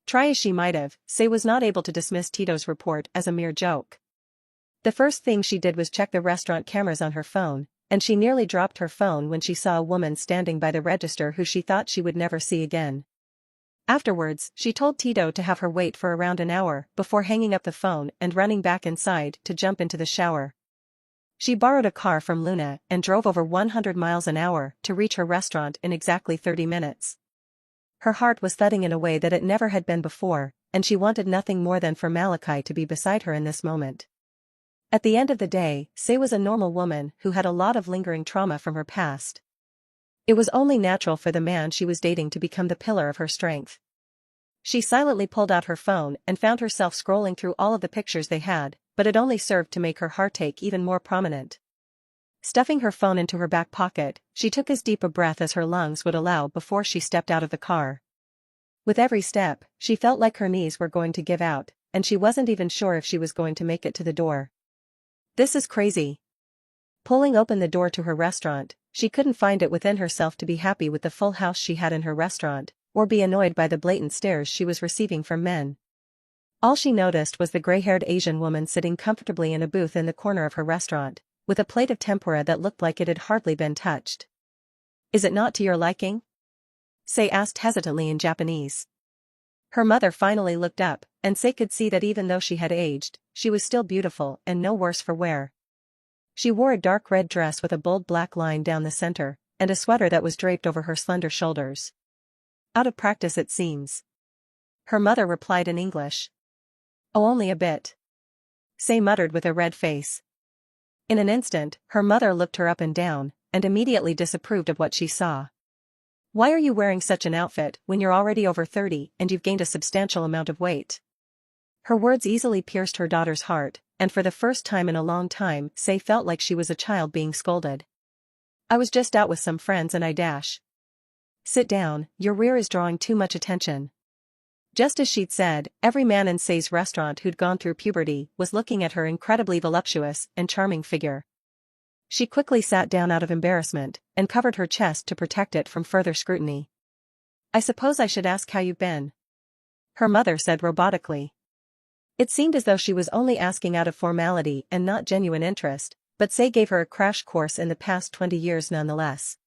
Try as she might have, Say was not able to dismiss Tito's report as a mere joke. The first thing she did was check the restaurant cameras on her phone, and she nearly dropped her phone when she saw a woman standing by the register who she thought she would never see again. Afterwards, she told Tito to have her wait for around an hour before hanging up the phone and running back inside to jump into the shower. She borrowed a car from Luna and drove over 100 miles an hour to reach her restaurant in exactly 30 minutes. Her heart was thudding in a way that it never had been before, and she wanted nothing more than for Malachi to be beside her in this moment. At the end of the day, Say was a normal woman who had a lot of lingering trauma from her past. It was only natural for the man she was dating to become the pillar of her strength. She silently pulled out her phone and found herself scrolling through all of the pictures they had, but it only served to make her heartache even more prominent. Stuffing her phone into her back pocket, she took as deep a breath as her lungs would allow before she stepped out of the car. With every step, she felt like her knees were going to give out, and she wasn't even sure if she was going to make it to the door. This is crazy. Pulling open the door to her restaurant, she couldn't find it within herself to be happy with the full house she had in her restaurant, or be annoyed by the blatant stares she was receiving from men. All she noticed was the gray-haired Asian woman sitting comfortably in a booth in the corner of her restaurant, with a plate of tempura that looked like it had hardly been touched. "Is it not to your liking?" Say asked hesitantly in Japanese. Her mother finally looked up, and Say could see that even though she had aged, she was still beautiful and no worse for wear. She wore a dark red dress with a bold black line down the center, and a sweater that was draped over her slender shoulders. "Out of practice it seems." Her mother replied in English. "Oh, only a bit," Say muttered with a red face. In an instant, her mother looked her up and down, and immediately disapproved of what she saw. "Why are you wearing such an outfit when you're already over 30 and you've gained a substantial amount of weight?" Her words easily pierced her daughter's heart, and for the first time in a long time Say felt like she was a child being scolded. "I was just out with some friends and I dash." "Sit down, your rear is drawing too much attention." Just as she'd said, every man in Say's restaurant who'd gone through puberty was looking at her incredibly voluptuous and charming figure. She quickly sat down out of embarrassment, and covered her chest to protect it from further scrutiny. "I suppose I should ask how you've been," her mother said robotically. It seemed as though she was only asking out of formality and not genuine interest, but Say gave her a crash course in the past 20 years nonetheless.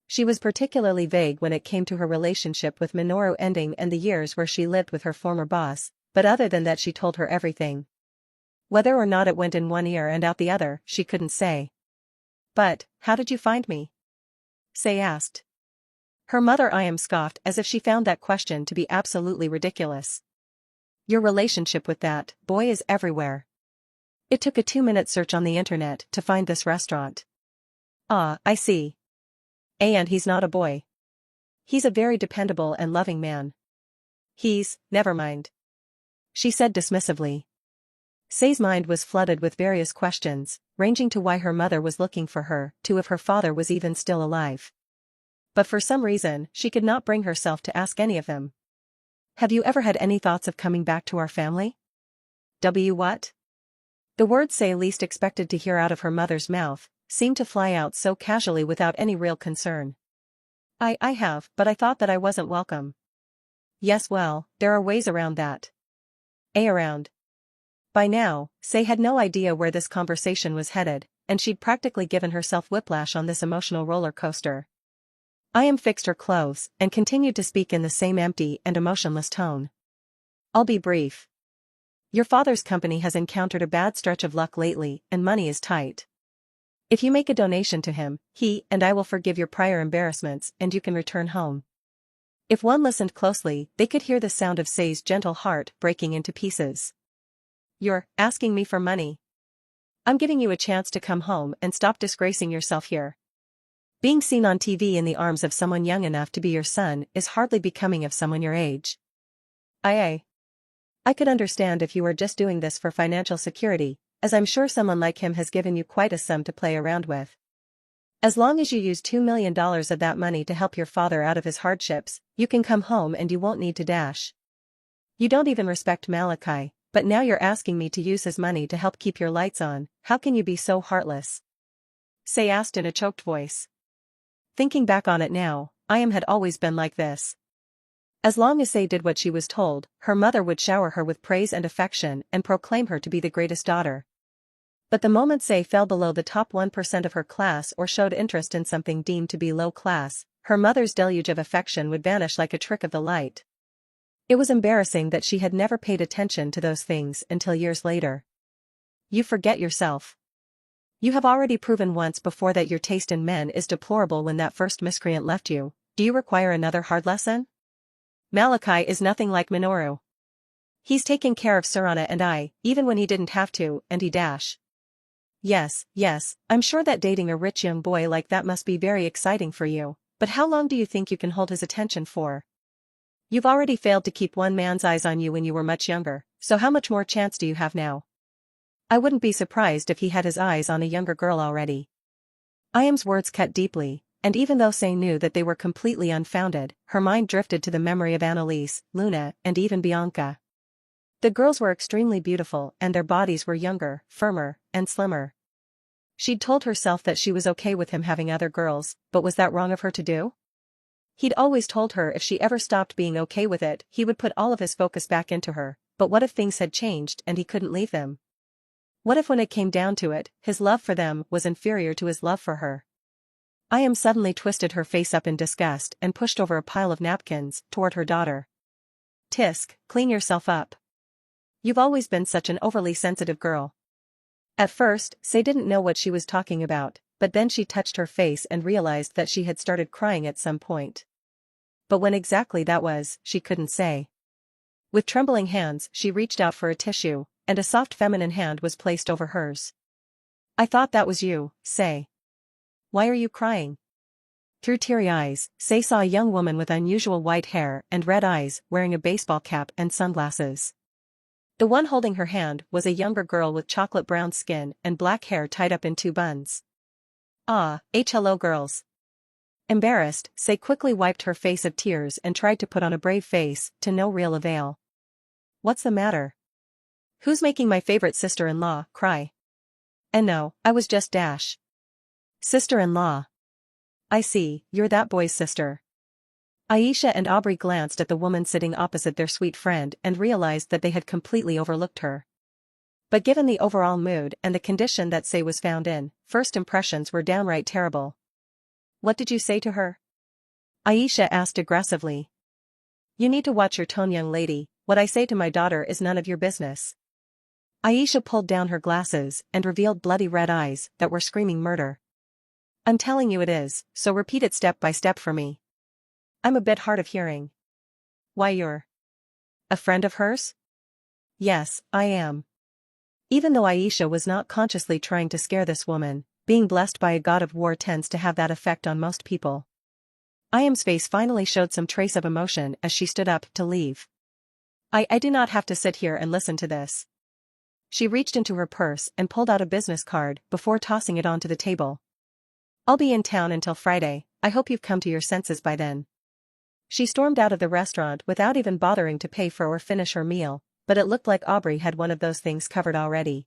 She was particularly vague when it came to her relationship with Minoru Ending and the years where she lived with her former boss, but other than that she told her everything. Whether or not it went in one ear and out the other, she couldn't say. "But, how did you find me?" Say asked. Her mother scoffed as if she found that question to be absolutely ridiculous. "Your relationship with that boy is everywhere. It took a 2-minute search on the internet to find this restaurant." "Ah, I see. And he's not a boy. He's a very dependable and loving man." Never mind," she said dismissively. Say's mind was flooded with various questions, ranging to why her mother was looking for her, to if her father was even still alive. But for some reason, she could not bring herself to ask any of them. "Have you ever had any thoughts of coming back to our family?" What? The words Say least expected to hear out of her mother's mouth seemed to fly out so casually without any real concern. I have, but I thought that I wasn't welcome." "Yes, well, there are ways around that." Around? By now, Say had no idea where this conversation was headed, and she'd practically given herself whiplash on this emotional roller coaster. Fixed her clothes, and continued to speak in the same empty and emotionless tone. "I'll be brief. Your father's company has encountered a bad stretch of luck lately and money is tight. If you make a donation to him, he and I will forgive your prior embarrassments and you can return home." If one listened closely, they could hear the sound of Say's gentle heart breaking into pieces. "You're asking me for money? I'm giving you a chance to come home and stop disgracing yourself here. Being seen on TV in the arms of someone young enough to be your son is hardly becoming of someone your age. I could understand if you were just doing this for financial security, as I'm sure someone like him has given you quite a sum to play around with. As long as you use $2 million of that money to help your father out of his hardships, you can come home and you won't need to dash. You don't even respect Malachi, but now you're asking me to use his money to help keep your lights on. How can you be so heartless?" Say asked in a choked voice. Thinking back on it now, had always been like this. As long as Say did what she was told, her mother would shower her with praise and affection and proclaim her to be the greatest daughter. But the moment Say fell below the top 1% of her class or showed interest in something deemed to be low class, her mother's deluge of affection would vanish like a trick of the light. It was embarrassing that she had never paid attention to those things until years later. You forget yourself. You have already proven once before that your taste in men is deplorable when that first miscreant left you. Do you require another hard lesson? Malachi is nothing like Minoru. He's taking care of Surana and I, even when he didn't have to, and he dash. Yes, I'm sure that dating a rich young boy like that must be very exciting for you, but how long do you think you can hold his attention for? You've already failed to keep one man's eyes on you when you were much younger, so how much more chance do you have now? I wouldn't be surprised if he had his eyes on a younger girl already. Iam's words cut deeply, and even though Say knew that they were completely unfounded, her mind drifted to the memory of Annalise, Luna, and even Bianca. The girls were extremely beautiful and their bodies were younger, firmer, and slimmer. She'd told herself that she was okay with him having other girls, but was that wrong of her to do? He'd always told her if she ever stopped being okay with it, he would put all of his focus back into her, but what if things had changed and he couldn't leave them? What if when it came down to it, his love for them was inferior to his love for her? Iam suddenly twisted her face up in disgust and pushed over a pile of napkins toward her daughter. Tisk, clean yourself up. You've always been such an overly sensitive girl. At first, Say didn't know what she was talking about, but then she touched her face and realized that she had started crying at some point. But when exactly that was, she couldn't say. With trembling hands, she reached out for a tissue, and a soft feminine hand was placed over hers. I thought that was you, Say. Why are you crying? Through teary eyes, Say saw a young woman with unusual white hair and red eyes wearing a baseball cap and sunglasses. The one holding her hand was a younger girl with chocolate brown skin and black hair tied up in 2 buns. Hello girls. Embarrassed, Say quickly wiped her face of tears and tried to put on a brave face, to no real avail. What's the matter? Who's making my favorite sister-in-law cry? And no, I was just Dash. Sister-in-law. I see, you're that boy's sister. Aisha and Aubrey glanced at the woman sitting opposite their sweet friend and realized that they had completely overlooked her. But given the overall mood and the condition that Say was found in, first impressions were downright terrible. What did you say to her? Aisha asked aggressively. You need to watch your tone, young lady. What I say to my daughter is none of your business. Aisha pulled down her glasses and revealed bloody red eyes that were screaming murder. I'm telling you it is, so repeat it step by step for me. I'm a bit hard of hearing. Why, you're a friend of hers? Yes, I am. Even though Aisha was not consciously trying to scare this woman, being blessed by a god of war tends to have that effect on most people. Iam's face finally showed some trace of emotion as she stood up to leave. I do not have to sit here and listen to this. She reached into her purse and pulled out a business card before tossing it onto the table. I'll be in town until Friday. I hope you've come to your senses by then. She stormed out of the restaurant without even bothering to pay for or finish her meal, but it looked like Aubrey had one of those things covered already.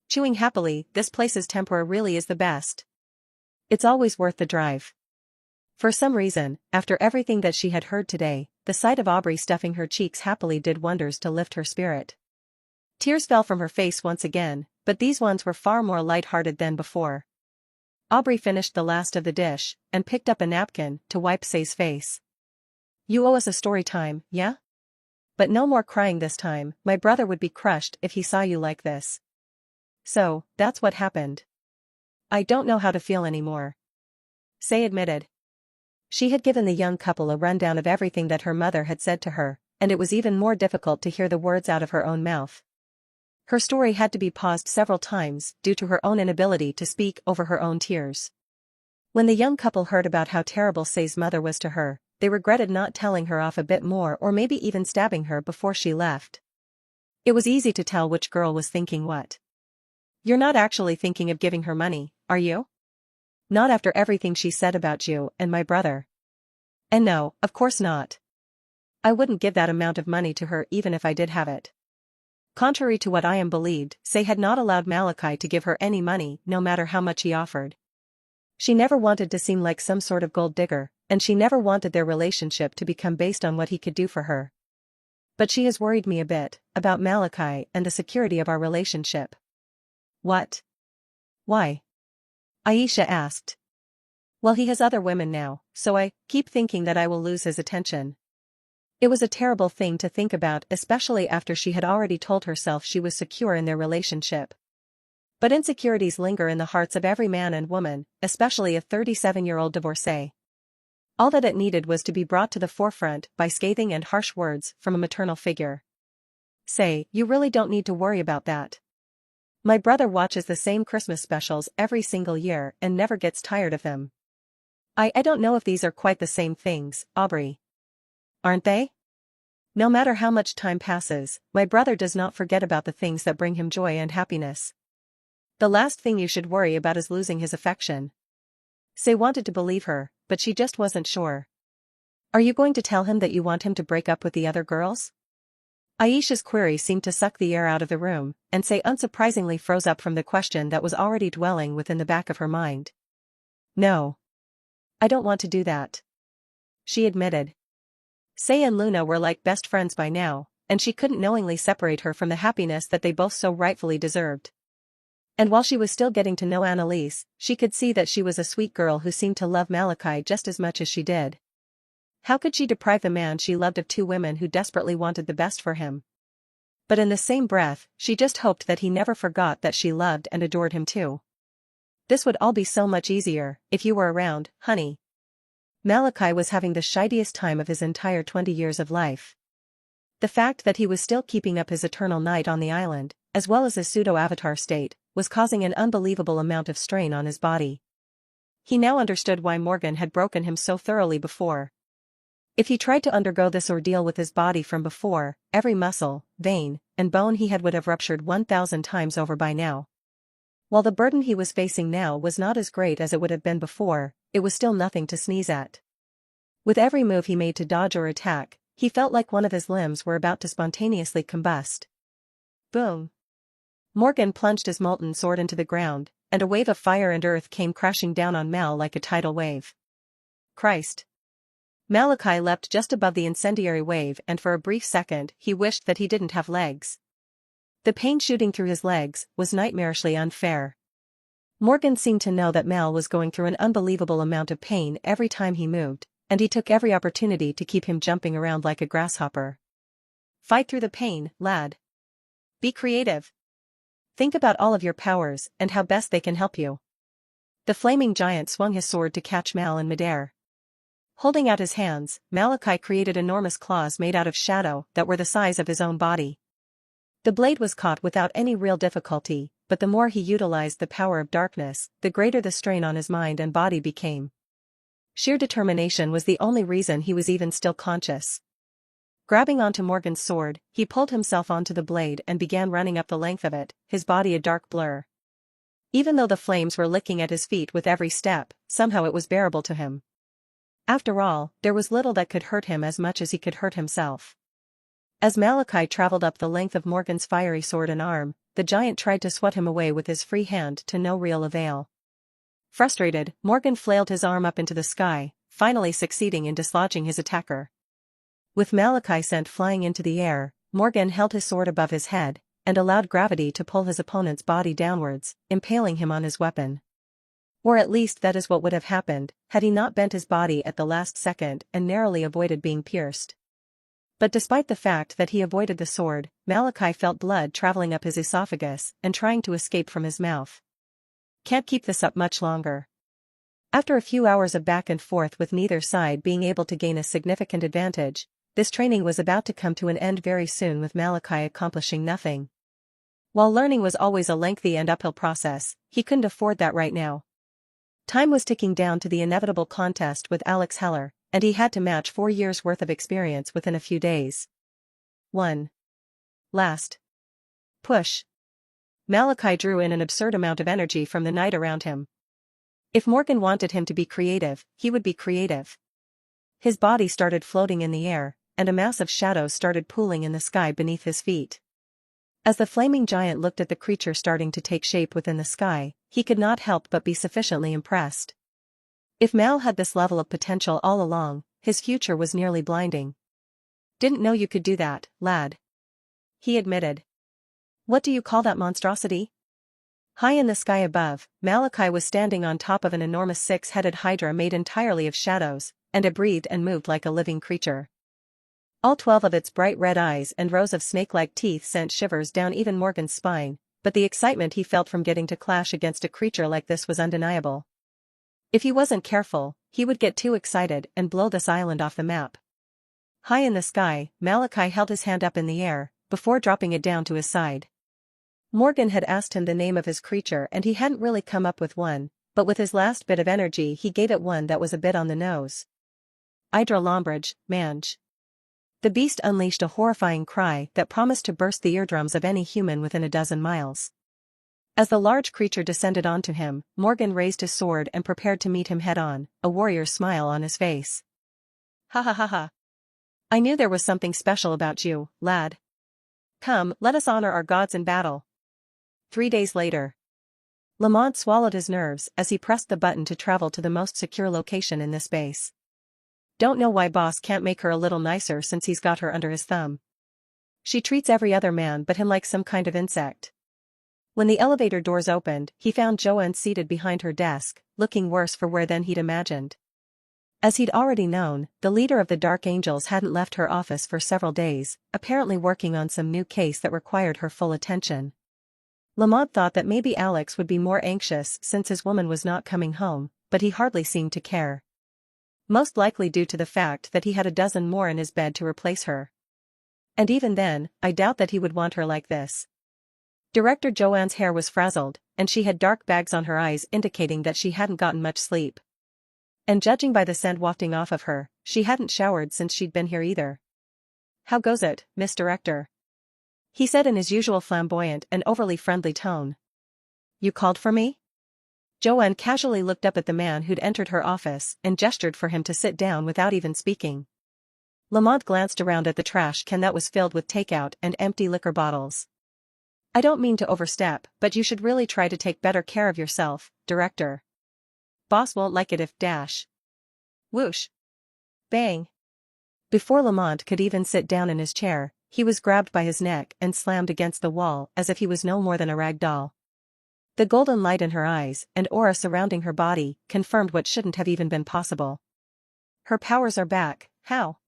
Chewing happily, this place's tempura really is the best. It's always worth the drive. For some reason, after everything that she had heard today, the sight of Aubrey stuffing her cheeks happily did wonders to lift her spirit. Tears fell from her face once again, but these ones were far more light-hearted than before. Aubrey finished the last of the dish, and picked up a napkin to wipe Say's face. You owe us a story time, yeah? But no more crying this time. My brother would be crushed if he saw you like this. So, that's what happened. I don't know how to feel anymore. Say admitted. She had given the young couple a rundown of everything that her mother had said to her, and it was even more difficult to hear the words out of her own mouth. Her story had to be paused several times due to her own inability to speak over her own tears. When the young couple heard about how terrible Say's mother was to her, they regretted not telling her off a bit more or maybe even stabbing her before she left. It was easy to tell which girl was thinking what. You're not actually thinking of giving her money, are you? Not after everything she said about you and my brother. And no, of course not. I wouldn't give that amount of money to her even if I did have it. Contrary to what Iam believed, Say had not allowed Malachi to give her any money no matter how much he offered. She never wanted to seem like some sort of gold digger, and she never wanted their relationship to become based on what he could do for her. But she has worried me a bit about Malachi and the security of our relationship. What? Why? Aisha asked. Well, he has other women now, so I keep thinking that I will lose his attention. It was a terrible thing to think about, especially after she had already told herself she was secure in their relationship. But insecurities linger in the hearts of every man and woman, especially a 37-year-old divorcee. All that it needed was to be brought to the forefront by scathing and harsh words from a maternal figure. Say, you really don't need to worry about that. My brother watches the same Christmas specials every single year and never gets tired of them. I don't know if these are quite the same things, Aubrey. Aren't they? No matter how much time passes, my brother does not forget about the things that bring him joy and happiness. The last thing you should worry about is losing his affection. Say wanted to believe her, but she just wasn't sure. Are you going to tell him that you want him to break up with the other girls? Aisha's query seemed to suck the air out of the room, and Say unsurprisingly froze up from the question that was already dwelling within the back of her mind. No. I don't want to do that. She admitted. Say and Luna were like best friends by now, and she couldn't knowingly separate her from the happiness that they both so rightfully deserved. And while she was still getting to know Annalise, she could see that she was a sweet girl who seemed to love Malachi just as much as she did. How could she deprive the man she loved of two women who desperately wanted the best for him? But in the same breath, she just hoped that he never forgot that she loved and adored him too. This would all be so much easier if you were around, honey. Malachi was having the shittiest time of his entire 20 years of life. The fact that he was still keeping up his eternal night on the island, as well as his pseudo-avatar state, was causing an unbelievable amount of strain on his body. He now understood why Morgan had broken him so thoroughly before. If he tried to undergo this ordeal with his body from before, every muscle, vein, and bone he had would have ruptured 1,000 times over by now. While the burden he was facing now was not as great as it would have been before, it was still nothing to sneeze at. With every move he made to dodge or attack, he felt like one of his limbs were about to spontaneously combust. Boom! Morgan plunged his molten sword into the ground, and a wave of fire and earth came crashing down on Mal like a tidal wave. Christ! Malachi leapt just above the incendiary wave, and for a brief second he wished that he didn't have legs. The pain shooting through his legs was nightmarishly unfair. Morgan seemed to know that Mal was going through an unbelievable amount of pain every time he moved, and he took every opportunity to keep him jumping around like a grasshopper. Fight through the pain, lad. Be creative. Think about all of your powers and how best they can help you. The flaming giant swung his sword to catch Mal in midair. Holding out his hands, Malachi created enormous claws made out of shadow that were the size of his own body. The blade was caught without any real difficulty, but the more he utilized the power of darkness, the greater the strain on his mind and body became. Sheer determination was the only reason he was even still conscious. Grabbing onto Morgan's sword, he pulled himself onto the blade and began running up the length of it, his body a dark blur. Even though the flames were licking at his feet with every step, somehow it was bearable to him. After all, there was little that could hurt him as much as he could hurt himself. As Malachi traveled up the length of Morgan's fiery sword and arm, the giant tried to swat him away with his free hand to no real avail. Frustrated, Morgan flailed his arm up into the sky, finally succeeding in dislodging his attacker. With Malachi sent flying into the air, Morgan held his sword above his head, and allowed gravity to pull his opponent's body downwards, impaling him on his weapon. Or at least that is what would have happened, had he not bent his body at the last second and narrowly avoided being pierced. But despite the fact that he avoided the sword, Malachi felt blood traveling up his esophagus and trying to escape from his mouth. Can't keep this up much longer. After a few hours of back and forth with neither side being able to gain a significant advantage, this training was about to come to an end very soon with Malachi accomplishing nothing. While learning was always a lengthy and uphill process, he couldn't afford that right now. Time was ticking down to the inevitable contest with Alex Heller, and he had to match 4 years' worth of experience within a few days. 1. Last. Push. Malachi drew in an absurd amount of energy from the night around him. If Morgan wanted him to be creative, he would be creative. His body started floating in the air, and a mass of shadows started pooling in the sky beneath his feet. As the flaming giant looked at the creature starting to take shape within the sky, he could not help but be sufficiently impressed. If Mal had this level of potential all along, his future was nearly blinding. Didn't know you could do that, lad. He admitted. What do you call that monstrosity? High in the sky above, Malachi was standing on top of an enormous six-headed hydra made entirely of shadows, and it breathed and moved like a living creature. All 12 of its bright red eyes and rows of snake-like teeth sent shivers down even Morgan's spine, but the excitement he felt from getting to clash against a creature like this was undeniable. If he wasn't careful, he would get too excited and blow this island off the map. High in the sky, Malachi held his hand up in the air, before dropping it down to his side. Morgan had asked him the name of his creature and he hadn't really come up with one, but with his last bit of energy he gave it one that was a bit on the nose. Idra Lombridge, Mange. The beast unleashed a horrifying cry that promised to burst the eardrums of any human within a dozen miles. As the large creature descended onto him, Morgan raised his sword and prepared to meet him head-on, a warrior's smile on his face. Ha ha ha ha. I knew there was something special about you, lad. Come, let us honor our gods in battle. 3 days later. Lamont swallowed his nerves as he pressed the button to travel to the most secure location in this base. Don't know why boss can't make her a little nicer since he's got her under his thumb. She treats every other man but him like some kind of insect. When the elevator doors opened, he found Joanne seated behind her desk, looking worse for wear than he'd imagined. As he'd already known, the leader of the Dark Angels hadn't left her office for several days, apparently working on some new case that required her full attention. Lamont thought that maybe Alex would be more anxious since his woman was not coming home, but he hardly seemed to care. Most likely due to the fact that he had a dozen more in his bed to replace her. And even then, I doubt that he would want her like this. Director Joanne's hair was frazzled, and she had dark bags on her eyes indicating that she hadn't gotten much sleep. And judging by the scent wafting off of her, she hadn't showered since she'd been here either. How goes it, Miss Director? He said in his usual flamboyant and overly friendly tone. You called for me? Joanne casually looked up at the man who'd entered her office and gestured for him to sit down without even speaking. Lamont glanced around at the trash can that was filled with takeout and empty liquor bottles. I don't mean to overstep, but you should really try to take better care of yourself, Director. Boss won't like it if dash. Whoosh. Bang. Before Lamont could even sit down in his chair, he was grabbed by his neck and slammed against the wall as if he was no more than a rag doll. The golden light in her eyes and aura surrounding her body confirmed what shouldn't have even been possible. Her powers are back, how?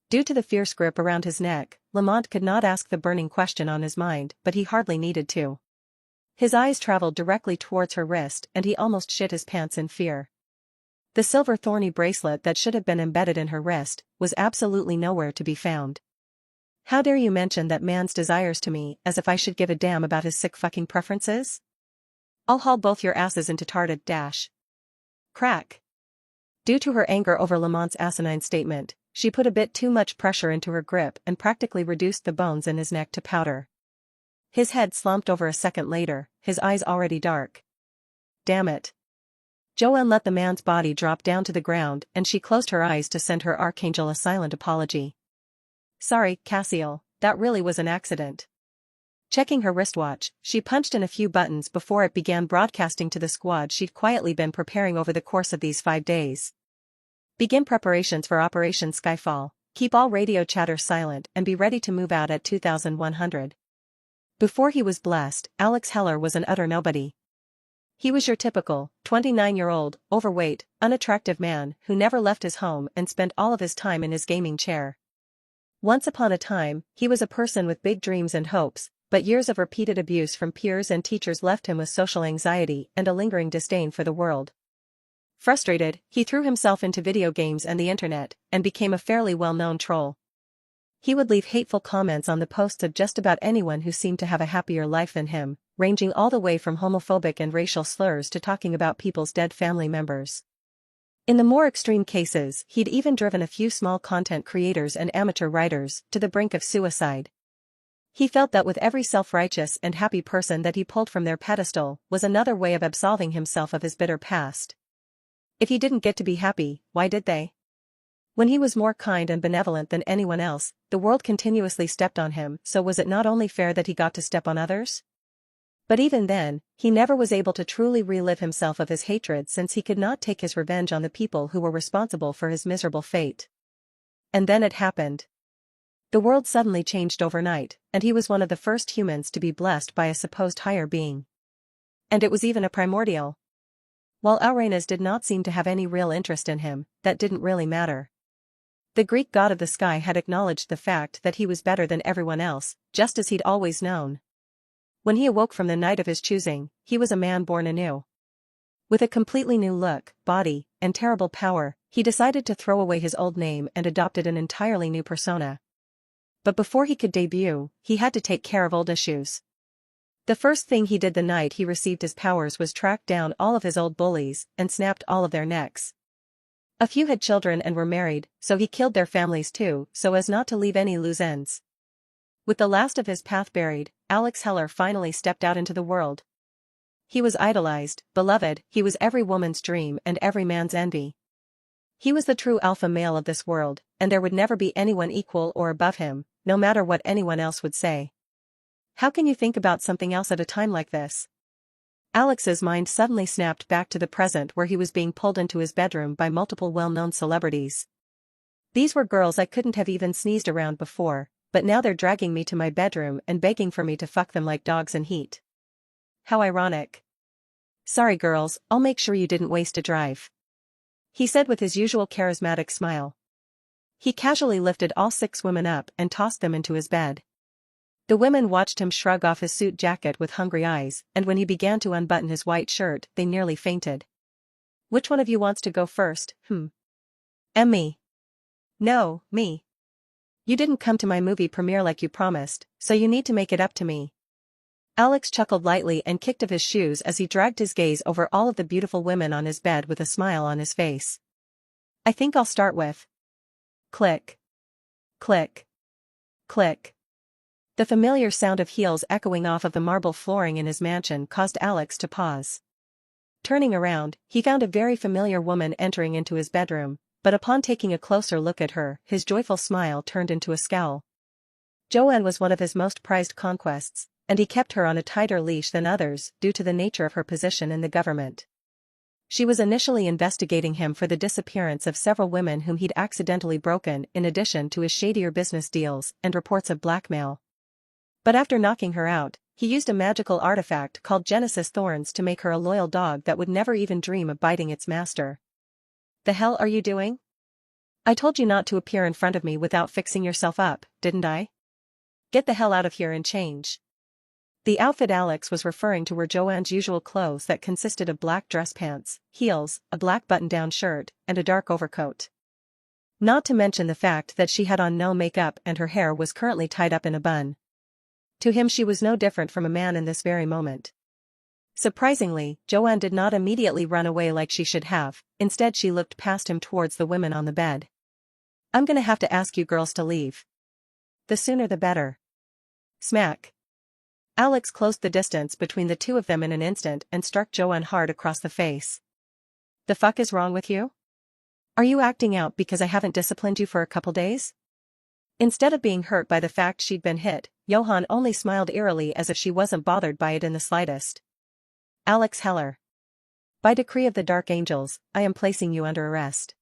Due to the fierce grip around his neck, Lamont could not ask the burning question on his mind, but he hardly needed to. His eyes traveled directly towards her wrist and he almost shit his pants in fear. The silver thorny bracelet that should have been embedded in her wrist was absolutely nowhere to be found. How dare you mention that man's desires to me as if I should give a damn about his sick fucking preferences? I'll haul both your asses into tarted dash. Crack. Due to her anger over Lamont's asinine statement, she put a bit too much pressure into her grip and practically reduced the bones in his neck to powder. His head slumped over a second later, his eyes already dark. Damn it. Joanne let the man's body drop down to the ground and she closed her eyes to send her archangel a silent apology. Sorry, Cassiel, that really was an accident. Checking her wristwatch, she punched in a few buttons before it began broadcasting to the squad she'd quietly been preparing over the course of these 5 days. Begin preparations for Operation Skyfall, keep all radio chatter silent and be ready to move out at 2100. Before he was blessed, Alex Heller was an utter nobody. He was your typical, 29-year-old, overweight, unattractive man who never left his home and spent all of his time in his gaming chair. Once upon a time, he was a person with big dreams and hopes, but years of repeated abuse from peers and teachers left him with social anxiety and a lingering disdain for the world. Frustrated, he threw himself into video games and the internet, and became a fairly well-known troll. He would leave hateful comments on the posts of just about anyone who seemed to have a happier life than him, ranging all the way from homophobic and racial slurs to talking about people's dead family members. In the more extreme cases, he'd even driven a few small content creators and amateur writers to the brink of suicide. He felt that with every self-righteous and happy person that he pulled from their pedestal was another way of absolving himself of his bitter past. If he didn't get to be happy, why did they? When he was more kind and benevolent than anyone else, the world continuously stepped on him, so was it not only fair that he got to step on others? But even then, he never was able to truly relive himself of his hatred since he could not take his revenge on the people who were responsible for his miserable fate. And then it happened. The world suddenly changed overnight, and he was one of the first humans to be blessed by a supposed higher being. And it was even a primordial. While Auranes did not seem to have any real interest in him, that didn't really matter. The Greek god of the sky had acknowledged the fact that he was better than everyone else, just as he'd always known. When he awoke from the night of his choosing, he was a man born anew. With a completely new look, body, and terrible power, he decided to throw away his old name and adopted an entirely new persona. But before he could debut, he had to take care of old issues. The first thing he did the night he received his powers was track down all of his old bullies and snapped all of their necks. A few had children and were married, so he killed their families too, so as not to leave any loose ends. With the last of his path buried, Alex Heller finally stepped out into the world. He was idolized, beloved, he was every woman's dream and every man's envy. He was the true alpha male of this world, and there would never be anyone equal or above him, no matter what anyone else would say. How can you think about something else at a time like this? Alex's mind suddenly snapped back to the present where he was being pulled into his bedroom by multiple well-known celebrities. These were girls I couldn't have even sneezed around before, but now they're dragging me to my bedroom and begging for me to fuck them like dogs in heat. How ironic. Sorry girls, I'll make sure you didn't waste a drive. He said with his usual charismatic smile. He casually lifted all 6 women up and tossed them into his bed. The women watched him shrug off his suit jacket with hungry eyes, and when he began to unbutton his white shirt, they nearly fainted. Which one of you wants to go first, Me. No, me. You didn't come to my movie premiere like you promised, so you need to make it up to me. Alex chuckled lightly and kicked off his shoes as he dragged his gaze over all of the beautiful women on his bed with a smile on his face. I think I'll start with. Click. Click. Click. The familiar sound of heels echoing off of the marble flooring in his mansion caused Alex to pause. Turning around, he found a very familiar woman entering into his bedroom, but upon taking a closer look at her, his joyful smile turned into a scowl. Joanne was one of his most prized conquests, and he kept her on a tighter leash than others due to the nature of her position in the government. She was initially investigating him for the disappearance of several women whom he'd accidentally broken in addition to his shadier business deals and reports of blackmail. But after knocking her out, he used a magical artifact called Genesis Thorns to make her a loyal dog that would never even dream of biting its master. The hell are you doing? I told you not to appear in front of me without fixing yourself up, didn't I? Get the hell out of here and change. The outfit Alex was referring to were Joanne's usual clothes that consisted of black dress pants, heels, a black button-down shirt, and a dark overcoat. Not to mention the fact that she had on no makeup and her hair was currently tied up in a bun. To him she was no different from a man in this very moment. Surprisingly, Joanne did not immediately run away like she should have, instead she looked past him towards the women on the bed. I'm gonna have to ask you girls to leave. The sooner the better. Smack. Alex closed the distance between the two of them in an instant and struck Joanne hard across the face. The fuck is wrong with you? Are you acting out because I haven't disciplined you for a couple days? Instead of being hurt by the fact she'd been hit, Johann only smiled eerily as if she wasn't bothered by it in the slightest. Alex Heller. By decree of the Dark Angels, I am placing you under arrest.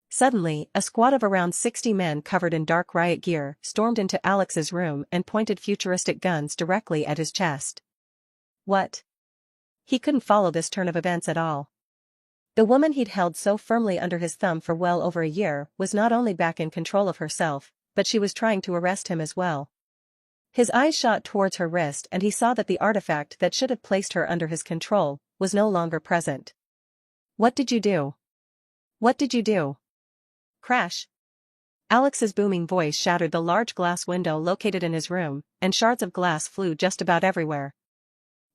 Suddenly, a squad of around 60 men covered in dark riot gear stormed into Alex's room and pointed futuristic guns directly at his chest. What? He couldn't follow this turn of events at all. The woman he'd held so firmly under his thumb for well over a year was not only back in control of herself, but she was trying to arrest him as well. His eyes shot towards her wrist and he saw that the artifact that should have placed her under his control was no longer present. What did you do? What did you do? Crash. Alex's booming voice shattered the large glass window located in his room, and shards of glass flew just about everywhere.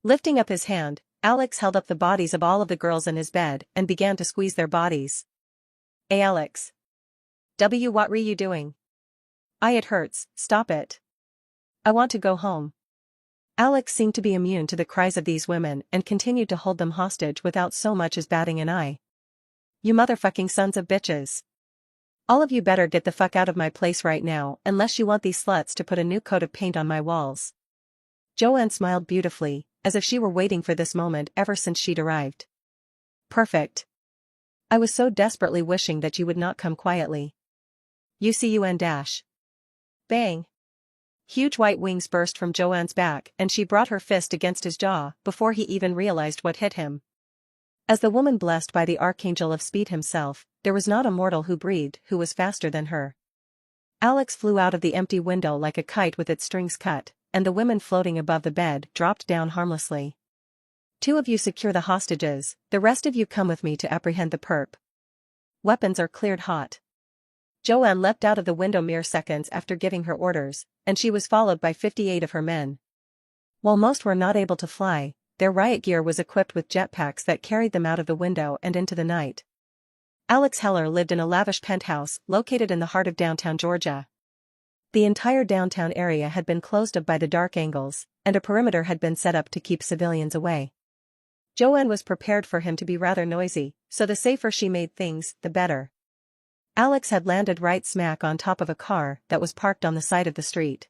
Lifting up his hand, Alex held up the bodies of all of the girls in his bed and began to squeeze their bodies. Hey Alex. What were you doing? It hurts, stop it. I want to go home. Alex seemed to be immune to the cries of these women and continued to hold them hostage without so much as batting an eye. You motherfucking sons of bitches. All of you better get the fuck out of my place right now unless you want these sluts to put a new coat of paint on my walls. Joanne smiled beautifully, as if she were waiting for this moment ever since she'd arrived. Perfect. I was so desperately wishing that you would not come quietly. UCUN dash. Bang. Huge white wings burst from Joanne's back and she brought her fist against his jaw before he even realized what hit him. As the woman blessed by the archangel of speed himself, there was not a mortal who breathed who was faster than her. Alex flew out of the empty window like a kite with its strings cut, and the women floating above the bed dropped down harmlessly. Two of you secure the hostages, the rest of you come with me to apprehend the perp. Weapons are cleared hot. Joanne leapt out of the window mere seconds after giving her orders, and she was followed by 58 of her men. While most were not able to fly, their riot gear was equipped with jetpacks that carried them out of the window and into the night. Alex Heller lived in a lavish penthouse located in the heart of downtown Georgia. The entire downtown area had been closed up by the dark angles, and a perimeter had been set up to keep civilians away. Joanne was prepared for him to be rather noisy, so the safer she made things, the better. Alex had landed right smack on top of a car that was parked on the side of the street.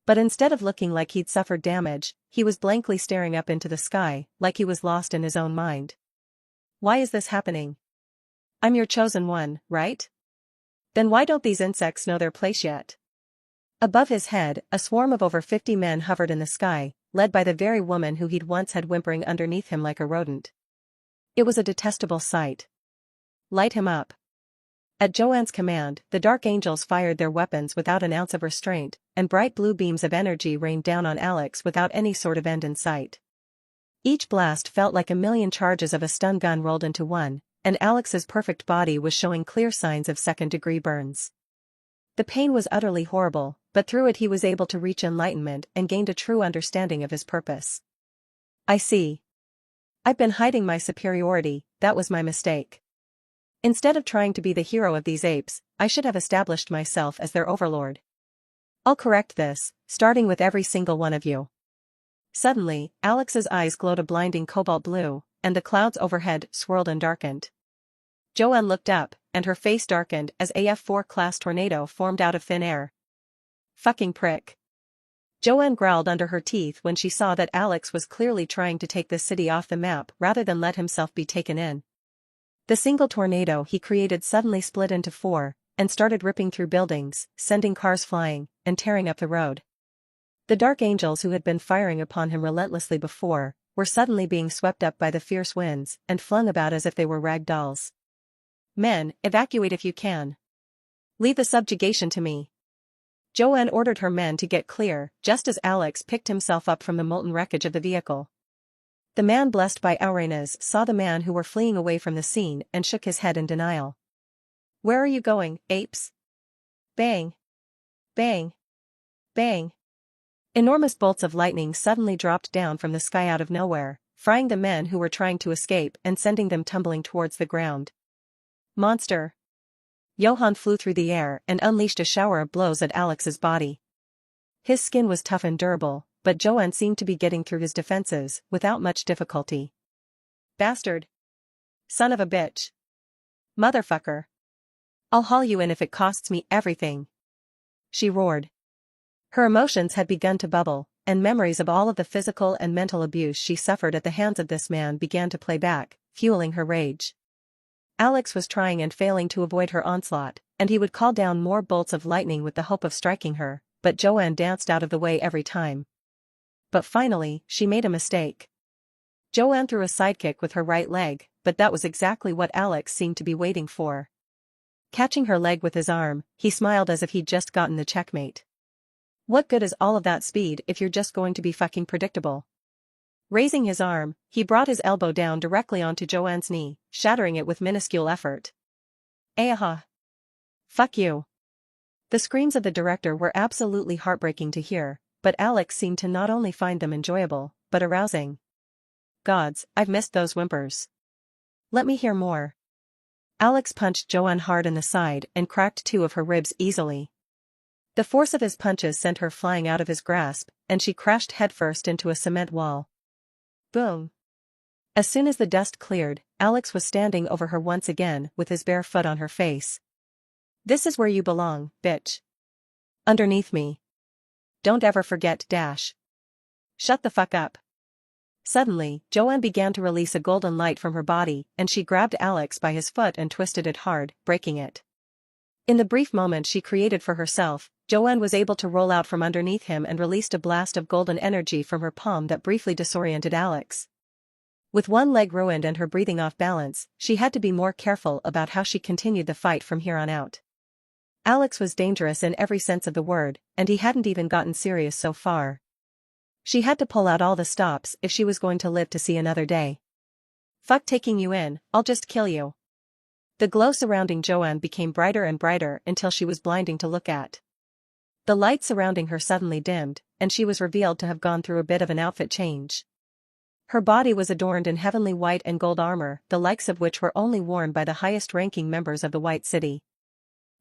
But instead of looking like he'd suffered damage, he was blankly staring up into the sky, like he was lost in his own mind. Why is this happening? I'm your chosen one, right? Then why don't these insects know their place yet? Above his head, a swarm of over 50 men hovered in the sky, led by the very woman who he'd once had whimpering underneath him like a rodent. It was a detestable sight. Light him up. At Joanne's command, the Dark Angels fired their weapons without an ounce of restraint, and bright blue beams of energy rained down on Alex without any sort of end in sight. Each blast felt like a million charges of a stun gun rolled into one, and Alex's perfect body was showing clear signs of second-degree burns. The pain was utterly horrible, but through it he was able to reach enlightenment and gained a true understanding of his purpose. I see. I've been hiding my superiority, that was my mistake. Instead of trying to be the hero of these apes, I should have established myself as their overlord. I'll correct this, starting with every single one of you. Suddenly, Alex's eyes glowed a blinding cobalt blue, and the clouds overhead swirled and darkened. Joanne looked up, and her face darkened as a F4 class tornado formed out of thin air. Fucking prick. Joanne growled under her teeth when she saw that Alex was clearly trying to take the city off the map rather than let himself be taken in. The single tornado he created suddenly split into four, and started ripping through buildings, sending cars flying, and tearing up the road. The Dark Angels who had been firing upon him relentlessly before, were suddenly being swept up by the fierce winds and flung about as if they were rag dolls. Men, evacuate if you can. Leave the subjugation to me. Joanne ordered her men to get clear, just as Alex picked himself up from the molten wreckage of the vehicle. The man blessed by Aurenas saw the man who were fleeing away from the scene and shook his head in denial. Where are you going, apes? Bang. Bang. Bang. Enormous bolts of lightning suddenly dropped down from the sky out of nowhere, frying the men who were trying to escape and sending them tumbling towards the ground. Monster. Johann flew through the air and unleashed a shower of blows at Alex's body. His skin was tough and durable, but Joanne seemed to be getting through his defenses without much difficulty. Bastard. Son of a bitch. Motherfucker. I'll haul you in if it costs me everything. She roared. Her emotions had begun to bubble, and memories of all of the physical and mental abuse she suffered at the hands of this man began to play back, fueling her rage. Alex was trying and failing to avoid her onslaught, and he would call down more bolts of lightning with the hope of striking her, but Joanne danced out of the way every time. But finally, she made a mistake. Joanne threw a sidekick with her right leg, but that was exactly what Alex seemed to be waiting for. Catching her leg with his arm, he smiled as if he'd just gotten the checkmate. What good is all of that speed if you're just going to be fucking predictable? Raising his arm, he brought his elbow down directly onto Joanne's knee, shattering it with minuscule effort. Aha! Fuck you. The screams of the director were absolutely heartbreaking to hear, but Alex seemed to not only find them enjoyable, but arousing. Gods, I've missed those whimpers. Let me hear more. Alex punched Joanne hard in the side and cracked two of her ribs easily. The force of his punches sent her flying out of his grasp, and she crashed headfirst into a cement wall. Boom. As soon as the dust cleared, Alex was standing over her once again with his bare foot on her face. This is where you belong, bitch. Underneath me. Don't ever forget, dash. Shut the fuck up. Suddenly, Joanne began to release a golden light from her body, and she grabbed Alex by his foot and twisted it hard, breaking it. In the brief moment she created for herself, Joanne was able to roll out from underneath him and released a blast of golden energy from her palm that briefly disoriented Alex. With one leg ruined and her breathing off balance, she had to be more careful about how she continued the fight from here on out. Alex was dangerous in every sense of the word, and he hadn't even gotten serious so far. She had to pull out all the stops if she was going to live to see another day. Fuck taking you in, I'll just kill you. The glow surrounding Joanne became brighter and brighter until she was blinding to look at. The light surrounding her suddenly dimmed, and she was revealed to have gone through a bit of an outfit change. Her body was adorned in heavenly white and gold armor, the likes of which were only worn by the highest-ranking members of the White City.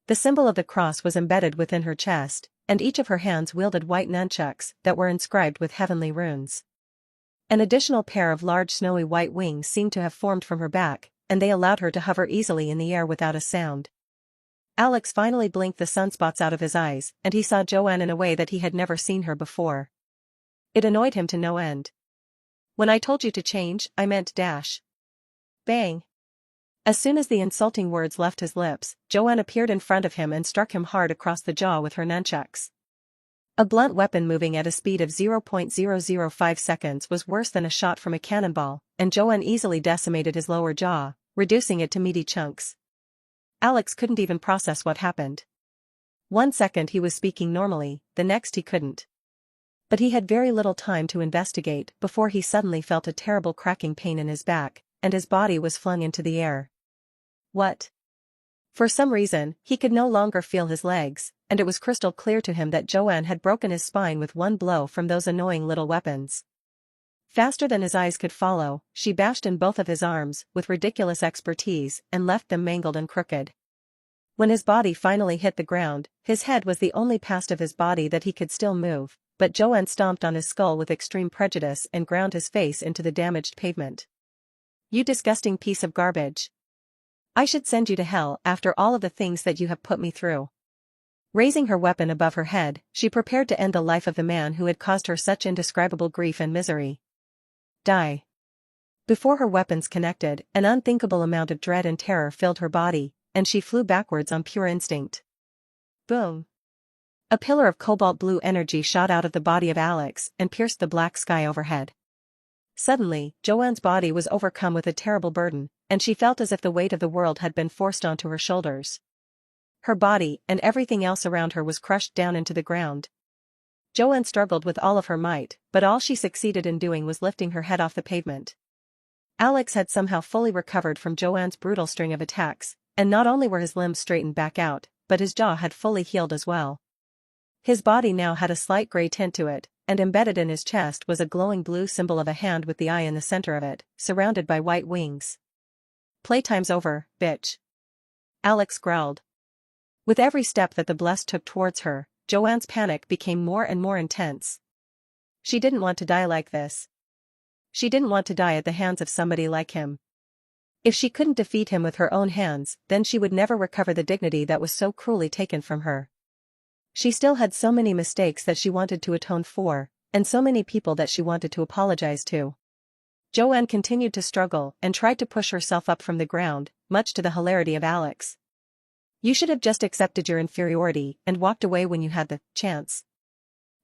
The symbol of the cross was embedded within her chest, and each of her hands wielded white nunchucks that were inscribed with heavenly runes. An additional pair of large snowy white wings seemed to have formed from her back, and they allowed her to hover easily in the air without a sound. Alex finally blinked the sunspots out of his eyes, and he saw Joanne in a way that he had never seen her before. It annoyed him to no end. When I told you to change, I meant dash. Bang. As soon as the insulting words left his lips, Joanne appeared in front of him and struck him hard across the jaw with her nunchucks. A blunt weapon moving at a speed of 0.005 seconds was worse than a shot from a cannonball, and Joanne easily decimated his lower jaw, reducing it to meaty chunks. Alex couldn't even process what happened. 1 second he was speaking normally, the next he couldn't. But he had very little time to investigate before he suddenly felt a terrible cracking pain in his back, and his body was flung into the air. What? For some reason, he could no longer feel his legs, and it was crystal clear to him that Joanne had broken his spine with one blow from those annoying little weapons. Faster than his eyes could follow, she bashed in both of his arms with ridiculous expertise and left them mangled and crooked. When his body finally hit the ground, his head was the only part of his body that he could still move, but Joanne stomped on his skull with extreme prejudice and ground his face into the damaged pavement. You disgusting piece of garbage. I should send you to hell after all of the things that you have put me through. Raising her weapon above her head, she prepared to end the life of the man who had caused her such indescribable grief and misery. Die. Before her weapons connected, an unthinkable amount of dread and terror filled her body, and she flew backwards on pure instinct. Boom. A pillar of cobalt blue energy shot out of the body of Alex and pierced the black sky overhead. Suddenly, Joanne's body was overcome with a terrible burden, and she felt as if the weight of the world had been forced onto her shoulders. Her body and everything else around her was crushed down into the ground. Joanne struggled with all of her might, but all she succeeded in doing was lifting her head off the pavement. Alex had somehow fully recovered from Joanne's brutal string of attacks, and not only were his limbs straightened back out, but his jaw had fully healed as well. His body now had a slight gray tint to it, and embedded in his chest was a glowing blue symbol of a hand with the eye in the center of it, surrounded by white wings. Playtime's over, bitch. Alex growled. With every step that the Blessed took towards her, Joanne's panic became more and more intense. She didn't want to die like this. She didn't want to die at the hands of somebody like him. If she couldn't defeat him with her own hands, then she would never recover the dignity that was so cruelly taken from her. She still had so many mistakes that she wanted to atone for, and so many people that she wanted to apologize to. Joanne continued to struggle and tried to push herself up from the ground, much to the hilarity of Alex. You should have just accepted your inferiority and walked away when you had the chance.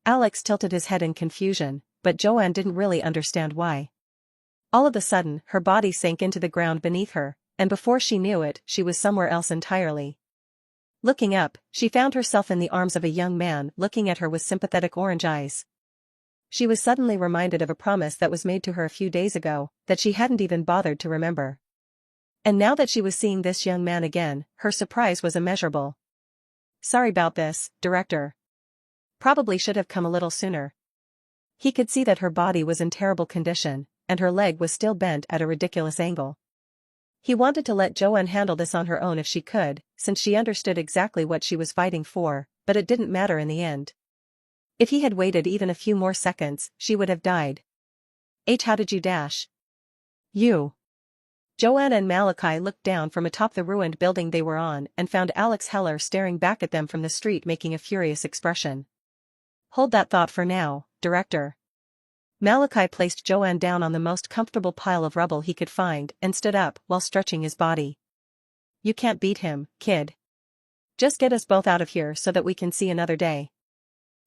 Alex tilted his head in confusion, but Joanne didn't really understand why. All of a sudden, her body sank into the ground beneath her, and before she knew it, she was somewhere else entirely. Looking up, she found herself in the arms of a young man looking at her with sympathetic orange eyes. She was suddenly reminded of a promise that was made to her a few days ago, that she hadn't even bothered to remember. And now that she was seeing this young man again, her surprise was immeasurable. Sorry about this, Director. Probably should have come a little sooner. He could see that her body was in terrible condition, and her leg was still bent at a ridiculous angle. He wanted to let Joanne handle this on her own if she could, since she understood exactly what she was fighting for, but it didn't matter in the end. If he had waited even a few more seconds, she would have died. How did you dash? You. Joanne and Malachi looked down from atop the ruined building they were on and found Alex Heller staring back at them from the street making a furious expression. Hold that thought for now, Director. Malachi placed Joanne down on the most comfortable pile of rubble he could find and stood up while stretching his body. You can't beat him, kid. Just get us both out of here so that we can see another day.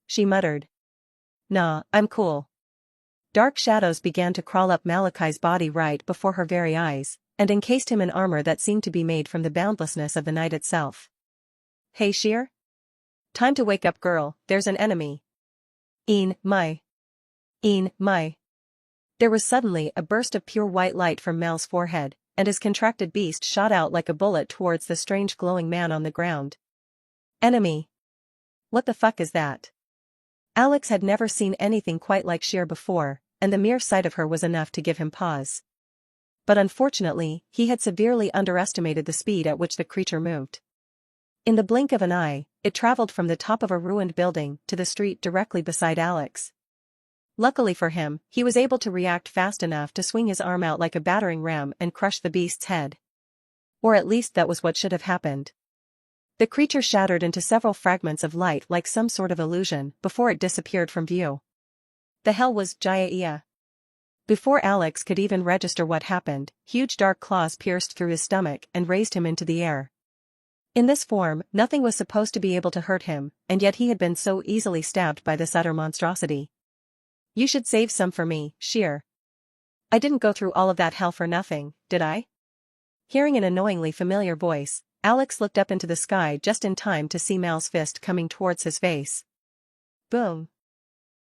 She muttered. Nah, I'm cool. Dark shadows began to crawl up Malachi's body right before her very eyes, and encased him in armor that seemed to be made from the boundlessness of the night itself. Hey Sheer? Time to wake up, girl, there's an enemy. Een, my. There was suddenly a burst of pure white light from Mal's forehead, and his contracted beast shot out like a bullet towards the strange glowing man on the ground. Enemy? What the fuck is that? Alex had never seen anything quite like Sheer before, and the mere sight of her was enough to give him pause. But unfortunately, he had severely underestimated the speed at which the creature moved. In the blink of an eye, it traveled from the top of a ruined building to the street directly beside Alex. Luckily for him, he was able to react fast enough to swing his arm out like a battering ram and crush the beast's head. Or at least that was what should have happened. The creature shattered into several fragments of light like some sort of illusion before it disappeared from view. The hell was Jaya? Before Alex could even register what happened, huge dark claws pierced through his stomach and raised him into the air. In this form, nothing was supposed to be able to hurt him, and yet he had been so easily stabbed by this utter monstrosity. You should save some for me, Sheer. I didn't go through all of that hell for nothing, did I? Hearing an annoyingly familiar voice, Alex looked up into the sky just in time to see Mal's fist coming towards his face. Boom.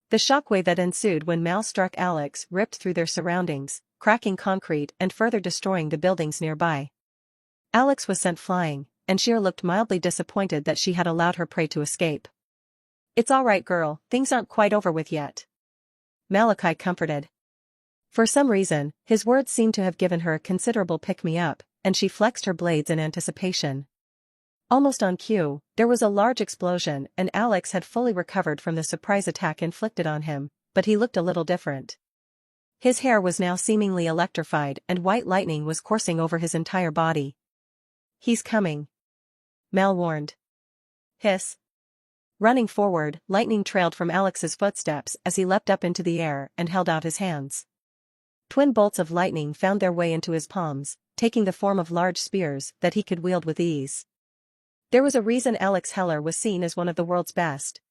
The shockwave that ensued when Mal struck Alex ripped through their surroundings, cracking concrete and further destroying the buildings nearby. Alex was sent flying, and Sheer looked mildly disappointed that she had allowed her prey to escape. It's all right, girl, things aren't quite over with yet. Malachi comforted. For some reason, his words seemed to have given her a considerable pick-me-up, and she flexed her blades in anticipation. Almost on cue, there was a large explosion and Alex had fully recovered from the surprise attack inflicted on him, but he looked a little different. His hair was now seemingly electrified and white lightning was coursing over his entire body. He's coming. Mal warned. Hiss. Running forward, lightning trailed from Alex's footsteps as he leapt up into the air and held out his hands. Twin bolts of lightning found their way into his palms, taking the form of large spears that he could wield with ease. There was a reason Alex Heller was seen as one of the world's best.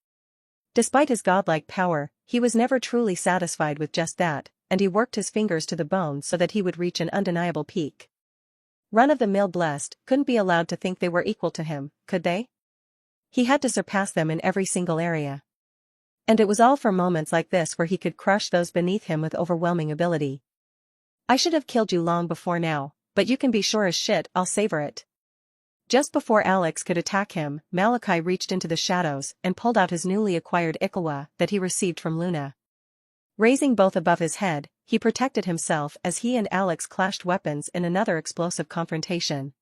Despite his godlike power, he was never truly satisfied with just that, and he worked his fingers to the bone so that he would reach an undeniable peak. Run-of-the-mill blessed couldn't be allowed to think they were equal to him, could they? He had to surpass them in every single area. And it was all for moments like this where he could crush those beneath him with overwhelming ability. I should have killed you long before now, but you can be sure as shit I'll savor it. Just before Alex could attack him, Malachi reached into the shadows and pulled out his newly acquired Ikalwa that he received from Luna. Raising both above his head, he protected himself as he and Alex clashed weapons in another explosive confrontation.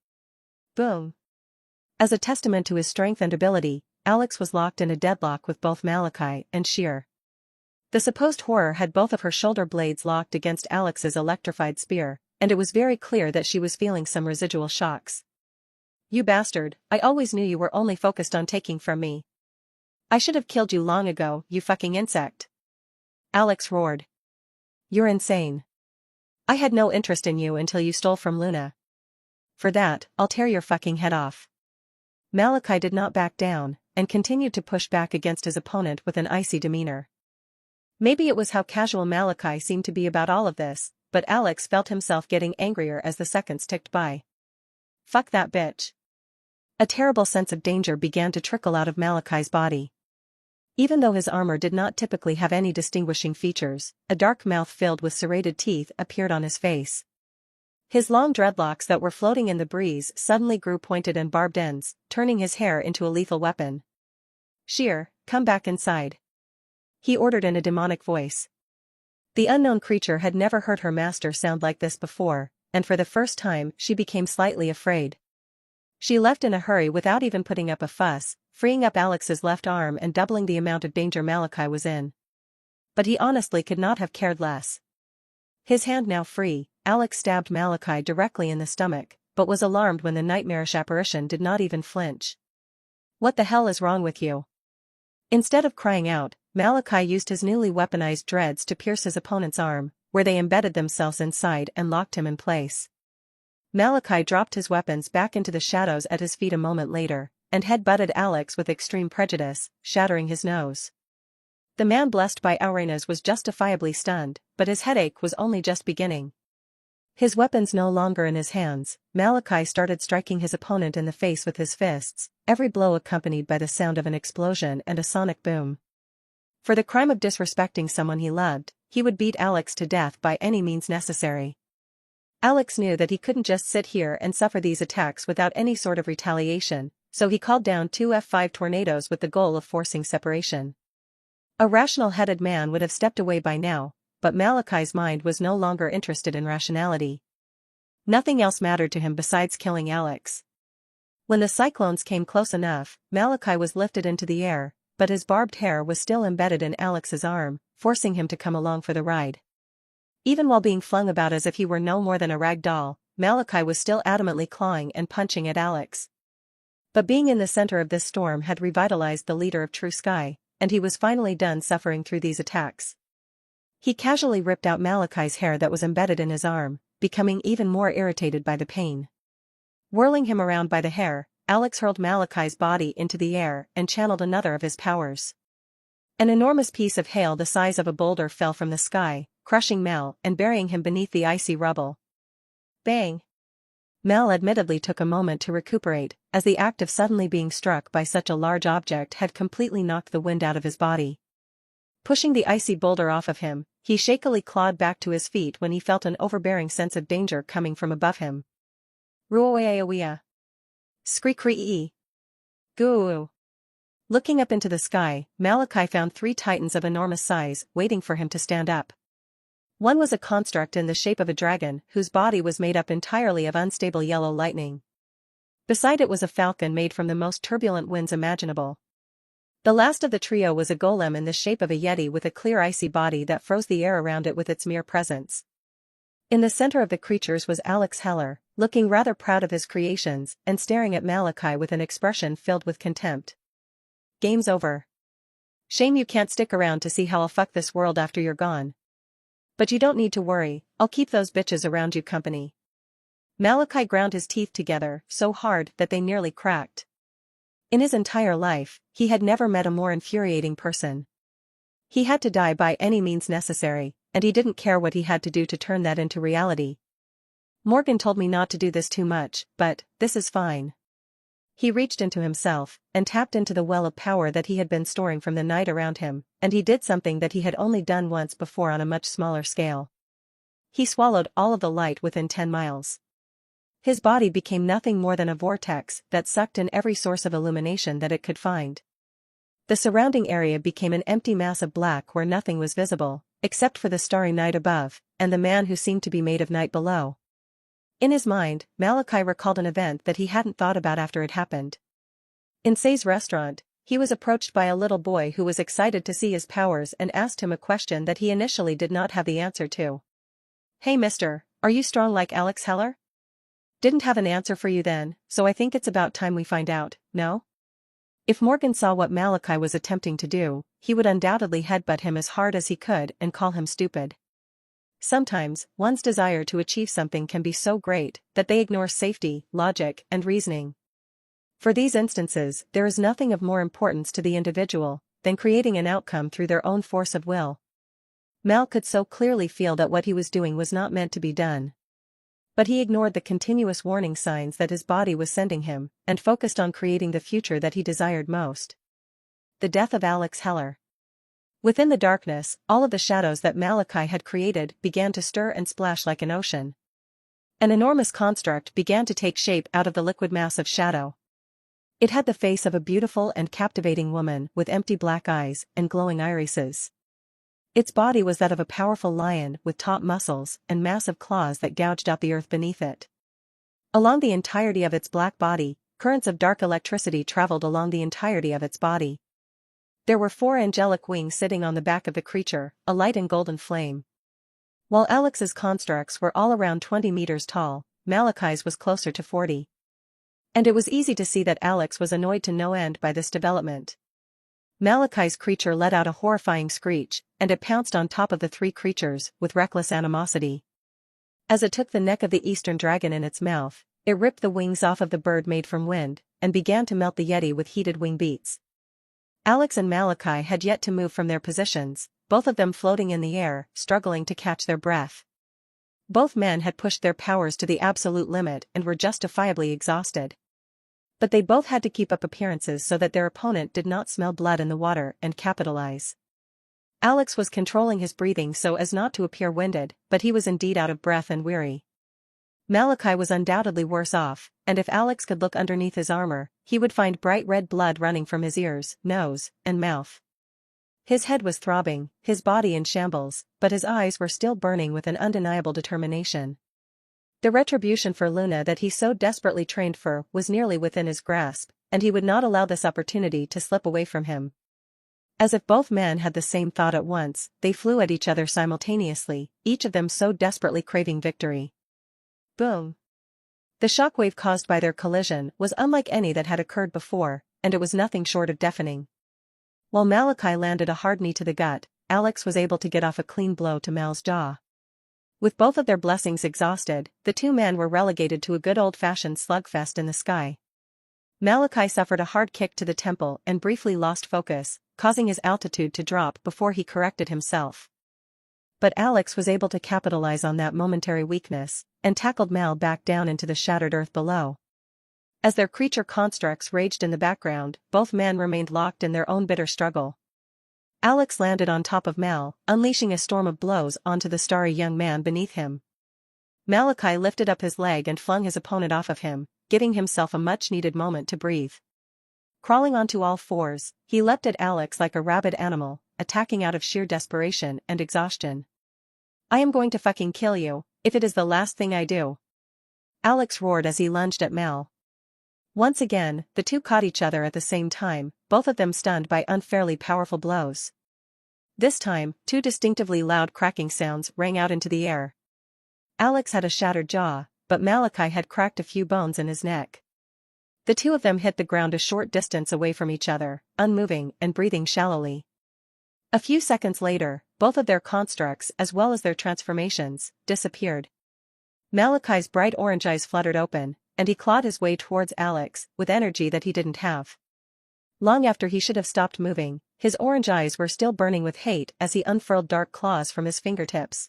Boom. As a testament to his strength and ability, Alex was locked in a deadlock with both Malachi and Sheer. The supposed horror had both of her shoulder blades locked against Alex's electrified spear, and it was very clear that she was feeling some residual shocks. You bastard, I always knew you were only focused on taking from me. I should have killed you long ago, you fucking insect. Alex roared. You're insane. I had no interest in you until you stole from Luna. For that, I'll tear your fucking head off. Malachi did not back down, and continued to push back against his opponent with an icy demeanor. Maybe it was how casual Malachi seemed to be about all of this, but Alex felt himself getting angrier as the seconds ticked by. Fuck that bitch. A terrible sense of danger began to trickle out of Malachi's body. Even though his armor did not typically have any distinguishing features, a dark mouth filled with serrated teeth appeared on his face. His long dreadlocks that were floating in the breeze suddenly grew pointed and barbed ends, turning his hair into a lethal weapon. Sheer, come back inside. He ordered in a demonic voice. The unknown creature had never heard her master sound like this before, and for the first time she became slightly afraid. She left in a hurry without even putting up a fuss, freeing up Alex's left arm and doubling the amount of danger Malachi was in. But he honestly could not have cared less. His hand now free, Alex stabbed Malachi directly in the stomach, but was alarmed when the nightmarish apparition did not even flinch. What the hell is wrong with you? Instead of crying out, Malachi used his newly weaponized dreads to pierce his opponent's arm, where they embedded themselves inside and locked him in place. Malachi dropped his weapons back into the shadows at his feet a moment later, and head-butted Alex with extreme prejudice, shattering his nose. The man blessed by arenas was justifiably stunned, but his headache was only just beginning. His weapons no longer in his hands, Malachi started striking his opponent in the face with his fists, every blow accompanied by the sound of an explosion and a sonic boom. For the crime of disrespecting someone he loved, he would beat Alex to death by any means necessary. Alex knew that he couldn't just sit here and suffer these attacks without any sort of retaliation, so he called down 2 F5 tornadoes with the goal of forcing separation. A rational-headed man would have stepped away by now, but Malachi's mind was no longer interested in rationality. Nothing else mattered to him besides killing Alex. When the cyclones came close enough, Malachi was lifted into the air, but his barbed hair was still embedded in Alex's arm, forcing him to come along for the ride. Even while being flung about as if he were no more than a rag doll, Malachi was still adamantly clawing and punching at Alex. But being in the center of this storm had revitalized the leader of True Sky, and he was finally done suffering through these attacks. He casually ripped out Malachi's hair that was embedded in his arm, becoming even more irritated by the pain. Whirling him around by the hair, Alex hurled Malachi's body into the air and channeled another of his powers. An enormous piece of hail the size of a boulder fell from the sky, crushing Mal and burying him beneath the icy rubble. Bang! Mal admittedly took a moment to recuperate, as the act of suddenly being struck by such a large object had completely knocked the wind out of his body. Pushing the icy boulder off of him, he shakily clawed back to his feet when he felt an overbearing sense of danger coming from above him. Ruoeawea. Scree-cree-ee. Goo. Looking up into the sky, Malachi found 3 titans of enormous size waiting for him to stand up. One was a construct in the shape of a dragon whose body was made up entirely of unstable yellow lightning. Beside it was a falcon made from the most turbulent winds imaginable. The last of the trio was a golem in the shape of a yeti with a clear icy body that froze the air around it with its mere presence. In the center of the creatures was Alex Heller, looking rather proud of his creations and staring at Malachi with an expression filled with contempt. Game's over. Shame you can't stick around to see how I'll fuck this world after you're gone. But you don't need to worry, I'll keep those bitches around you company. Malachi ground his teeth together so hard that they nearly cracked. In his entire life, he had never met a more infuriating person. He had to die by any means necessary, and he didn't care what he had to do to turn that into reality. Morgan told me not to do this too much, but this is fine. He reached into himself and tapped into the well of power that he had been storing from the night around him, and he did something that he had only done once before on a much smaller scale. He swallowed all of the light within 10 miles. His body became nothing more than a vortex that sucked in every source of illumination that it could find. The surrounding area became an empty mass of black where nothing was visible, except for the starry night above, and the man who seemed to be made of night below. In his mind, Malachi recalled an event that he hadn't thought about after it happened. In Say's restaurant, he was approached by a little boy who was excited to see his powers and asked him a question that he initially did not have the answer to. "Hey mister, are you strong like Alex Heller?" "Didn't have an answer for you then, so I think it's about time we find out, no?" If Morgan saw what Malachi was attempting to do, he would undoubtedly headbutt him as hard as he could and call him stupid. Sometimes, one's desire to achieve something can be so great that they ignore safety, logic, and reasoning. For these instances, there is nothing of more importance to the individual than creating an outcome through their own force of will. Mal could so clearly feel that what he was doing was not meant to be done. But he ignored the continuous warning signs that his body was sending him, and focused on creating the future that he desired most. The death of Alex Heller. Within the darkness, all of the shadows that Malachi had created began to stir and splash like an ocean. An enormous construct began to take shape out of the liquid mass of shadow. It had the face of a beautiful and captivating woman with empty black eyes and glowing irises. Its body was that of a powerful lion with taut muscles and massive claws that gouged out the earth beneath it. Along the entirety of its black body, currents of dark electricity traveled along the entirety of its body. There were 4 angelic wings sitting on the back of the creature, alight in golden flame. While Alex's constructs were all around 20 meters tall, Malachi's was closer to 40. And it was easy to see that Alex was annoyed to no end by this development. Malachi's creature let out a horrifying screech, and it pounced on top of the three creatures with reckless animosity. As it took the neck of the eastern dragon in its mouth, it ripped the wings off of the bird made from wind, and began to melt the Yeti with heated wing beats. Alex and Malachi had yet to move from their positions, both of them floating in the air, struggling to catch their breath. Both men had pushed their powers to the absolute limit and were justifiably exhausted. But they both had to keep up appearances so that their opponent did not smell blood in the water and capitalize. Alex was controlling his breathing so as not to appear winded, but he was indeed out of breath and weary. Malachi was undoubtedly worse off, and if Alex could look underneath his armor, he would find bright red blood running from his ears, nose, and mouth. His head was throbbing, his body in shambles, but his eyes were still burning with an undeniable determination. The retribution for Luna that he so desperately trained for was nearly within his grasp, and he would not allow this opportunity to slip away from him. As if both men had the same thought at once, they flew at each other simultaneously, each of them so desperately craving victory. Boom! The shockwave caused by their collision was unlike any that had occurred before, and it was nothing short of deafening. While Malachi landed a hard knee to the gut, Alex was able to get off a clean blow to Mal's jaw. With both of their blessings exhausted, the two men were relegated to a good old-fashioned slugfest in the sky. Malachi suffered a hard kick to the temple and briefly lost focus, causing his altitude to drop before he corrected himself. But Alex was able to capitalize on that momentary weakness, and tackled Mal back down into the shattered earth below. As their creature constructs raged in the background, both men remained locked in their own bitter struggle. Alex landed on top of Mal, unleashing a storm of blows onto the starry young man beneath him. Malachi lifted up his leg and flung his opponent off of him, giving himself a much-needed moment to breathe. Crawling onto all fours, he leapt at Alex like a rabid animal, attacking out of sheer desperation and exhaustion. "I am going to fucking kill you, if it is the last thing I do," Alex roared as he lunged at Mal. Once again, the two caught each other at the same time, both of them stunned by unfairly powerful blows. This time, two distinctively loud cracking sounds rang out into the air. Alex had a shattered jaw, but Malachi had cracked a few bones in his neck. The two of them hit the ground a short distance away from each other, unmoving and breathing shallowly. A few seconds later, both of their constructs as well as their transformations disappeared. Malachi's bright orange eyes fluttered open, and he clawed his way towards Alex with energy that he didn't have. Long after he should have stopped moving, his orange eyes were still burning with hate as he unfurled dark claws from his fingertips.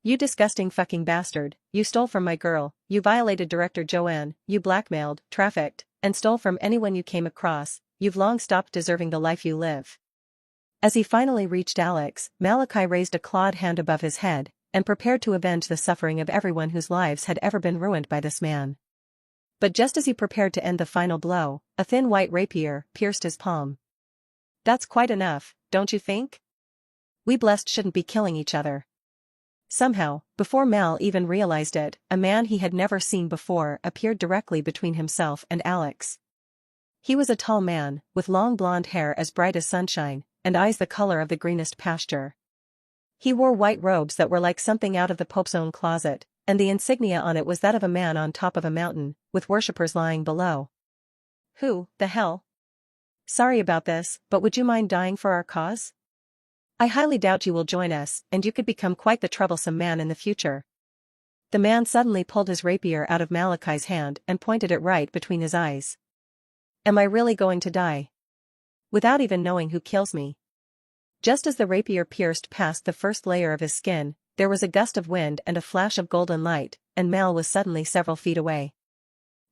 "You disgusting fucking bastard, you stole from my girl, you violated Director Joanne, you blackmailed, trafficked, and stole from anyone you came across, you've long stopped deserving the life you live." As he finally reached Alex, Malachi raised a clawed hand above his head, and prepared to avenge the suffering of everyone whose lives had ever been ruined by this man. But just as he prepared to end the final blow, a thin white rapier pierced his palm. "That's quite enough, don't you think? We blessed shouldn't be killing each other." Somehow, before Mal even realized it, a man he had never seen before appeared directly between himself and Alex. He was a tall man, with long blonde hair as bright as sunshine, and eyes the color of the greenest pasture. He wore white robes that were like something out of the Pope's own closet, and the insignia on it was that of a man on top of a mountain, with worshippers lying below. "Who the hell? Sorry about this, but would you mind dying for our cause? I highly doubt you will join us, and you could become quite the troublesome man in the future." The man suddenly pulled his rapier out of Malachi's hand and pointed it right between his eyes. "Am I really going to die? Without even knowing who kills me?" Just as the rapier pierced past the first layer of his skin, there was a gust of wind and a flash of golden light, and Mal was suddenly several feet away.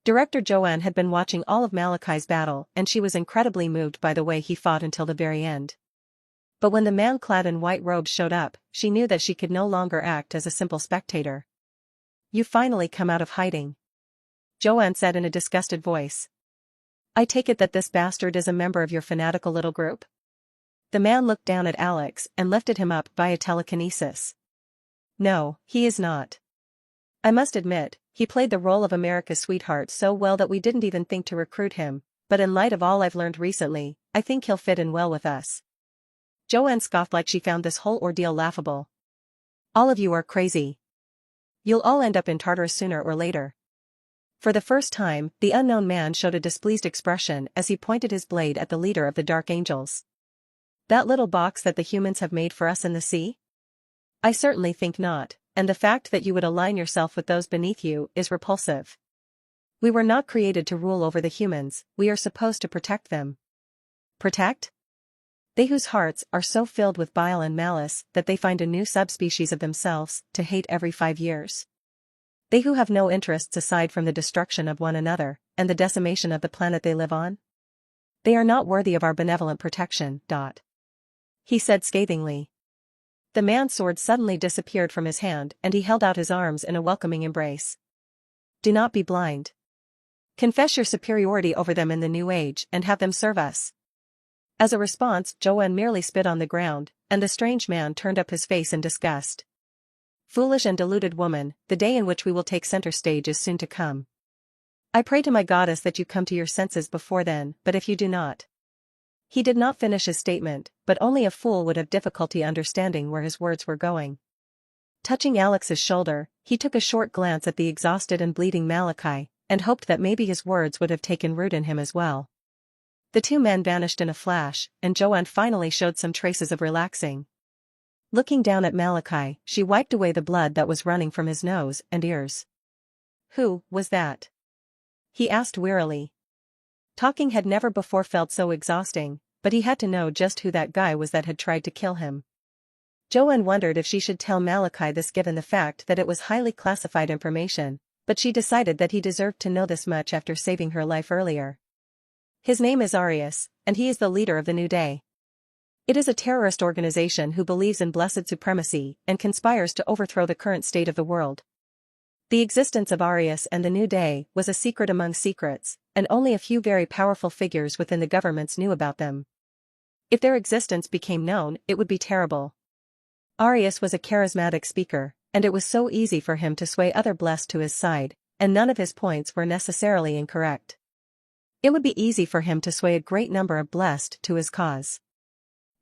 Director Joanne had been watching all of Malachi's battle, and she was incredibly moved by the way he fought until the very end. But when the man clad in white robes showed up, she knew that she could no longer act as a simple spectator. "You finally come out of hiding," Joanne said in a disgusted voice. "I take it that this bastard is a member of your fanatical little group?" The man looked down at Alex and lifted him up via telekinesis. "No, he is not. I must admit, he played the role of America's sweetheart so well that we didn't even think to recruit him, but in light of all I've learned recently, I think he'll fit in well with us." Joanne scoffed like she found this whole ordeal laughable. "All of you are crazy. You'll all end up in Tartarus sooner or later." For the first time, the unknown man showed a displeased expression as he pointed his blade at the leader of the Dark Angels. That little box that the humans have made for us in the sea? I certainly think not, and the fact that you would align yourself with those beneath you is repulsive. We were not created to rule over the humans, we are supposed to protect them. Protect? They whose hearts are so filled with bile and malice that they find a new subspecies of themselves to hate every 5 years. They who have no interests aside from the destruction of one another, and the decimation of the planet they live on? They are not worthy of our benevolent protection. He said scathingly. The man's sword suddenly disappeared from his hand and he held out his arms in a welcoming embrace. Do not be blind. Confess your superiority over them in the new age and have them serve us. As a response, Joanne merely spit on the ground, and the strange man turned up his face in disgust. Foolish and deluded woman, the day in which we will take center stage is soon to come. I pray to my goddess that you come to your senses before then, but if you do not. He did not finish his statement, but only a fool would have difficulty understanding where his words were going. Touching Alex's shoulder, he took a short glance at the exhausted and bleeding Malachi, and hoped that maybe his words would have taken root in him as well. The two men vanished in a flash, and Joanne finally showed some traces of relaxing. Looking down at Malachi, she wiped away the blood that was running from his nose and ears. Who was that? He asked wearily. Talking had never before felt so exhausting, but he had to know just who that guy was that had tried to kill him. Joanne wondered if she should tell Malachi this given the fact that it was highly classified information, but she decided that he deserved to know this much after saving her life earlier. His name is Arius, and he is the leader of the New Day. It is a terrorist organization who believes in blessed supremacy and conspires to overthrow the current state of the world. The existence of Arius and the New Day was a secret among secrets, and only a few very powerful figures within the governments knew about them. If their existence became known, it would be terrible. Arius was a charismatic speaker, and it was so easy for him to sway other blessed to his side, and none of his points were necessarily incorrect. It would be easy for him to sway a great number of blessed to his cause.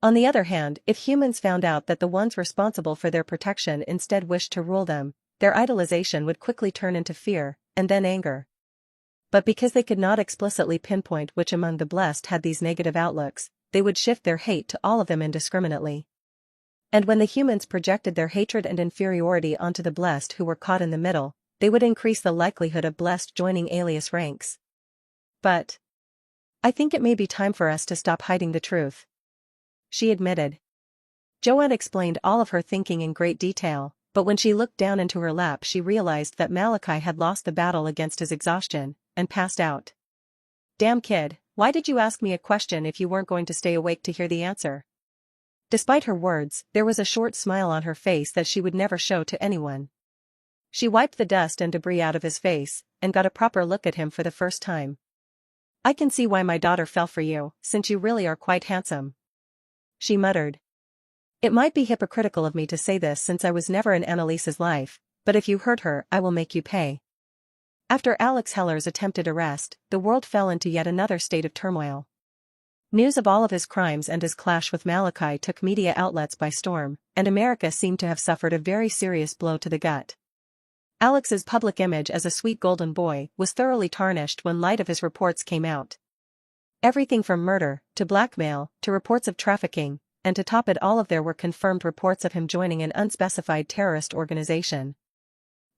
On the other hand, if humans found out that the ones responsible for their protection instead wished to rule them, their idolization would quickly turn into fear, and then anger. But because they could not explicitly pinpoint which among the blessed had these negative outlooks, they would shift their hate to all of them indiscriminately. And when the humans projected their hatred and inferiority onto the blessed who were caught in the middle, they would increase the likelihood of blessed joining Alias ranks. But I think it may be time for us to stop hiding the truth, she admitted. Joanne explained all of her thinking in great detail, but when she looked down into her lap she realized that Malachi had lost the battle against his exhaustion, and passed out. Damn kid, why did you ask me a question if you weren't going to stay awake to hear the answer? Despite her words, there was a short smile on her face that she would never show to anyone. She wiped the dust and debris out of his face, and got a proper look at him for the first time. I can see why my daughter fell for you, since you really are quite handsome, she muttered. It might be hypocritical of me to say this since I was never in Annalise's life, but if you hurt her I will make you pay. After Alex Heller's attempted arrest, the world fell into yet another state of turmoil. News of all of his crimes and his clash with Malachi took media outlets by storm, and America seemed to have suffered a very serious blow to the gut. Alex's public image as a sweet golden boy was thoroughly tarnished when light of his reports came out. Everything from murder, to blackmail, to reports of trafficking, and to top it all there were confirmed reports of him joining an unspecified terrorist organization.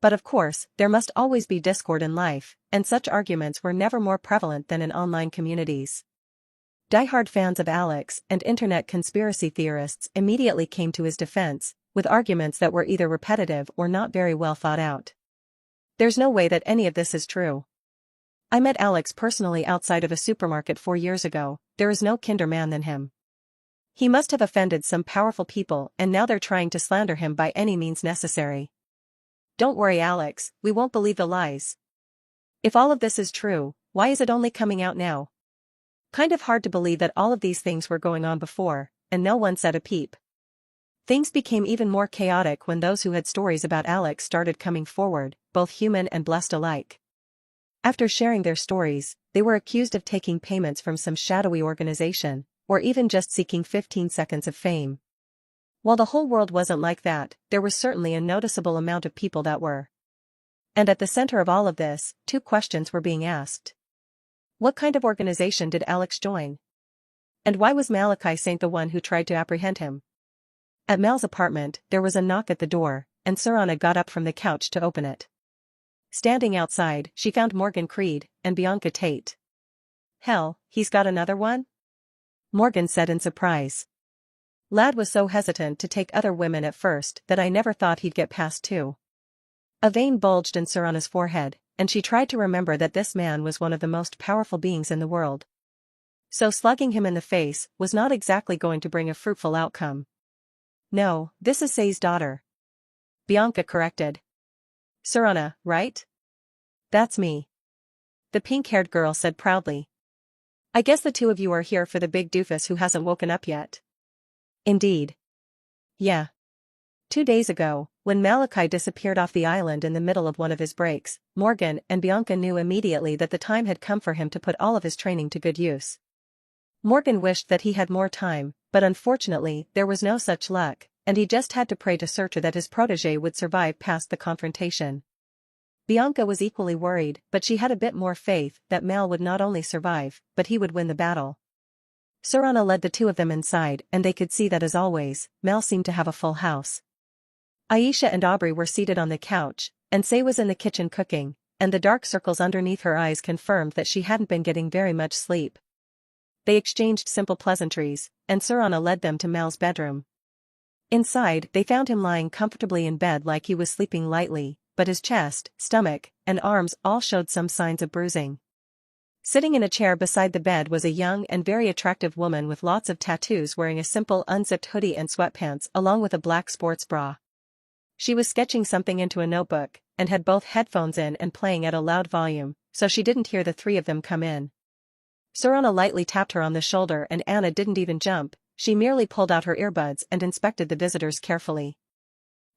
But of course, there must always be discord in life, and such arguments were never more prevalent than in online communities. Die-hard fans of Alex and internet conspiracy theorists immediately came to his defense, with arguments that were either repetitive or not very well thought out. There's no way that any of this is true. I met Alex personally outside of a supermarket 4 years ago, there is no kinder man than him. He must have offended some powerful people and now they're trying to slander him by any means necessary. Don't worry Alex, we won't believe the lies. If all of this is true, why is it only coming out now? Kind of hard to believe that all of these things were going on before, and no one said a peep. Things became even more chaotic when those who had stories about Alex started coming forward, both human and blessed alike. After sharing their stories, they were accused of taking payments from some shadowy organization, or even just seeking 15 seconds of fame. While the whole world wasn't like that, there was certainly a noticeable amount of people that were. And at the center of all of this, 2 questions were being asked. What kind of organization did Alex join? And why was Malachi Saint the one who tried to apprehend him? At Mal's apartment, there was a knock at the door, and Serana got up from the couch to open it. Standing outside, she found Morgan Creed and Bianca Tate. "Hell, he's got another one?" Morgan said in surprise. "Lad was so hesitant to take other women at first that I never thought he'd get past two." A vein bulged in Serana's forehead, and she tried to remember that this man was one of the most powerful beings in the world. So slugging him in the face was not exactly going to bring a fruitful outcome. "No, this is Say's daughter," Bianca corrected. "Serana, right?" "That's me," the pink-haired girl said proudly. "I guess the two of you are here for the big doofus who hasn't woken up yet." "Indeed. Yeah. 2 days ago, when Malachi disappeared off the island in the middle of one of his breaks, Morgan and Bianca knew immediately that the time had come for him to put all of his training to good use. Morgan wished that he had more time, but unfortunately there was no such luck, and he just had to pray to Surtur that his protege would survive past the confrontation. Bianca was equally worried, but she had a bit more faith that Mal would not only survive, but he would win the battle. Serana led the two of them inside, and they could see that as always, Mal seemed to have a full house. Aisha and Aubrey were seated on the couch, and Say was in the kitchen cooking, and the dark circles underneath her eyes confirmed that she hadn't been getting very much sleep. They exchanged simple pleasantries, and Serana led them to Mal's bedroom. Inside, they found him lying comfortably in bed like he was sleeping lightly, but his chest, stomach, and arms all showed some signs of bruising. Sitting in a chair beside the bed was a young and very attractive woman with lots of tattoos wearing a simple unzipped hoodie and sweatpants along with a black sports bra. She was sketching something into a notebook, and had both headphones in and playing at a loud volume, so she didn't hear the three of them come in. Serana lightly tapped her on the shoulder and Anna didn't even jump, she merely pulled out her earbuds and inspected the visitors carefully.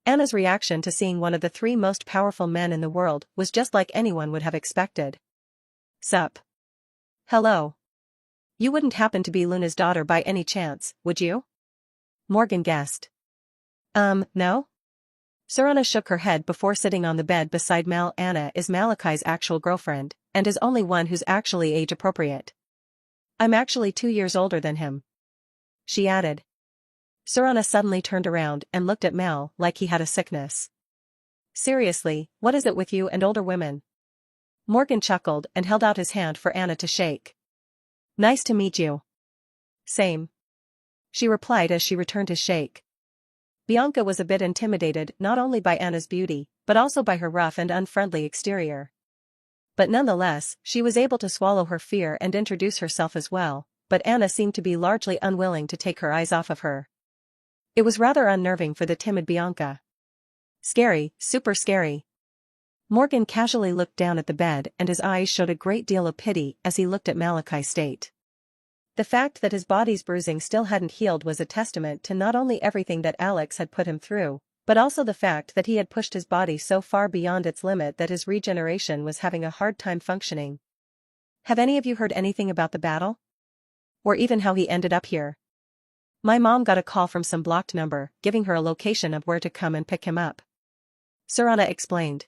Anna's reaction to seeing one of the three most powerful men in the world was just like anyone would have expected. "Sup? Hello. You wouldn't happen to be Luna's daughter by any chance, would you?" Morgan guessed. No?" Serana shook her head before sitting on the bed beside Mal. "Anna is Malachi's actual girlfriend, and is only one who's actually age-appropriate. I'm actually 2 years older than him," she added. Serana suddenly turned around and looked at Mal like he had a sickness. "Seriously, what is it with you and older women?" Morgan chuckled and held out his hand for Anna to shake. "Nice to meet you." "Same," she replied as she returned his shake. Bianca was a bit intimidated not only by Anna's beauty, but also by her rough and unfriendly exterior. But nonetheless, she was able to swallow her fear and introduce herself as well, but Anna seemed to be largely unwilling to take her eyes off of her. It was rather unnerving for the timid Bianca. "Scary, super scary." Morgan casually looked down at the bed and his eyes showed a great deal of pity as he looked at Malachi State. The fact that his body's bruising still hadn't healed was a testament to not only everything that Alex had put him through, but also the fact that he had pushed his body so far beyond its limit that his regeneration was having a hard time functioning. "Have any of you heard anything about the battle? Or even how he ended up here? My mom got a call from some blocked number, giving her a location of where to come and pick him up." Serana explained.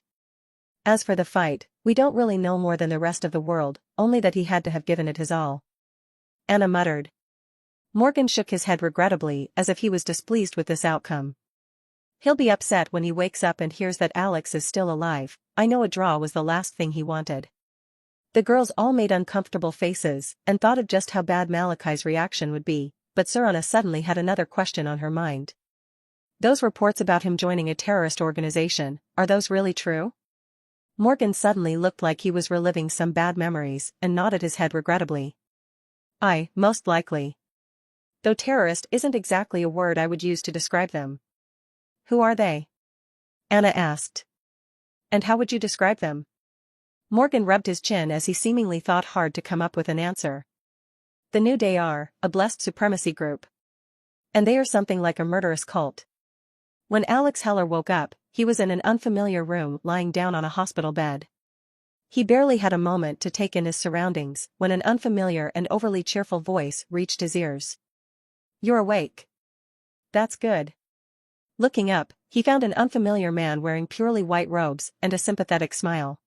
"As for the fight, we don't really know more than the rest of the world, only that he had to have given it his all," Anna muttered. Morgan shook his head regrettably as if he was displeased with this outcome. "He'll be upset when he wakes up and hears that Alex is still alive. I know a draw was the last thing he wanted." The girls all made uncomfortable faces and thought of just how bad Malachi's reaction would be, but Serana suddenly had another question on her mind. "Those reports about him joining a terrorist organization, are those really true?" Morgan suddenly looked like he was reliving some bad memories and nodded his head regrettably. Most likely. Though terrorist isn't exactly a word I would use to describe them." "Who are they?" Anna asked. "And how would you describe them?" Morgan rubbed his chin as he seemingly thought hard to come up with an answer. "The New Day are a blessed supremacy group. And they are something like a murderous cult." When Alex Heller woke up, he was in an unfamiliar room lying down on a hospital bed. He barely had a moment to take in his surroundings when an unfamiliar and overly cheerful voice reached his ears. "You're awake. That's good." Looking up, he found an unfamiliar man wearing purely white robes and a sympathetic smile.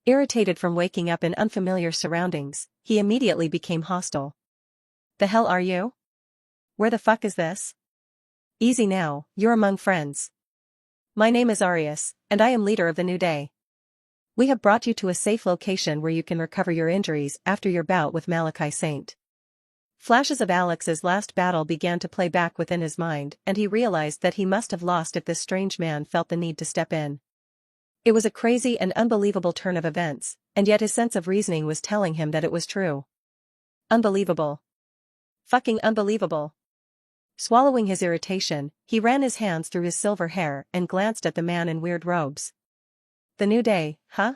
Irritated from waking up in unfamiliar surroundings, he immediately became hostile. The hell are you? Where the fuck is this? Easy now, you're among friends. My name is Arius, and I am leader of the New Day. We have brought you to a safe location where you can recover your injuries after your bout with Malachi Saint. Flashes of Alex's last battle began to play back within his mind, and he realized that he must have lost if this strange man felt the need to step in. It was a crazy and unbelievable turn of events, and yet his sense of reasoning was telling him that it was true. Unbelievable. Fucking unbelievable. Swallowing his irritation, he ran his hands through his silver hair and glanced at the man in weird robes. The New Day, huh?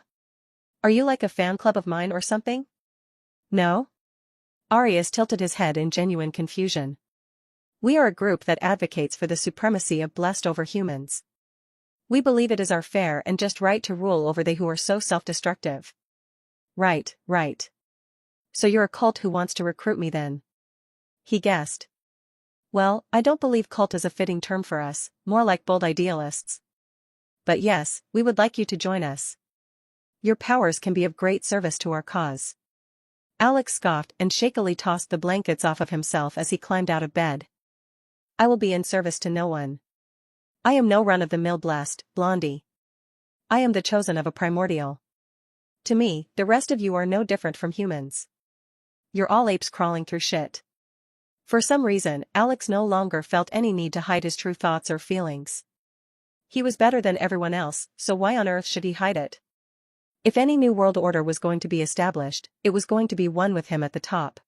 Are you like a fan club of mine or something? No? Arius tilted his head in genuine confusion. We are a group that advocates for the supremacy of blessed over humans. We believe it is our fair and just right to rule over they who are so self-destructive. Right. So you're a cult who wants to recruit me then? He guessed. Well, I don't believe cult is a fitting term for us, more like bold idealists. But yes, we would like you to join us. Your powers can be of great service to our cause. Alex scoffed and shakily tossed the blankets off of himself as he climbed out of bed. I will be in service to no one. I am no run-of-the-mill blessed, blondie. I am the chosen of a primordial. To me, the rest of you are no different from humans. You're all apes crawling through shit. For some reason, Alex no longer felt any need to hide his true thoughts or feelings. He was better than everyone else, so why on earth should he hide it? If any new world order was going to be established, it was going to be one with him at the top.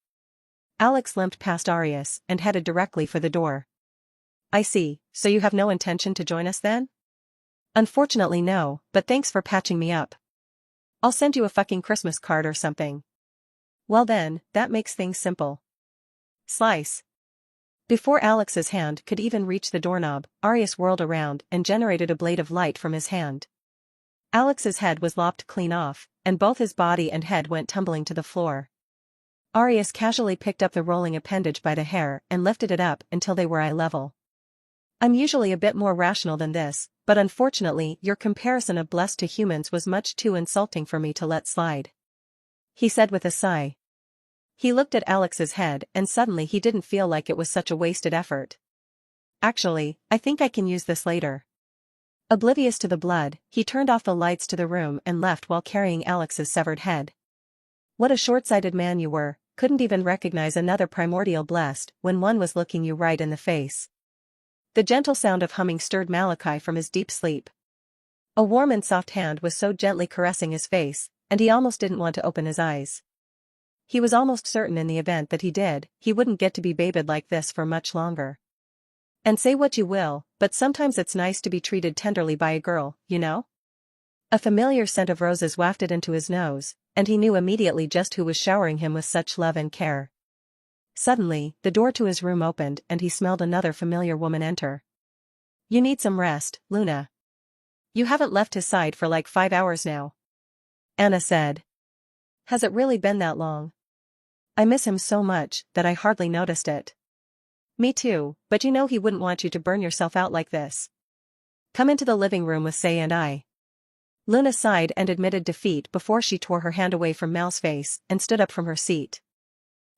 Alex limped past Arius and headed directly for the door. I see, so you have no intention to join us then? Unfortunately no, but thanks for patching me up. I'll send you a fucking Christmas card or something. Well then, that makes things simple. Slice. Before Alex's hand could even reach the doorknob, Arius whirled around and generated a blade of light from his hand. Alex's head was lopped clean off, and both his body and head went tumbling to the floor. Arius casually picked up the rolling appendage by the hair and lifted it up until they were eye level. I'm usually a bit more rational than this, but unfortunately your comparison of blessed to humans was much too insulting for me to let slide. He said with a sigh. He looked at Alex's head and suddenly he didn't feel like it was such a wasted effort. Actually, I think I can use this later. Oblivious to the blood, he turned off the lights to the room and left while carrying Alex's severed head. What a short-sighted man you were, couldn't even recognize another primordial blessed when one was looking you right in the face. The gentle sound of humming stirred Malachi from his deep sleep. A warm and soft hand was so gently caressing his face, and he almost didn't want to open his eyes. He was almost certain in the event that he did, he wouldn't get to be babied like this for much longer. And say what you will, but sometimes it's nice to be treated tenderly by a girl, you know? A familiar scent of roses wafted into his nose, and he knew immediately just who was showering him with such love and care. Suddenly, the door to his room opened and he smelled another familiar woman enter. You need some rest, Luna. You haven't left his side for like 5 hours now. Anna said. Has it really been that long? I miss him so much that I hardly noticed it. Me too, but you know he wouldn't want you to burn yourself out like this. Come into the living room with Say and I. Luna sighed and admitted defeat before she tore her hand away from Mal's face and stood up from her seat.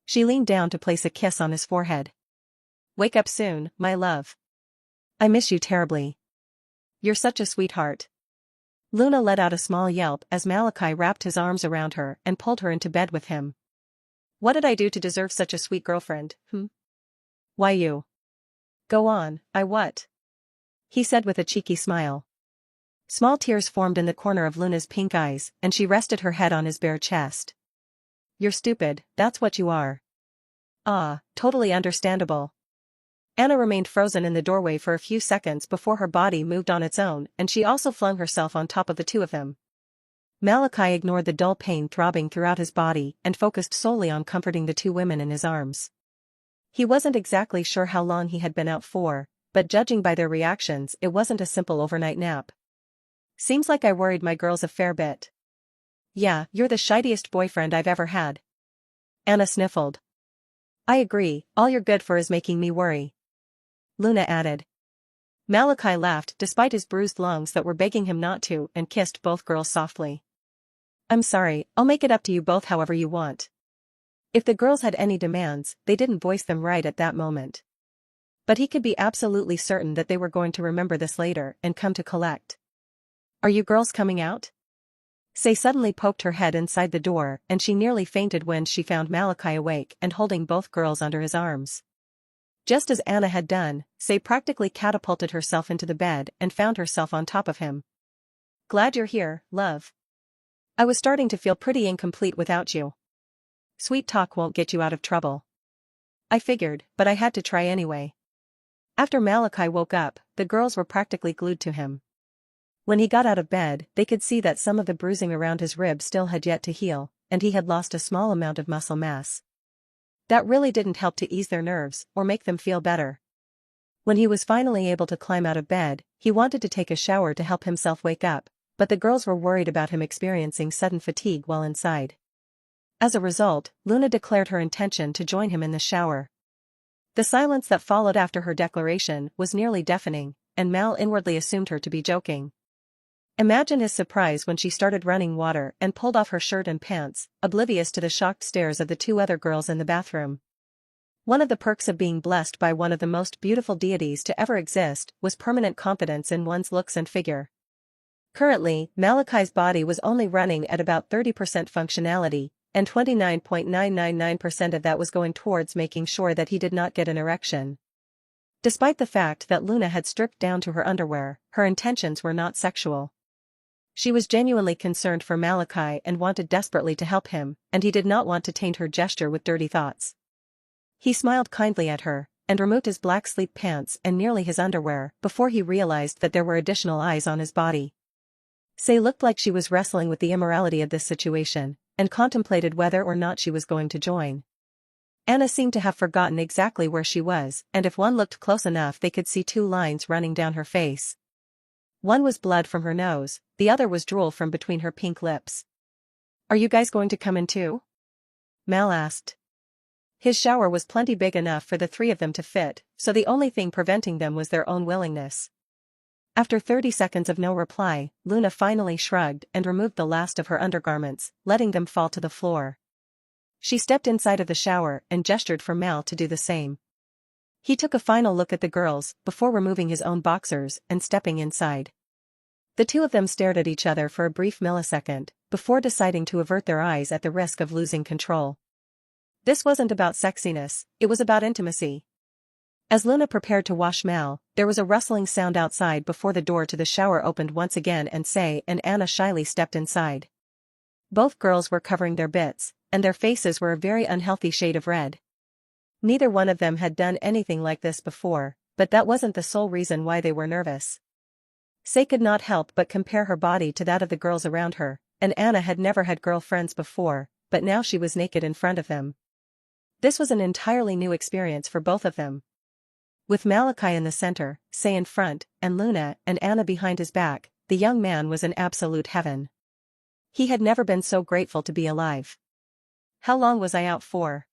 She leaned down to place a kiss on his forehead. Wake up soon, my love. I miss you terribly. You're such a sweetheart. Luna let out a small yelp as Malachi wrapped his arms around her and pulled her into bed with him. What did I do to deserve such a sweet girlfriend, Why you? Go on, I what? He said with a cheeky smile. Small tears formed in the corner of Luna's pink eyes and she rested her head on his bare chest. You're stupid, that's what you are. Ah, totally understandable. Anna remained frozen in the doorway for a few seconds before her body moved on its own and she also flung herself on top of the two of them. Malachi ignored the dull pain throbbing throughout his body and focused solely on comforting the two women in his arms. He wasn't exactly sure how long he had been out for, but judging by their reactions it wasn't a simple overnight nap. Seems like I worried my girls a fair bit. Yeah, you're the shittiest boyfriend I've ever had. Anna sniffled. I agree, all you're good for is making me worry. Luna added. Malachi laughed despite his bruised lungs that were begging him not to and kissed both girls softly. I'm sorry, I'll make it up to you both however you want. If the girls had any demands, they didn't voice them right at that moment. But he could be absolutely certain that they were going to remember this later and come to collect. Are you girls coming out? Say suddenly poked her head inside the door and she nearly fainted when she found Malachi awake and holding both girls under his arms. Just as Anna had done, Say practically catapulted herself into the bed and found herself on top of him. Glad you're here, love. I was starting to feel pretty incomplete without you. Sweet talk won't get you out of trouble. I figured, but I had to try anyway. After Malachi woke up, the girls were practically glued to him. When he got out of bed, they could see that some of the bruising around his ribs still had yet to heal, and he had lost a small amount of muscle mass. That really didn't help to ease their nerves or make them feel better. When he was finally able to climb out of bed, he wanted to take a shower to help himself wake up, but the girls were worried about him experiencing sudden fatigue while inside. As a result, Luna declared her intention to join him in the shower. The silence that followed after her declaration was nearly deafening, and Mal inwardly assumed her to be joking. Imagine his surprise when she started running water and pulled off her shirt and pants, oblivious to the shocked stares of the two other girls in the bathroom. One of the perks of being blessed by one of the most beautiful deities to ever exist was permanent confidence in one's looks and figure. Currently, Malachi's body was only running at about 30% functionality, and 29.999% of that was going towards making sure that he did not get an erection. Despite the fact that Luna had stripped down to her underwear, her intentions were not sexual. She was genuinely concerned for Malachi and wanted desperately to help him, and he did not want to taint her gesture with dirty thoughts. He smiled kindly at her, and removed his black sleep pants and nearly his underwear before he realized that there were additional eyes on his body. Say looked like she was wrestling with the immorality of this situation, and contemplated whether or not she was going to join. Anna seemed to have forgotten exactly where she was, and if one looked close enough they could see two lines running down her face. One was blood from her nose, the other was drool from between her pink lips. Are you guys going to come in too? Mal asked. His shower was plenty big enough for the three of them to fit, so the only thing preventing them was their own willingness. After 30 seconds of no reply, Luna finally shrugged and removed the last of her undergarments, letting them fall to the floor. She stepped inside of the shower and gestured for Mal to do the same. He took a final look at the girls before removing his own boxers and stepping inside. The two of them stared at each other for a brief millisecond, before deciding to avert their eyes at the risk of losing control. This wasn't about sexiness, it was about intimacy. As Luna prepared to wash Mal, there was a rustling sound outside before the door to the shower opened once again and Say and Anna shyly stepped inside. Both girls were covering their bits, and their faces were a very unhealthy shade of red. Neither one of them had done anything like this before, but that wasn't the sole reason why they were nervous. Say could not help but compare her body to that of the girls around her, and Anna had never had girlfriends before, but now she was naked in front of them. This was an entirely new experience for both of them. With Malachi in the center, Say in front, and Luna and Anna behind his back, the young man was in absolute heaven. He had never been so grateful to be alive. How long was I out for?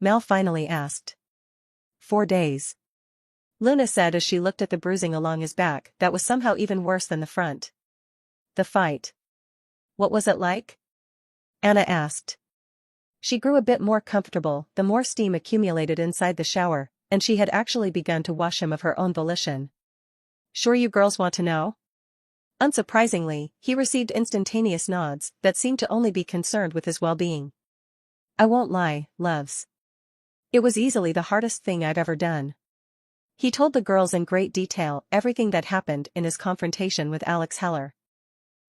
Mal finally asked. 4 days. Luna said as she looked at the bruising along his back that was somehow even worse than the front. The fight. What was it like? Anna asked. She grew a bit more comfortable the more steam accumulated inside the shower, and she had actually begun to wash him of her own volition. Sure you girls want to know? Unsurprisingly, he received instantaneous nods that seemed to only be concerned with his well-being. I won't lie, loves. It was easily the hardest thing I've ever done. He told the girls in great detail everything that happened in his confrontation with Alex Heller.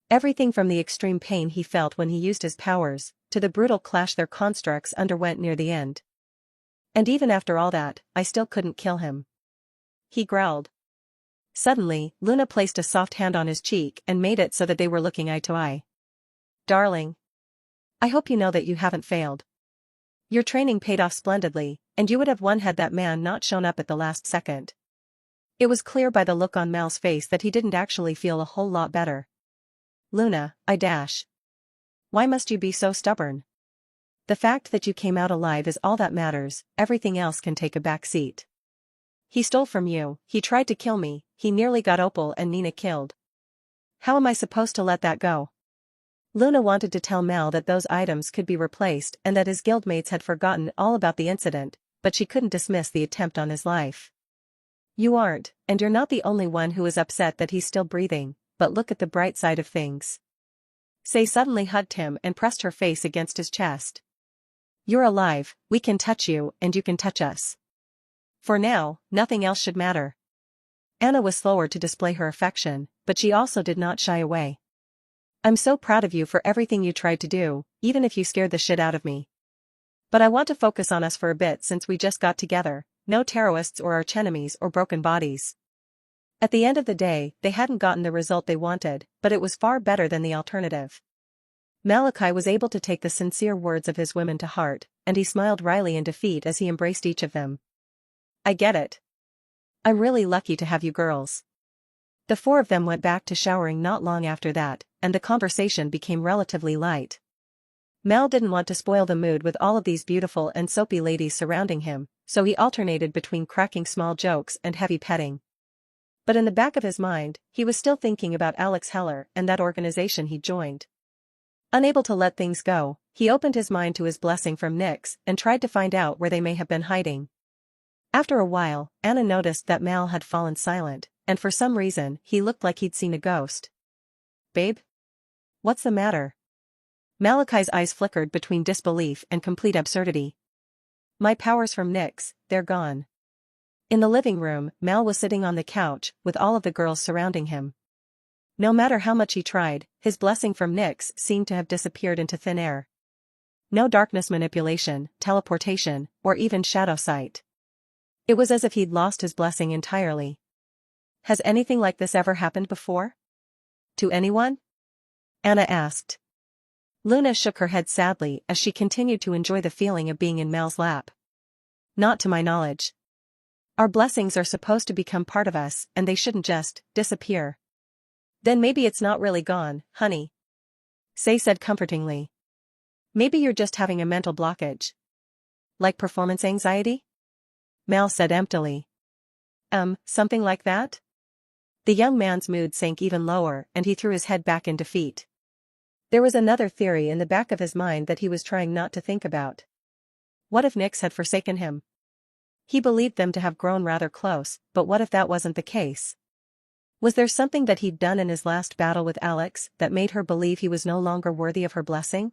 Everything from the extreme pain he felt when he used his powers, to the brutal clash their constructs underwent near the end. And even after all that, I still couldn't kill him. He growled. Suddenly, Luna placed a soft hand on his cheek and made it so that they were looking eye to eye. Darling. I hope you know that you haven't failed. Your training paid off splendidly, and you would have won had that man not shown up at the last second. It was clear by the look on Mal's face that he didn't actually feel a whole lot better. Luna, Why must you be so stubborn? The fact that you came out alive is all that matters, everything else can take a back seat. He stole from you, he tried to kill me, he nearly got Opal and Nina killed. How am I supposed to let that go? Luna wanted to tell Mal that those items could be replaced and that his guildmates had forgotten all about the incident, but she couldn't dismiss the attempt on his life. You aren't, and you're not the only one who is upset that he's still breathing, but look at the bright side of things. Say suddenly hugged him and pressed her face against his chest. You're alive, we can touch you and you can touch us. For now, nothing else should matter. Anna was slower to display her affection, but she also did not shy away. I'm so proud of you for everything you tried to do, even if you scared the shit out of me. But I want to focus on us for a bit since we just got together, no terrorists or archenemies or broken bodies. At the end of the day, they hadn't gotten the result they wanted, but it was far better than the alternative. Malachi was able to take the sincere words of his women to heart, and he smiled wryly in defeat as he embraced each of them. I get it. I'm really lucky to have you girls. The four of them went back to showering not long after that, and the conversation became relatively light. Mal didn't want to spoil the mood with all of these beautiful and soapy ladies surrounding him, so he alternated between cracking small jokes and heavy petting. But in the back of his mind, he was still thinking about Alex Heller and that organization he joined. Unable to let things go, he opened his mind to his blessing from Nyx and tried to find out where they may have been hiding. After a while, Anna noticed that Mal had fallen silent, and for some reason, he looked like he'd seen a ghost. Babe? What's the matter? Malachi's eyes flickered between disbelief and complete absurdity. My powers from Nyx, they're gone. In the living room, Mal was sitting on the couch, with all of the girls surrounding him. No matter how much he tried, his blessing from Nyx seemed to have disappeared into thin air. No darkness manipulation, teleportation, or even shadow sight. It was as if he'd lost his blessing entirely. Has anything like this ever happened before? To anyone? Anna asked. Luna shook her head sadly as she continued to enjoy the feeling of being in Mal's lap. Not to my knowledge. Our blessings are supposed to become part of us and they shouldn't just disappear. Then maybe it's not really gone, honey. Say said comfortingly. Maybe you're just having a mental blockage. Like performance anxiety? Mal said emptily. Something like that? The young man's mood sank even lower and he threw his head back in defeat. There was another theory in the back of his mind that he was trying not to think about. What if Nyx had forsaken him? He believed them to have grown rather close, but what if that wasn't the case? Was there something that he'd done in his last battle with Alex that made her believe he was no longer worthy of her blessing?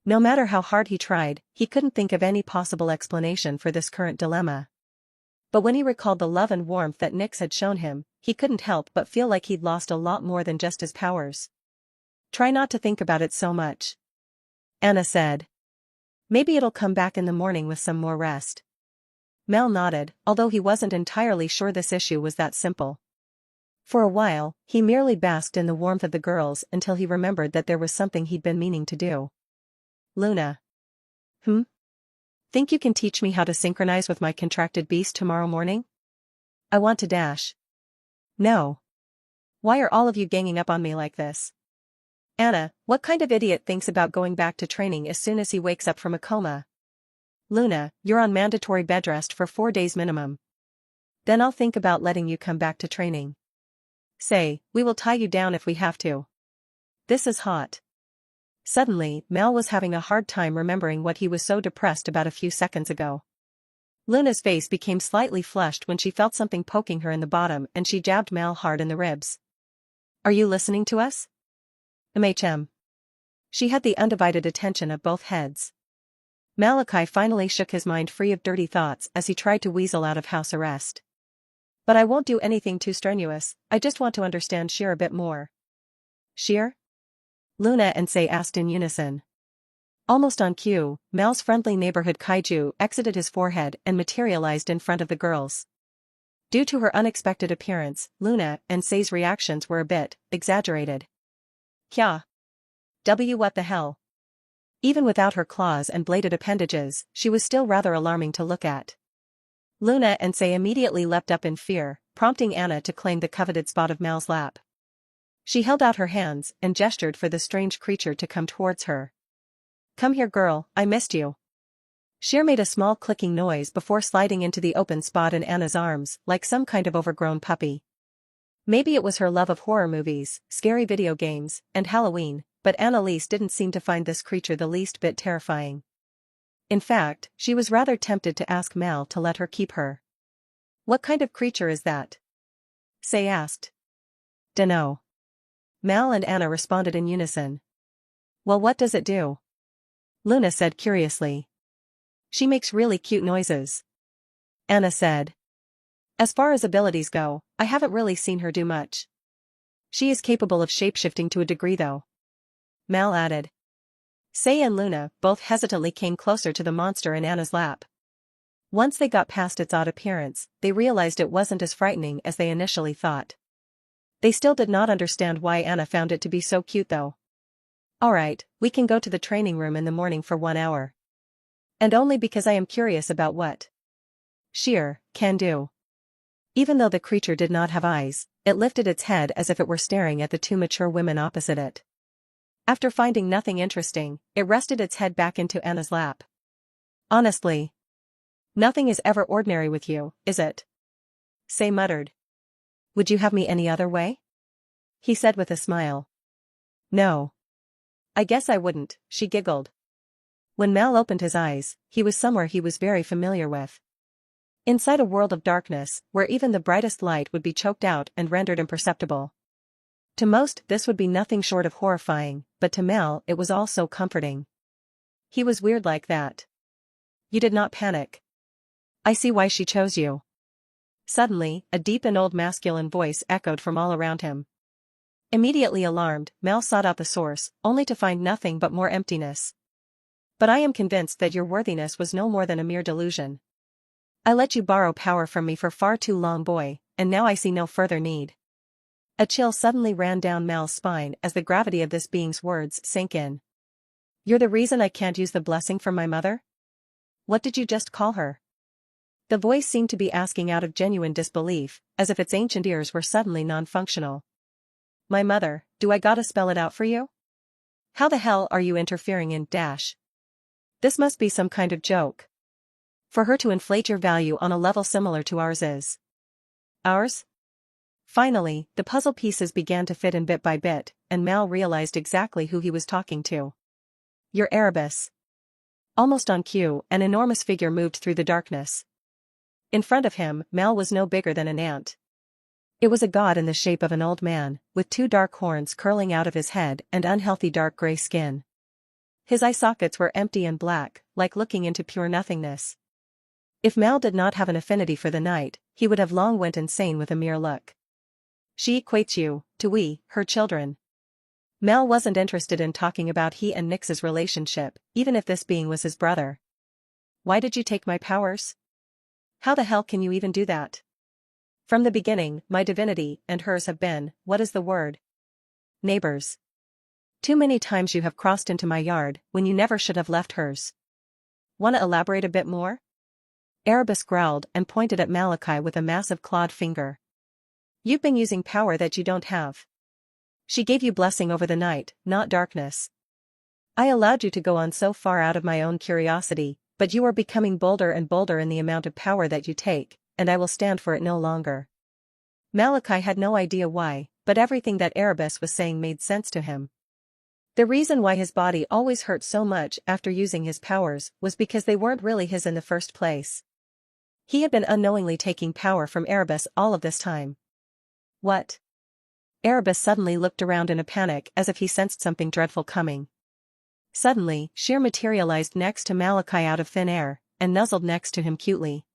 No matter how hard he tried, he couldn't think of any possible explanation for this current dilemma. But when he recalled the love and warmth that Nyx had shown him, he couldn't help but feel like he'd lost a lot more than just his powers. Try not to think about it so much. Anna said. Maybe it'll come back in the morning with some more rest. Mal nodded, although he wasn't entirely sure this issue was that simple. For a while, he merely basked in the warmth of the girls until he remembered that there was something he'd been meaning to do. Luna. Think you can teach me how to synchronize with my contracted beast tomorrow morning? I want to dash. No. Why are all of you ganging up on me like this? Anna, what kind of idiot thinks about going back to training as soon as he wakes up from a coma? Luna, you're on mandatory bed rest for 4 days minimum. Then I'll think about letting you come back to training. Say, we will tie you down if we have to. This is hot. Suddenly, Mal was having a hard time remembering what he was so depressed about a few seconds ago. Luna's face became slightly flushed when she felt something poking her in the bottom and she jabbed Mal hard in the ribs. Are you listening to us? MHM. She had the undivided attention of both heads. Malachi finally shook his mind free of dirty thoughts as he tried to weasel out of house arrest. But I won't do anything too strenuous, I just want to understand Sheer a bit more. Sheer? Luna and Say asked in unison. Almost on cue, Mal's friendly neighborhood kaiju exited his forehead and materialized in front of the girls. Due to her unexpected appearance, Luna and Say's reactions were a bit exaggerated. Kya. What the hell? Even without her claws and bladed appendages, she was still rather alarming to look at. Luna and Say immediately leapt up in fear, prompting Anna to claim the coveted spot of Mal's lap. She held out her hands and gestured for the strange creature to come towards her. Come here girl, I missed you. Sheer made a small clicking noise before sliding into the open spot in Anna's arms, like some kind of overgrown puppy. Maybe it was her love of horror movies, scary video games, and Halloween, but Annalise didn't seem to find this creature the least bit terrifying. In fact, she was rather tempted to ask Mal to let her keep her. "What kind of creature is that?" Say asked. "Dunno." Mal and Anna responded in unison. "Well, what does it do?" Luna said curiously. "She makes really cute noises." Anna said. "As far as abilities go, I haven't really seen her do much. She is capable of shapeshifting to a degree though." Mal added. Say and Luna both hesitantly came closer to the monster in Anna's lap. Once they got past its odd appearance, they realized it wasn't as frightening as they initially thought. They still did not understand why Anna found it to be so cute though. "Alright, we can go to the training room in the morning for 1 hour. And only because I am curious about what Sheer can do." Even though the creature did not have eyes, it lifted its head as if it were staring at the two mature women opposite it. After finding nothing interesting, it rested its head back into Anna's lap. "Honestly, nothing is ever ordinary with you, is it?" Say muttered. "Would you have me any other way?" he said with a smile. "No. I guess I wouldn't," she giggled. When Mal opened his eyes, he was somewhere he was very familiar with. Inside a world of darkness, where even the brightest light would be choked out and rendered imperceptible. To most, this would be nothing short of horrifying, but to Mal it was all so comforting. He was weird like that. "You did not panic. I see why she chose you." Suddenly, a deep and old masculine voice echoed from all around him. Immediately alarmed, Mal sought out the source, only to find nothing but more emptiness. "But I am convinced that your worthiness was no more than a mere delusion. I let you borrow power from me for far too long, boy, and now I see no further need." A chill suddenly ran down Mal's spine as the gravity of this being's words sank in. "You're the reason I can't use the blessing from my mother? What did you just call her?" The voice seemed to be asking out of genuine disbelief, as if its ancient ears were suddenly non-functional. "My mother, do I gotta spell it out for you? How the hell are you interfering in dash? This must be some kind of joke. For her to inflate your value on a level similar to ours is." "Ours?" Finally, the puzzle pieces began to fit in bit by bit, and Mal realized exactly who he was talking to. "You're Erebus." Almost on cue, an enormous figure moved through the darkness. In front of him, Mal was no bigger than an ant. It was a god in the shape of an old man, with 2 dark horns curling out of his head and unhealthy dark gray skin. His eye sockets were empty and black, like looking into pure nothingness. If Mal did not have an affinity for the night, he would have long went insane with a mere look. "She equates you to we, her children." Mal wasn't interested in talking about he and Nyx's relationship, even if this being was his brother. "Why did you take my powers? How the hell can you even do that? From the beginning, my divinity and hers have been, what is the word? Neighbors. Too many times you have crossed into my yard when you never should have left hers. Wanna elaborate a bit more?" Erebus growled and pointed at Malachi with a massive clawed finger. "You've been using power that you don't have. She gave you blessing over the night, not darkness. I allowed you to go on so far out of my own curiosity, but you are becoming bolder and bolder in the amount of power that you take, and I will stand for it no longer." Malachi had no idea why, but everything that Erebus was saying made sense to him. The reason why his body always hurt so much after using his powers was because they weren't really his in the first place. He had been unknowingly taking power from Erebus all of this time. "What?" Erebus suddenly looked around in a panic as if he sensed something dreadful coming. Suddenly, Sheer materialized next to Malachi out of thin air, and nuzzled next to him cutely.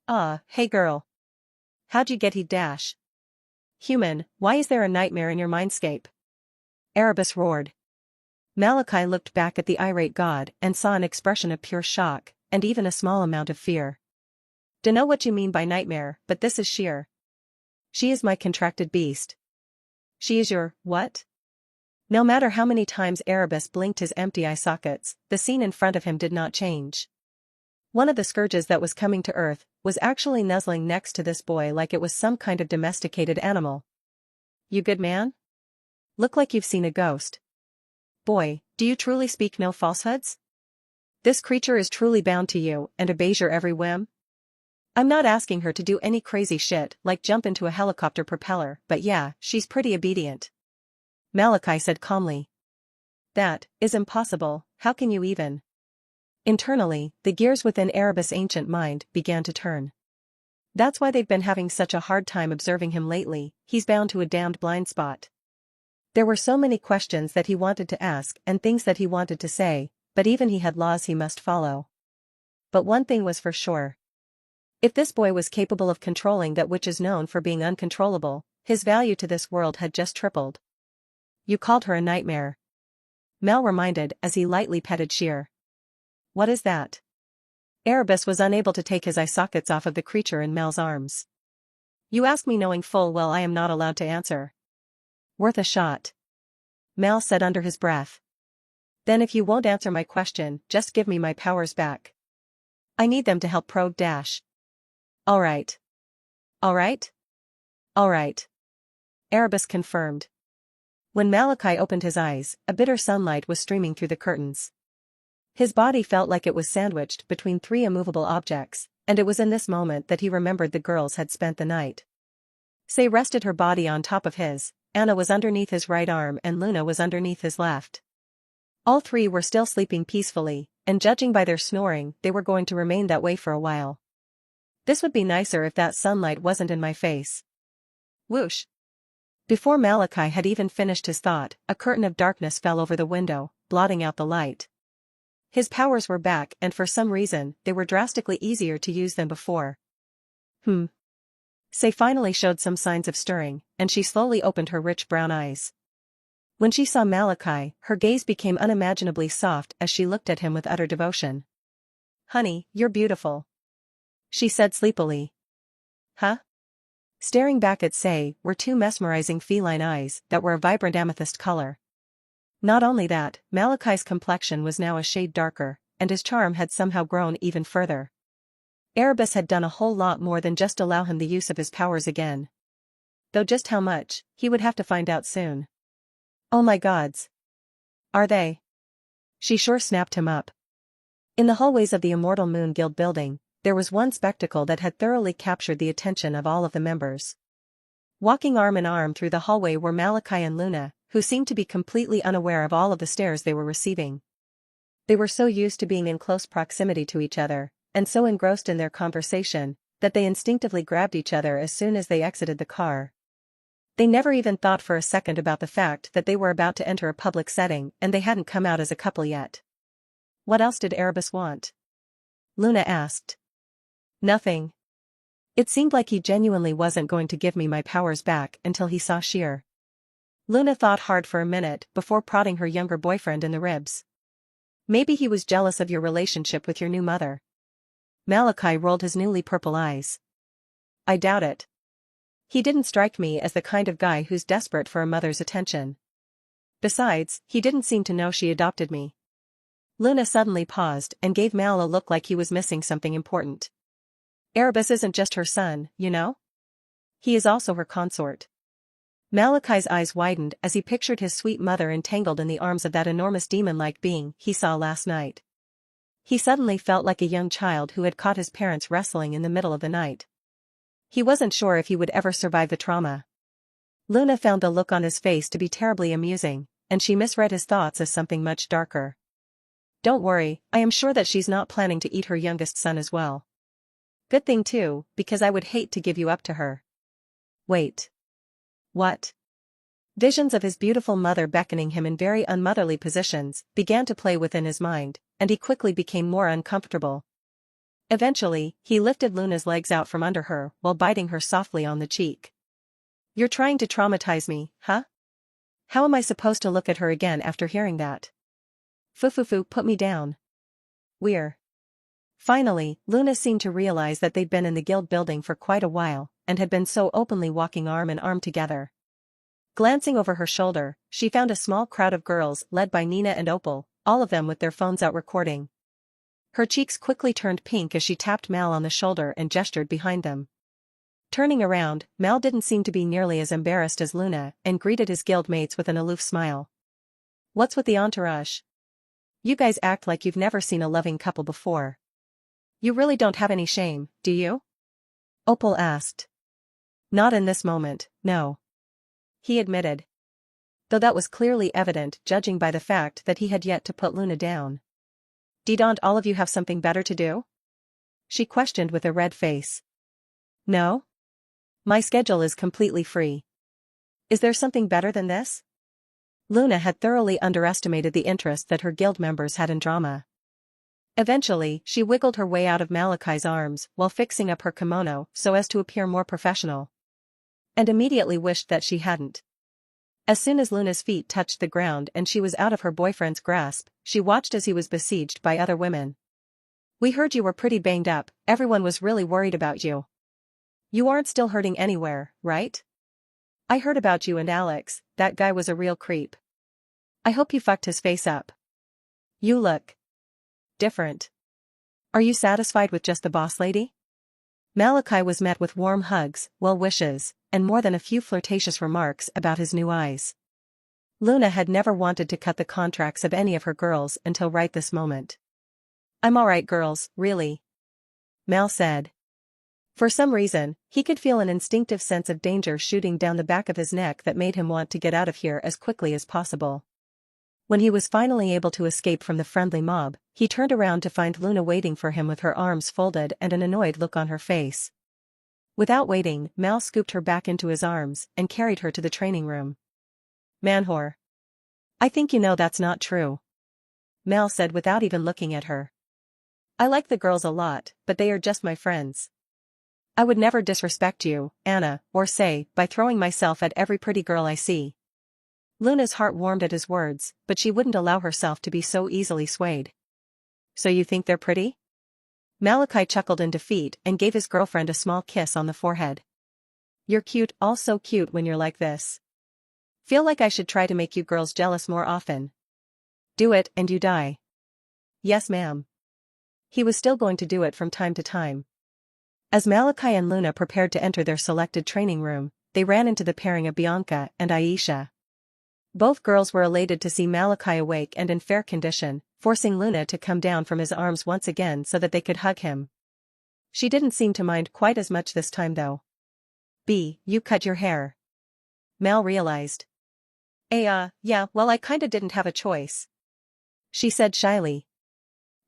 Hey girl. How'd you get he dash? Human, why is there a nightmare in your mindscape?" Erebus roared. Malachi looked back at the irate god and saw an expression of pure shock, and even a small amount of fear. "Dunno what you mean by nightmare, but this is Sheer. She is my contracted beast." "She is your, what?" No matter how many times Erebus blinked his empty eye sockets, the scene in front of him did not change. One of the scourges that was coming to Earth was actually nuzzling next to this boy like it was some kind of domesticated animal. "You good man? Look like you've seen a ghost. Boy, do you truly speak no falsehoods? This creature is truly bound to you and obeys your every whim? I'm not asking her to do any crazy shit like jump into a helicopter propeller, but yeah, she's pretty obedient," Malachi said calmly. That is impossible, how can you even? Internally, the gears within Erebus' ancient mind began to turn. That's why they've been having such a hard time observing him lately, he's bound to a damned blind spot. There were so many questions that he wanted to ask and things that he wanted to say, but even he had laws he must follow. But one thing was for sure. If this boy was capable of controlling that which is known for being uncontrollable, his value to this world had just tripled. You called her a nightmare. Mal reminded as he lightly petted Sheer. What is that? Erebus was unable to take his eye sockets off of the creature in Mal's arms. You ask me knowing full well I am not allowed to answer. Worth a shot. Mal said under his breath. Then if you won't answer my question, just give me my powers back. I need them to help Pro Dash. Alright. Alright? Alright. Erebus confirmed. When Malachi opened his eyes, a bitter sunlight was streaming through the curtains. His body felt like it was sandwiched between three immovable objects, and it was in this moment that he remembered the girls had spent the night. Say rested her body on top of his, Anna was underneath his right arm and Luna was underneath his left. All three were still sleeping peacefully, and judging by their snoring, they were going to remain that way for a while. This would be nicer if that sunlight wasn't in my face. Whoosh. Before Malachi had even finished his thought, a curtain of darkness fell over the window, blotting out the light. His powers were back and for some reason, they were drastically easier to use than before. Say finally showed some signs of stirring, and she slowly opened her rich brown eyes. When she saw Malachi, her gaze became unimaginably soft as she looked at him with utter devotion. Honey, you're beautiful. She said sleepily. Huh? Staring back at Say were two mesmerizing feline eyes that were a vibrant amethyst color. Not only that, Malachi's complexion was now a shade darker, and his charm had somehow grown even further. Erebus had done a whole lot more than just allow him the use of his powers again. Though just how much, he would have to find out soon. Oh my gods. Are they? She sure snapped him up. In the hallways of the Immortal Moon Guild building, there was one spectacle that had thoroughly captured the attention of all of the members. Walking arm in arm through the hallway were Malachi and Luna, who seemed to be completely unaware of all of the stares they were receiving. They were so used to being in close proximity to each other, and so engrossed in their conversation, that they instinctively grabbed each other as soon as they exited the car. They never even thought for a second about the fact that they were about to enter a public setting and they hadn't come out as a couple yet. What else did Erebus want? Luna asked. Nothing. It seemed like he genuinely wasn't going to give me my powers back until he saw Sheer. Luna thought hard for a minute before prodding her younger boyfriend in the ribs. Maybe he was jealous of your relationship with your new mother. Malachi rolled his newly purple eyes. I doubt it. He didn't strike me as the kind of guy who's desperate for a mother's attention. Besides, he didn't seem to know she adopted me. Luna suddenly paused and gave Mal a look like he was missing something important. Erebus isn't just her son, you know? He is also her consort. Malachi's eyes widened as he pictured his sweet mother entangled in the arms of that enormous demon-like being he saw last night. He suddenly felt like a young child who had caught his parents wrestling in the middle of the night. He wasn't sure if he would ever survive the trauma. Luna found the look on his face to be terribly amusing, and she misread his thoughts as something much darker. Don't worry, I am sure that she's not planning to eat her youngest son as well. Good thing too, because I would hate to give you up to her. Wait. What? Visions of his beautiful mother beckoning him in very unmotherly positions began to play within his mind, and he quickly became more uncomfortable. Eventually, he lifted Luna's legs out from under her while biting her softly on the cheek. You're trying to traumatize me, huh? How am I supposed to look at her again after hearing that? Fufufu, put me down. We're. Finally, Luna seemed to realize that they'd been in the guild building for quite a while, and had been so openly walking arm in arm together. Glancing over her shoulder, she found a small crowd of girls led by Nina and Opal, all of them with their phones out recording. Her cheeks quickly turned pink as she tapped Mal on the shoulder and gestured behind them. Turning around, Mal didn't seem to be nearly as embarrassed as Luna and greeted his guildmates with an aloof smile. What's with the entourage? You guys act like you've never seen a loving couple before. You really don't have any shame, do you? Opal asked. Not in this moment, no. He admitted. though that was clearly evident judging by the fact that he had yet to put Luna down. Don't all of you have something better to do? She questioned with a red face. No? My schedule is completely free. Is there something better than this? Luna had thoroughly underestimated the interest that her guild members had in drama. Eventually, she wiggled her way out of Malachi's arms while fixing up her kimono so as to appear more professional. And immediately wished that she hadn't. As soon as Luna's feet touched the ground and she was out of her boyfriend's grasp, she watched as he was besieged by other women. We heard you were pretty banged up, everyone was really worried about you. You aren't still hurting anywhere, right? I heard about you and Alex, that guy was a real creep. I hope you fucked his face up. You look different. Are you satisfied with just the boss lady? Malachi was met with warm hugs, well wishes, and more than a few flirtatious remarks about his new eyes. Luna had never wanted to cut the contracts of any of her girls until right this moment. I'm alright girls, really. Mal said. For some reason, he could feel an instinctive sense of danger shooting down the back of his neck that made him want to get out of here as quickly as possible. When he was finally able to escape from the friendly mob, he turned around to find Luna waiting for him with her arms folded and an annoyed look on her face. Without waiting, Mal scooped her back into his arms and carried her to the training room. Man whore. I think you know that's not true. Mal said without even looking at her. I like the girls a lot, but they are just my friends. I would never disrespect you, Anna, or say, by throwing myself at every pretty girl I see. Luna's heart warmed at his words, but she wouldn't allow herself to be so easily swayed. So you think they're pretty? Malachi chuckled in defeat and gave his girlfriend a small kiss on the forehead. You're cute, all so cute when you're like this. Feel like I should try to make you girls jealous more often. Do it and you die. Yes ma'am. He was still going to do it from time to time. As Malachi and Luna prepared to enter their selected training room, they ran into the pairing of Bianca and Aisha. Both girls were elated to see Malachi awake and in fair condition, forcing Luna to come down from his arms once again so that they could hug him. She didn't seem to mind quite as much this time though. You cut your hair. Mal realized. Yeah, well I kinda didn't have a choice. She said shyly.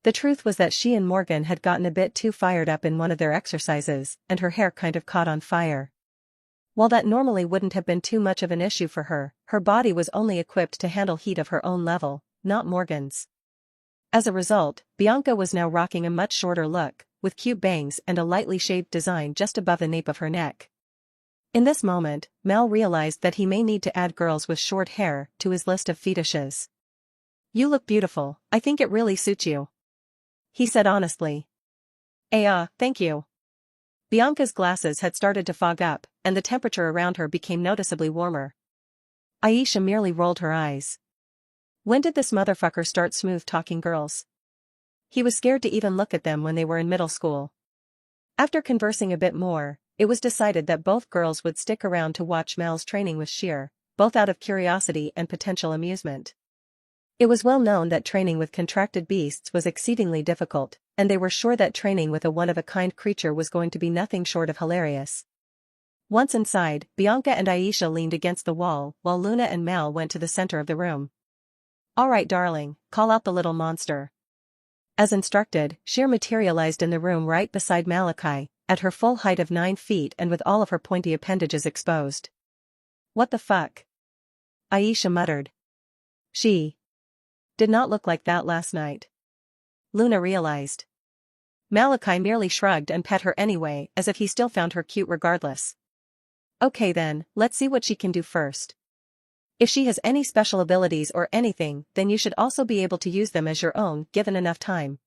The truth was that she and Morgan had gotten a bit too fired up in one of their exercises, and her hair kind of caught on fire. While that normally wouldn't have been too much of an issue for her, her body was only equipped to handle heat of her own level, not Morgan's. As a result, Bianca was now rocking a much shorter look, with cute bangs and a lightly shaved design just above the nape of her neck. In this moment, Mal realized that he may need to add girls with short hair to his list of fetishes. You look beautiful, I think it really suits you. He said honestly. Thank you. Bianca's glasses had started to fog up, and the temperature around her became noticeably warmer. Aisha merely rolled her eyes. When did this motherfucker start smooth-talking girls? He was scared to even look at them when they were in middle school. After conversing a bit more, it was decided that both girls would stick around to watch Mal's training with Sheer, both out of curiosity and potential amusement. It was well known that training with contracted beasts was exceedingly difficult, and they were sure that training with a one-of-a-kind creature was going to be nothing short of hilarious. Once inside, Bianca and Aisha leaned against the wall while Luna and Mal went to the center of the room. Alright darling, call out the little monster. As instructed, Sheer materialized in the room right beside Malachi, at her full height of 9 feet and with all of her pointy appendages exposed. What the fuck? Aisha muttered. She did not look like that last night. Luna realized. Malachi merely shrugged and pet her anyway, as if he still found her cute regardless. Okay then, let's see what she can do first. If she has any special abilities or anything, then you should also be able to use them as your own, given enough time.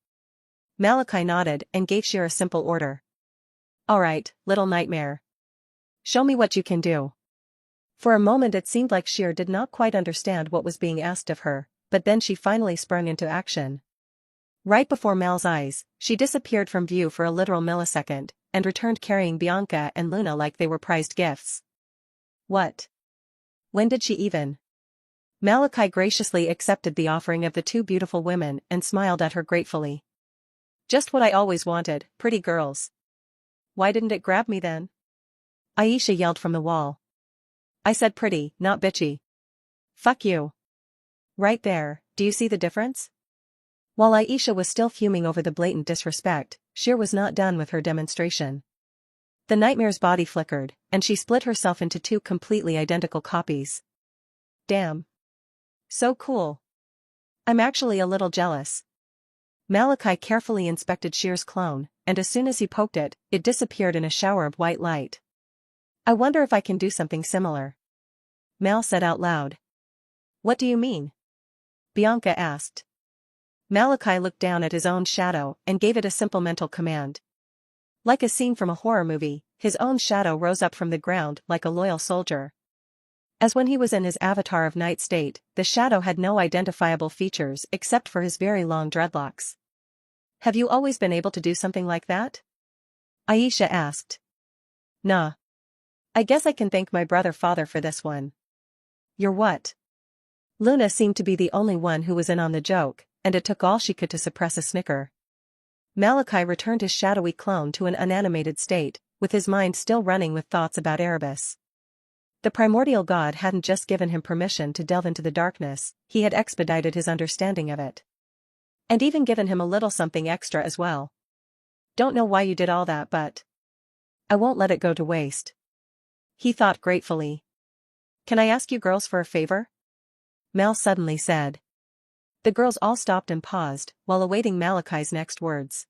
Malachi nodded and gave Sheer a simple order. Alright, little nightmare. Show me what you can do. For a moment it seemed like Sheer did not quite understand what was being asked of her, but then she finally sprung into action. Right before Mal's eyes, she disappeared from view for a literal millisecond, and returned carrying Bianca and Luna like they were prized gifts. What? When did she even? Malachi graciously accepted the offering of the two beautiful women and smiled at her gratefully. Just what I always wanted, pretty girls. Why didn't it grab me then? Aisha yelled from the wall. I said pretty, not bitchy. Fuck you. Right there, do you see the difference? While Aisha was still fuming over the blatant disrespect, Sheer was not done with her demonstration. The nightmare's body flickered, and she split herself into two completely identical copies. Damn. So cool. I'm actually a little jealous. Malachi carefully inspected Sheer's clone, and as soon as he poked it, it disappeared in a shower of white light. I wonder if I can do something similar. Mal said out loud. What do you mean? Bianca asked. Malachi looked down at his own shadow and gave it a simple mental command. Like a scene from a horror movie, his own shadow rose up from the ground like a loyal soldier. As when he was in his avatar of night state, the shadow had no identifiable features except for his very long dreadlocks. Have you always been able to do something like that? Aisha asked. Nah. I guess I can thank my brother-father for this one. You're what? Luna seemed to be the only one who was in on the joke, and it took all she could to suppress a snicker. Malachi returned his shadowy clone to an unanimated state, with his mind still running with thoughts about Erebus. The primordial god hadn't just given him permission to delve into the darkness, he had expedited his understanding of it. And even given him a little something extra as well. Don't know why you did all that, but I won't let it go to waste. He thought gratefully. Can I ask you girls for a favor? Mal suddenly said. The girls all stopped and paused, while awaiting Malachi's next words.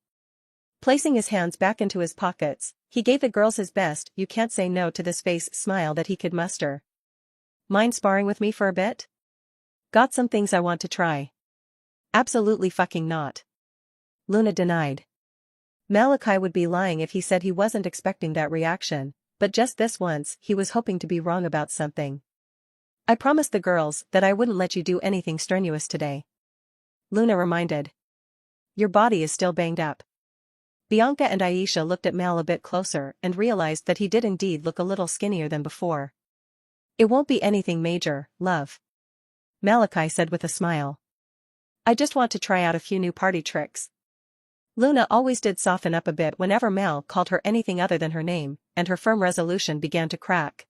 Placing his hands back into his pockets, he gave the girls his best "you can't say no to this face" smile that he could muster. Mind sparring with me for a bit? Got some things I want to try. Absolutely fucking not. Luna denied. Malachi would be lying if he said he wasn't expecting that reaction, but just this once he was hoping to be wrong about something. I promised the girls that I wouldn't let you do anything strenuous today. Luna reminded. Your body is still banged up. Bianca and Aisha looked at Mal a bit closer and realized that he did indeed look a little skinnier than before. It won't be anything major, love. Malachi said with a smile. I just want to try out a few new party tricks. Luna always did soften up a bit whenever Mal called her anything other than her name, and her firm resolution began to crack.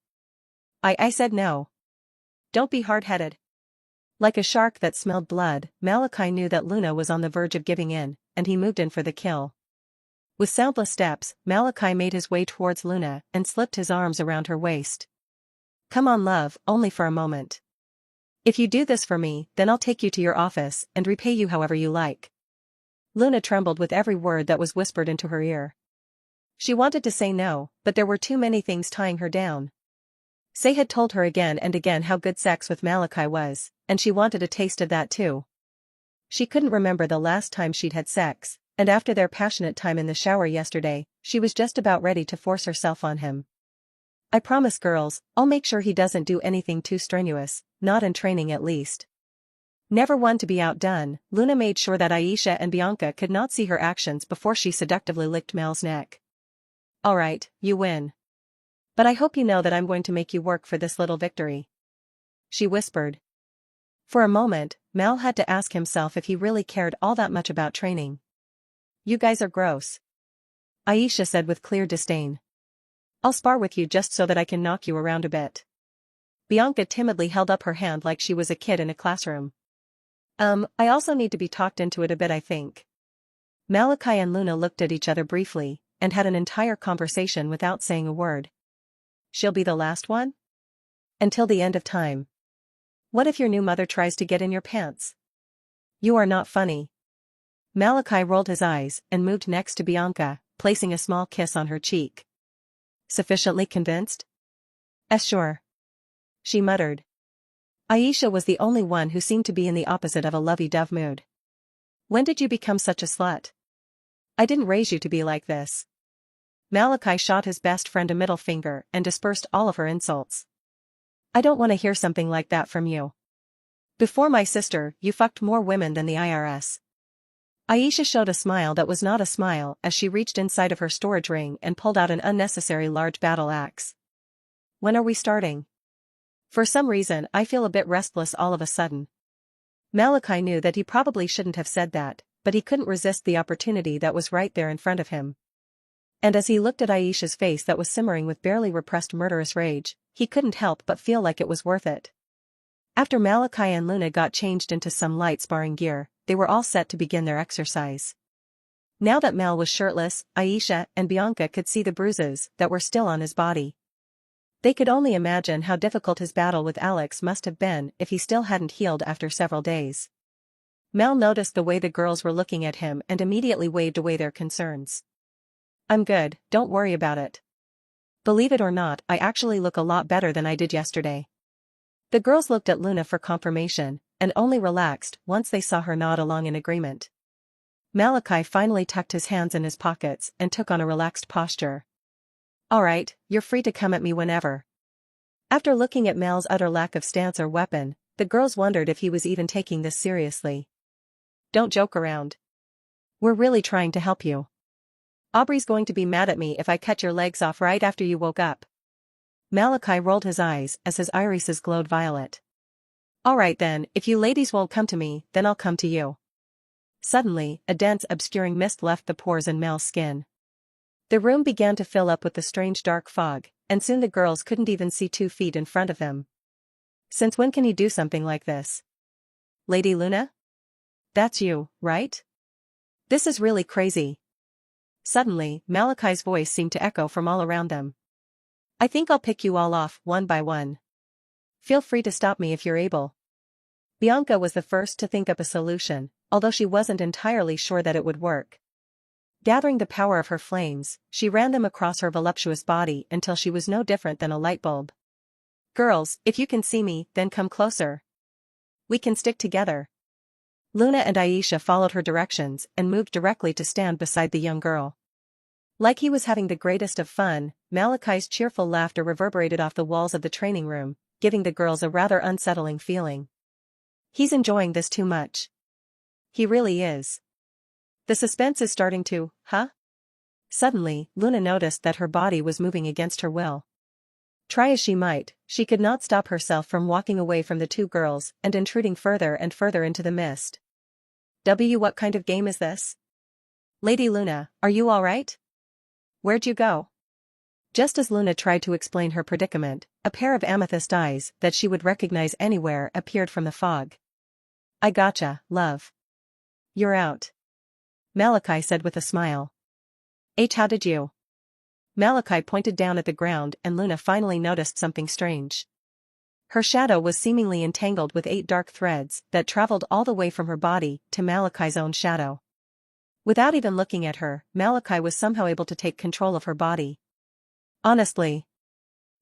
I said no. Don't be hard-headed. Like a shark that smelled blood, Malachi knew that Luna was on the verge of giving in, and he moved in for the kill. With soundless steps, Malachi made his way towards Luna and slipped his arms around her waist. Come on love, only for a moment. If you do this for me, then I'll take you to your office and repay you however you like. Luna trembled with every word that was whispered into her ear. She wanted to say no, but there were too many things tying her down. Say had told her again and again how good sex with Malachi was, and she wanted a taste of that too. She couldn't remember the last time she'd had sex, and after their passionate time in the shower yesterday, she was just about ready to force herself on him. I promise girls, I'll make sure he doesn't do anything too strenuous, not in training at least. Never one to be outdone, Luna made sure that Aisha and Bianca could not see her actions before she seductively licked Mal's neck. Alright, you win. But I hope you know that I'm going to make you work for this little victory. She whispered. For a moment, Mal had to ask himself if he really cared all that much about training. You guys are gross. Aisha said with clear disdain. I'll spar with you just so that I can knock you around a bit. Bianca timidly held up her hand like she was a kid in a classroom. I also need to be talked into it a bit, I think. Malachi and Luna looked at each other briefly, and had an entire conversation without saying a word. She'll be the last one? Until the end of time. What if your new mother tries to get in your pants? You are not funny. Malachi rolled his eyes and moved next to Bianca, placing a small kiss on her cheek. Sufficiently convinced? Sure. She muttered. Aisha was the only one who seemed to be in the opposite of a lovey-dove mood. When did you become such a slut? I didn't raise you to be like this. Malachi shot his best friend a middle finger and dispersed all of her insults. I don't want to hear something like that from you. Before my sister, you fucked more women than the IRS. Aisha showed a smile that was not a smile as she reached inside of her storage ring and pulled out an unnecessary large battle axe. When are we starting? For some reason I feel a bit restless all of a sudden. Malachi knew that he probably shouldn't have said that, but he couldn't resist the opportunity that was right there in front of him. And as he looked at Aisha's face that was simmering with barely repressed murderous rage, he couldn't help but feel like it was worth it. After Malachi and Luna got changed into some light sparring gear, they were all set to begin their exercise. Now that Mal was shirtless, Aisha and Bianca could see the bruises that were still on his body. They could only imagine how difficult his battle with Alex must have been if he still hadn't healed after several days. Mal noticed the way the girls were looking at him and immediately waved away their concerns. "I'm good, don't worry about it. Believe it or not, I actually look a lot better than I did yesterday." The girls looked at Luna for confirmation, and only relaxed once they saw her nod along in agreement. Malachi finally tucked his hands in his pockets and took on a relaxed posture. "Alright, you're free to come at me whenever." After looking at Mal's utter lack of stance or weapon, the girls wondered if he was even taking this seriously. "Don't joke around. We're really trying to help you. Aubrey's going to be mad at me if I cut your legs off right after you woke up." Malachi rolled his eyes as his irises glowed violet. "Alright then, if you ladies won't come to me, then I'll come to you." Suddenly, a dense obscuring mist left the pores in Mal's skin. The room began to fill up with the strange dark fog, and soon the girls couldn't even see 2 feet in front of them. "Since when can he do something like this? Lady Luna? That's you, right? This is really crazy." Suddenly, Malachi's voice seemed to echo from all around them. "I think I'll pick you all off, one by one. Feel free to stop me if you're able." Bianca was the first to think up a solution, although she wasn't entirely sure that it would work. Gathering the power of her flames, she ran them across her voluptuous body until she was no different than a light bulb. "Girls, if you can see me, then come closer. We can stick together." Luna and Aisha followed her directions and moved directly to stand beside the young girl. Like he was having the greatest of fun, Malachi's cheerful laughter reverberated off the walls of the training room, giving the girls a rather unsettling feeling. "He's enjoying this too much. He really is. The suspense is starting to, huh?" Suddenly, Luna noticed that her body was moving against her will. Try as she might, she could not stop herself from walking away from the 2 girls and intruding further and further into the mist. What kind of game is this? Lady Luna, are you alright? Where'd you go?" Just as Luna tried to explain her predicament, a pair of amethyst eyes that she would recognize anywhere appeared from the fog. "I gotcha, love. You're out," Malachi said with a smile. How did you?" Malachi pointed down at the ground and Luna finally noticed something strange. Her shadow was seemingly entangled with 8 dark threads that traveled all the way from her body to Malachi's own shadow. Without even looking at her, Malachi was somehow able to take control of her body. "Honestly,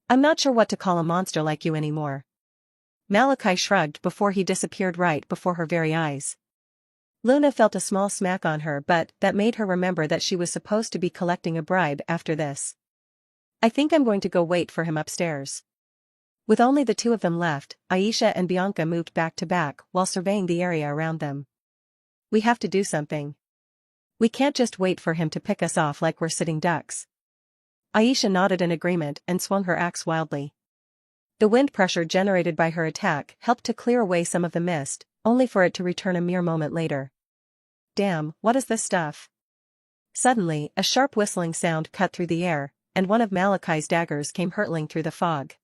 I'm not sure what to call a monster like you anymore." Malachi shrugged before he disappeared right before her very eyes. Luna felt a small smack on her, but that made her remember that she was supposed to be collecting a bribe after this. "I think I'm going to go wait for him upstairs." With only the 2 of them left, Aisha and Bianca moved back to back while surveying the area around them. "We have to do something. We can't just wait for him to pick us off like we're sitting ducks." Aisha nodded in agreement and swung her axe wildly. The wind pressure generated by her attack helped to clear away some of the mist, only for it to return a mere moment later. "Damn, what is this stuff?" Suddenly, a sharp whistling sound cut through the air, and one of Malachi's daggers came hurtling through the fog.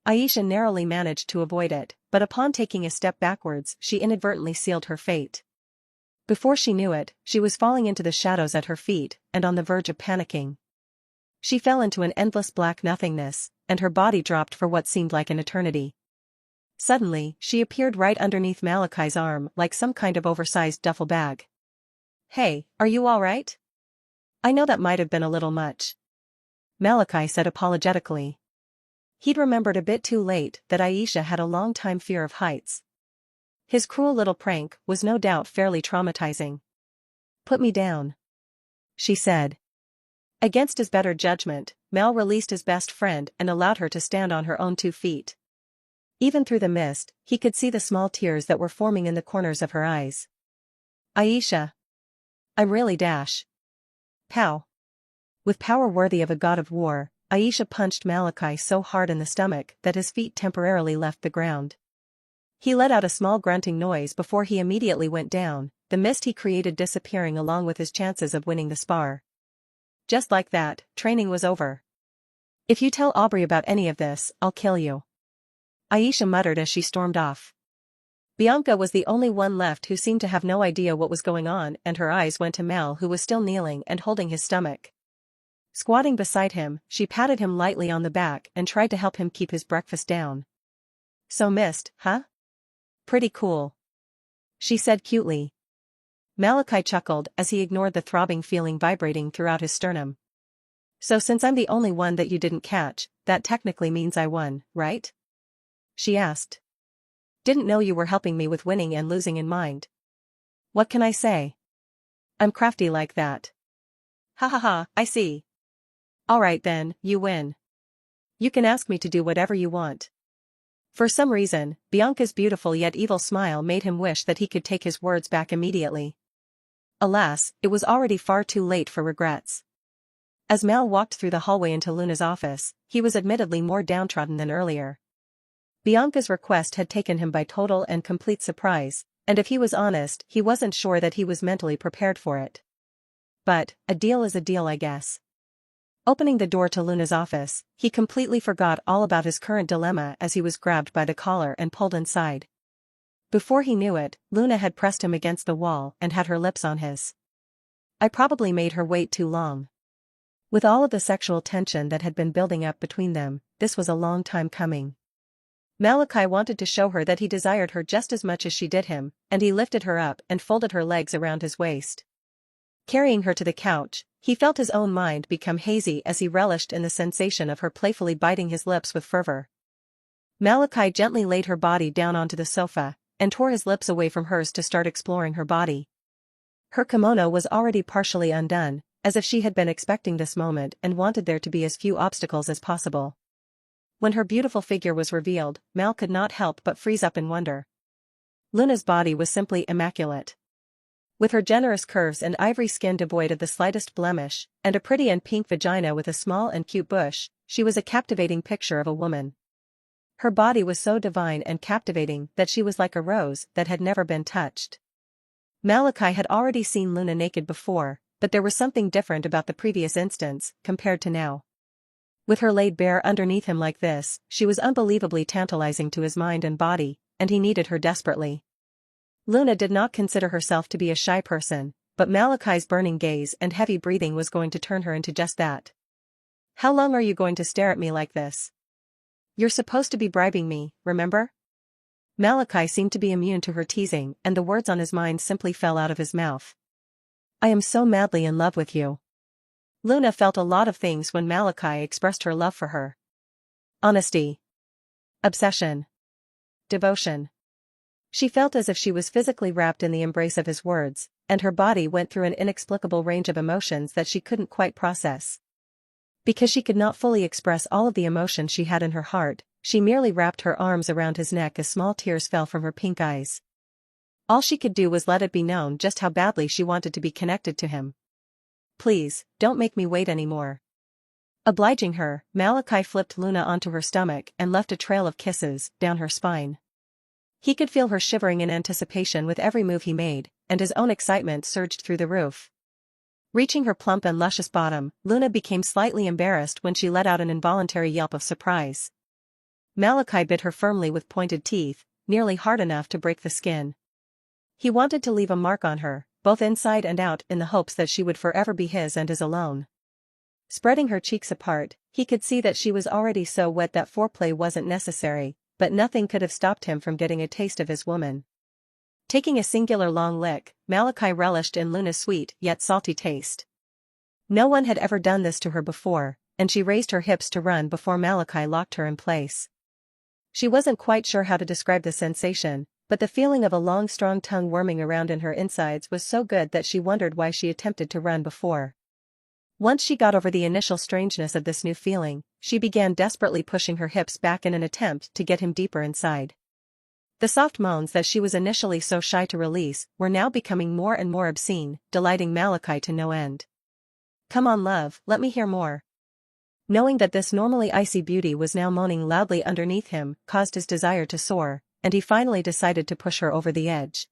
Aisha narrowly managed to avoid it, but upon taking a step backwards she inadvertently sealed her fate. Before she knew it, she was falling into the shadows at her feet and on the verge of panicking. She fell into an endless black nothingness, and her body dropped for what seemed like an eternity. Suddenly, she appeared right underneath Malachi's arm like some kind of oversized duffel bag. "Hey, are you alright? I know that might have been a little much," Malachi said apologetically. He'd remembered a bit too late that Aisha had a long-time fear of heights. His cruel little prank was no doubt fairly traumatizing. "Put me down," she said. Against his better judgment, Mal released his best friend and allowed her to stand on her own 2 feet. Even through the mist, he could see the small tears that were forming in the corners of her eyes. "Aisha. I'm really dash." Pow. With power worthy of a god of war, Aisha punched Malachi so hard in the stomach that his feet temporarily left the ground. He let out a small grunting noise before he immediately went down, the mist he created disappearing along with his chances of winning the spar. Just like that, training was over. "If you tell Aubrey about any of this, I'll kill you." Aisha muttered as she stormed off. Bianca was the only one left who seemed to have no idea what was going on, and her eyes went to Mel, who was still kneeling and holding his stomach. Squatting beside him, she patted him lightly on the back and tried to help him keep his breakfast down. "So missed, huh? Pretty cool," she said cutely. Malachi chuckled as he ignored the throbbing feeling vibrating throughout his sternum. "So since I'm the only one that you didn't catch, that technically means I won, right?" she asked. "Didn't know you were helping me with winning and losing in mind. What can I say? I'm crafty like that." "Ha ha ha, I see. Alright then, you win. You can ask me to do whatever you want." For some reason, Bianca's beautiful yet evil smile made him wish that he could take his words back immediately. Alas, it was already far too late for regrets. As Mal walked through the hallway into Luna's office, he was admittedly more downtrodden than earlier. Bianca's request had taken him by total and complete surprise, and if he was honest, he wasn't sure that he was mentally prepared for it. But, a deal is a deal, I guess. Opening the door to Luna's office, he completely forgot all about his current dilemma as he was grabbed by the collar and pulled inside. Before he knew it, Luna had pressed him against the wall and had her lips on his. I probably made her wait too long. With all of the sexual tension that had been building up between them, this was a long time coming. Malachi wanted to show her that he desired her just as much as she did him, and he lifted her up and folded her legs around his waist. Carrying her to the couch, he felt his own mind become hazy as he relished in the sensation of her playfully biting his lips with fervor. Malachi gently laid her body down onto the sofa, and tore his lips away from hers to start exploring her body. Her kimono was already partially undone, as if she had been expecting this moment and wanted there to be as few obstacles as possible. When her beautiful figure was revealed, Mal could not help but freeze up in wonder. Luna's body was simply immaculate. With her generous curves and ivory skin devoid of the slightest blemish, and a pretty and pink vagina with a small and cute bush, she was a captivating picture of a woman. Her body was so divine and captivating that she was like a rose that had never been touched. Malachi had already seen Luna naked before, but there was something different about the previous instance, compared to now. With her laid bare underneath him like this, she was unbelievably tantalizing to his mind and body, and he needed her desperately. Luna did not consider herself to be a shy person, but Malachi's burning gaze and heavy breathing was going to turn her into just that. "How long are you going to stare at me like this? You're supposed to be bribing me, remember?" Malachi seemed to be immune to her teasing, and the words on his mind simply fell out of his mouth. "I am so madly in love with you." Luna felt a lot of things when Malachi expressed her love for her. Honesty. Obsession. Devotion. She felt as if she was physically wrapped in the embrace of his words, and her body went through an inexplicable range of emotions that she couldn't quite process. Because she could not fully express all of the emotion she had in her heart, she merely wrapped her arms around his neck as small tears fell from her pink eyes. All she could do was let it be known just how badly she wanted to be connected to him. "Please, don't make me wait anymore." Obliging her, Malachi flipped Luna onto her stomach and left a trail of kisses down her spine. He could feel her shivering in anticipation with every move he made, and his own excitement surged through the roof. Reaching her plump and luscious bottom, Luna became slightly embarrassed when she let out an involuntary yelp of surprise. Malachi bit her firmly with pointed teeth, nearly hard enough to break the skin. He wanted to leave a mark on her, both inside and out, in the hopes that she would forever be his and his alone. Spreading her cheeks apart, he could see that she was already so wet that foreplay wasn't necessary, but nothing could have stopped him from getting a taste of his woman. Taking a singular long lick, Malachi relished in Luna's sweet yet salty taste. No one had ever done this to her before, and she raised her hips to run before Malachi locked her in place. She wasn't quite sure how to describe the sensation, but the feeling of a long strong tongue worming around in her insides was so good that she wondered why she attempted to run before. Once she got over the initial strangeness of this new feeling, she began desperately pushing her hips back in an attempt to get him deeper inside. The soft moans that she was initially so shy to release were now becoming more and more obscene, delighting Malachi to no end. "Come on, love, let me hear more." Knowing that this normally icy beauty was now moaning loudly underneath him caused his desire to soar, and he finally decided to push her over the edge.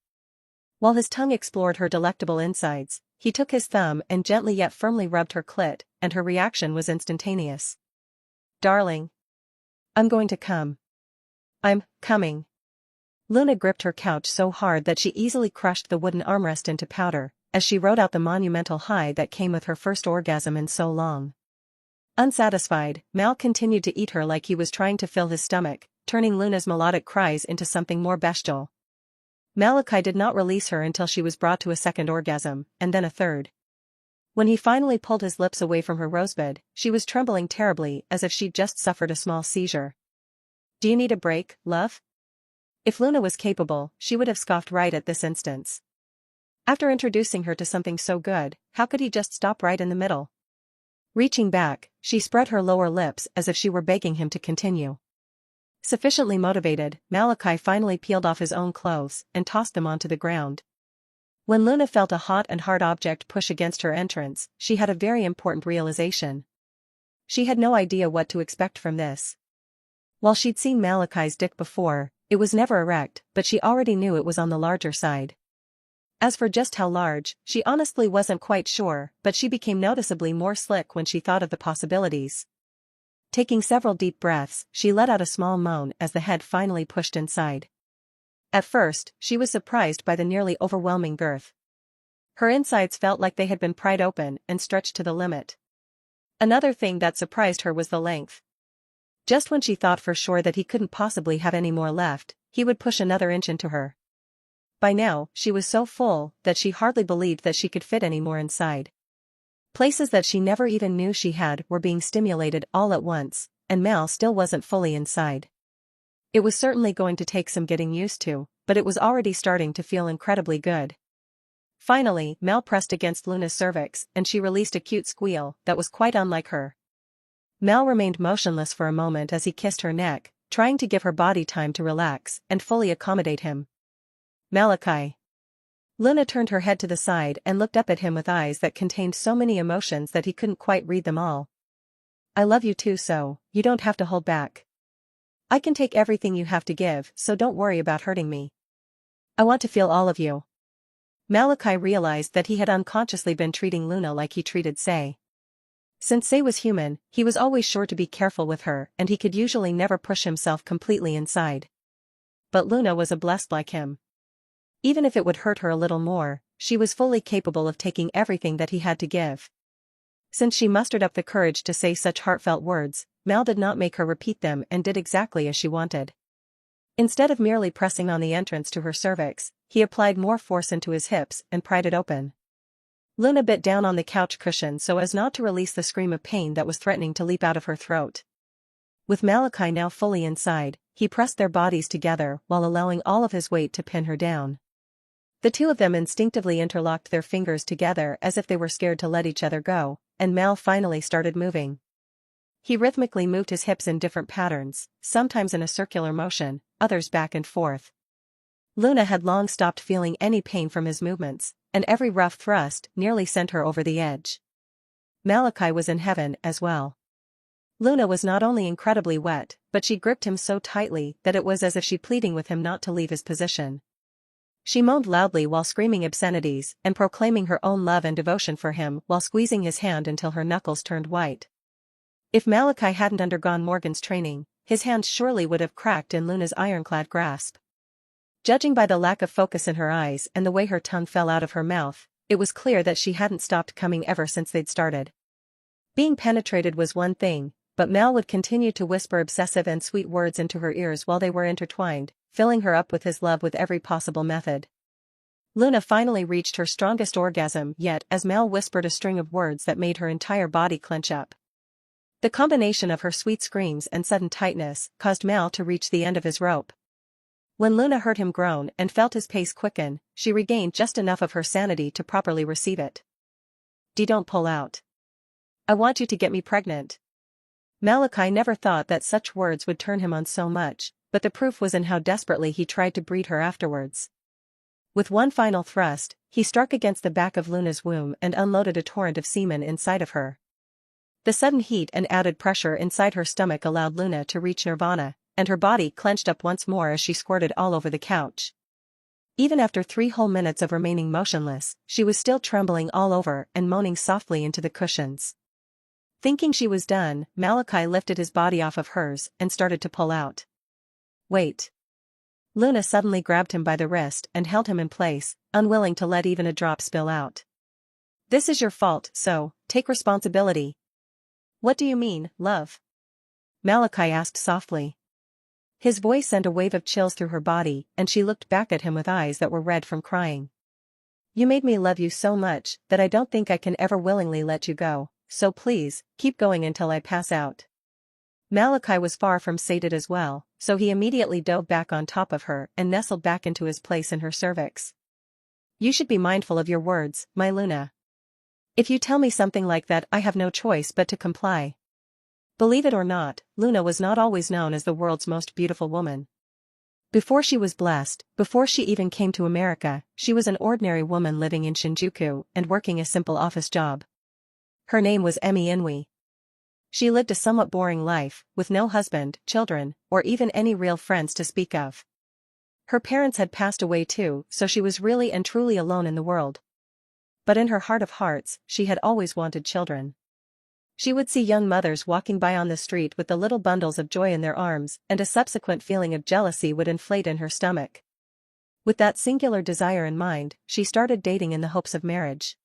While his tongue explored her delectable insides, he took his thumb and gently yet firmly rubbed her clit, and her reaction was instantaneous. "Darling. I'm going to come. I'm coming. Luna gripped her couch so hard that she easily crushed the wooden armrest into powder, as she wrote out the monumental high that came with her first orgasm in so long. Unsatisfied, Mal continued to eat her like he was trying to fill his stomach, turning Luna's melodic cries into something more bestial. Malachi did not release her until she was brought to a second orgasm, and then a third. When he finally pulled his lips away from her rosebud, she was trembling terribly as if she'd just suffered a small seizure. "Do you need a break, love?" If Luna was capable, she would have scoffed right at this instance. After introducing her to something so good, how could he just stop right in the middle? Reaching back, she spread her lower lips as if she were begging him to continue. Sufficiently motivated, Malachi finally peeled off his own clothes and tossed them onto the ground. When Luna felt a hot and hard object push against her entrance, she had a very important realization. She had no idea what to expect from this. While she'd seen Malachi's dick before, it was never erect, but she already knew it was on the larger side. As for just how large, she honestly wasn't quite sure, but she became noticeably more slick when she thought of the possibilities. Taking several deep breaths, she let out a small moan as the head finally pushed inside. At first, she was surprised by the nearly overwhelming girth. Her insides felt like they had been pried open and stretched to the limit. Another thing that surprised her was the length. Just when she thought for sure that he couldn't possibly have any more left, he would push another inch into her. By now, she was so full that she hardly believed that she could fit any more inside. Places that she never even knew she had were being stimulated all at once, and Mal still wasn't fully inside. It was certainly going to take some getting used to, but it was already starting to feel incredibly good. Finally, Mal pressed against Luna's cervix and she released a cute squeal that was quite unlike her. Mal remained motionless for a moment as he kissed her neck, trying to give her body time to relax and fully accommodate him. "Malachi." Luna turned her head to the side and looked up at him with eyes that contained so many emotions that he couldn't quite read them all. "I love you too, so you don't have to hold back. I can take everything you have to give, so don't worry about hurting me. I want to feel all of you." Malachi realized that he had unconsciously been treating Luna like he treated Say. Since Say was human, he was always sure to be careful with her and he could usually never push himself completely inside. But Luna was a blessed like him. Even if it would hurt her a little more, she was fully capable of taking everything that he had to give. Since she mustered up the courage to say such heartfelt words, Mal did not make her repeat them and did exactly as she wanted. Instead of merely pressing on the entrance to her cervix, he applied more force into his hips and pried it open. Luna bit down on the couch cushion so as not to release the scream of pain that was threatening to leap out of her throat. With Malachi now fully inside, he pressed their bodies together while allowing all of his weight to pin her down. The two of them instinctively interlocked their fingers together as if they were scared to let each other go, and Mal finally started moving. He rhythmically moved his hips in different patterns, sometimes in a circular motion, others back and forth. Luna had long stopped feeling any pain from his movements, and every rough thrust nearly sent her over the edge. Malachi was in heaven as well. Luna was not only incredibly wet, but she gripped him so tightly that it was as if she pleading with him not to leave his position. She moaned loudly while screaming obscenities and proclaiming her own love and devotion for him while squeezing his hand until her knuckles turned white. If Malachi hadn't undergone Morgan's training, his hands surely would have cracked in Luna's ironclad grasp. Judging by the lack of focus in her eyes and the way her tongue fell out of her mouth, it was clear that she hadn't stopped coming ever since they'd started. Being penetrated was one thing, but Mal would continue to whisper obsessive and sweet words into her ears while they were intertwined, filling her up with his love with every possible method. Luna finally reached her strongest orgasm yet as Mal whispered a string of words that made her entire body clench up. The combination of her sweet screams and sudden tightness caused Mal to reach the end of his rope. When Luna heard him groan and felt his pace quicken, she regained just enough of her sanity to properly receive it. Don't pull out. I want you to get me pregnant." Malachi never thought that such words would turn him on so much, but the proof was in how desperately he tried to breed her afterwards. With one final thrust, he struck against the back of Luna's womb and unloaded a torrent of semen inside of her. The sudden heat and added pressure inside her stomach allowed Luna to reach nirvana, and her body clenched up once more as she squirted all over the couch. Even after 3 whole minutes of remaining motionless, she was still trembling all over and moaning softly into the cushions. Thinking she was done, Malachi lifted his body off of hers and started to pull out. Wait. Luna suddenly grabbed him by the wrist and held him in place, unwilling to let even a drop spill out. This is your fault, so, take responsibility. What do you mean, love? Malachi asked softly. His voice sent a wave of chills through her body, and she looked back at him with eyes that were red from crying. You made me love you so much that I don't think I can ever willingly let you go, so please, keep going until I pass out. Malachi was far from sated as well, so he immediately dove back on top of her and nestled back into his place in her cervix. You should be mindful of your words, my Luna. If you tell me something like that, I have no choice but to comply. Believe it or not, Luna was not always known as the world's most beautiful woman. Before she was blessed, before she even came to America, she was an ordinary woman living in Shinjuku and working a simple office job. Her name was Emi Inui. She lived a somewhat boring life, with no husband, children, or even any real friends to speak of. Her parents had passed away too, so she was really and truly alone in the world. But in her heart of hearts, she had always wanted children. She would see young mothers walking by on the street with the little bundles of joy in their arms, and a subsequent feeling of jealousy would inflate in her stomach. With that singular desire in mind, she started dating in the hopes of marriage.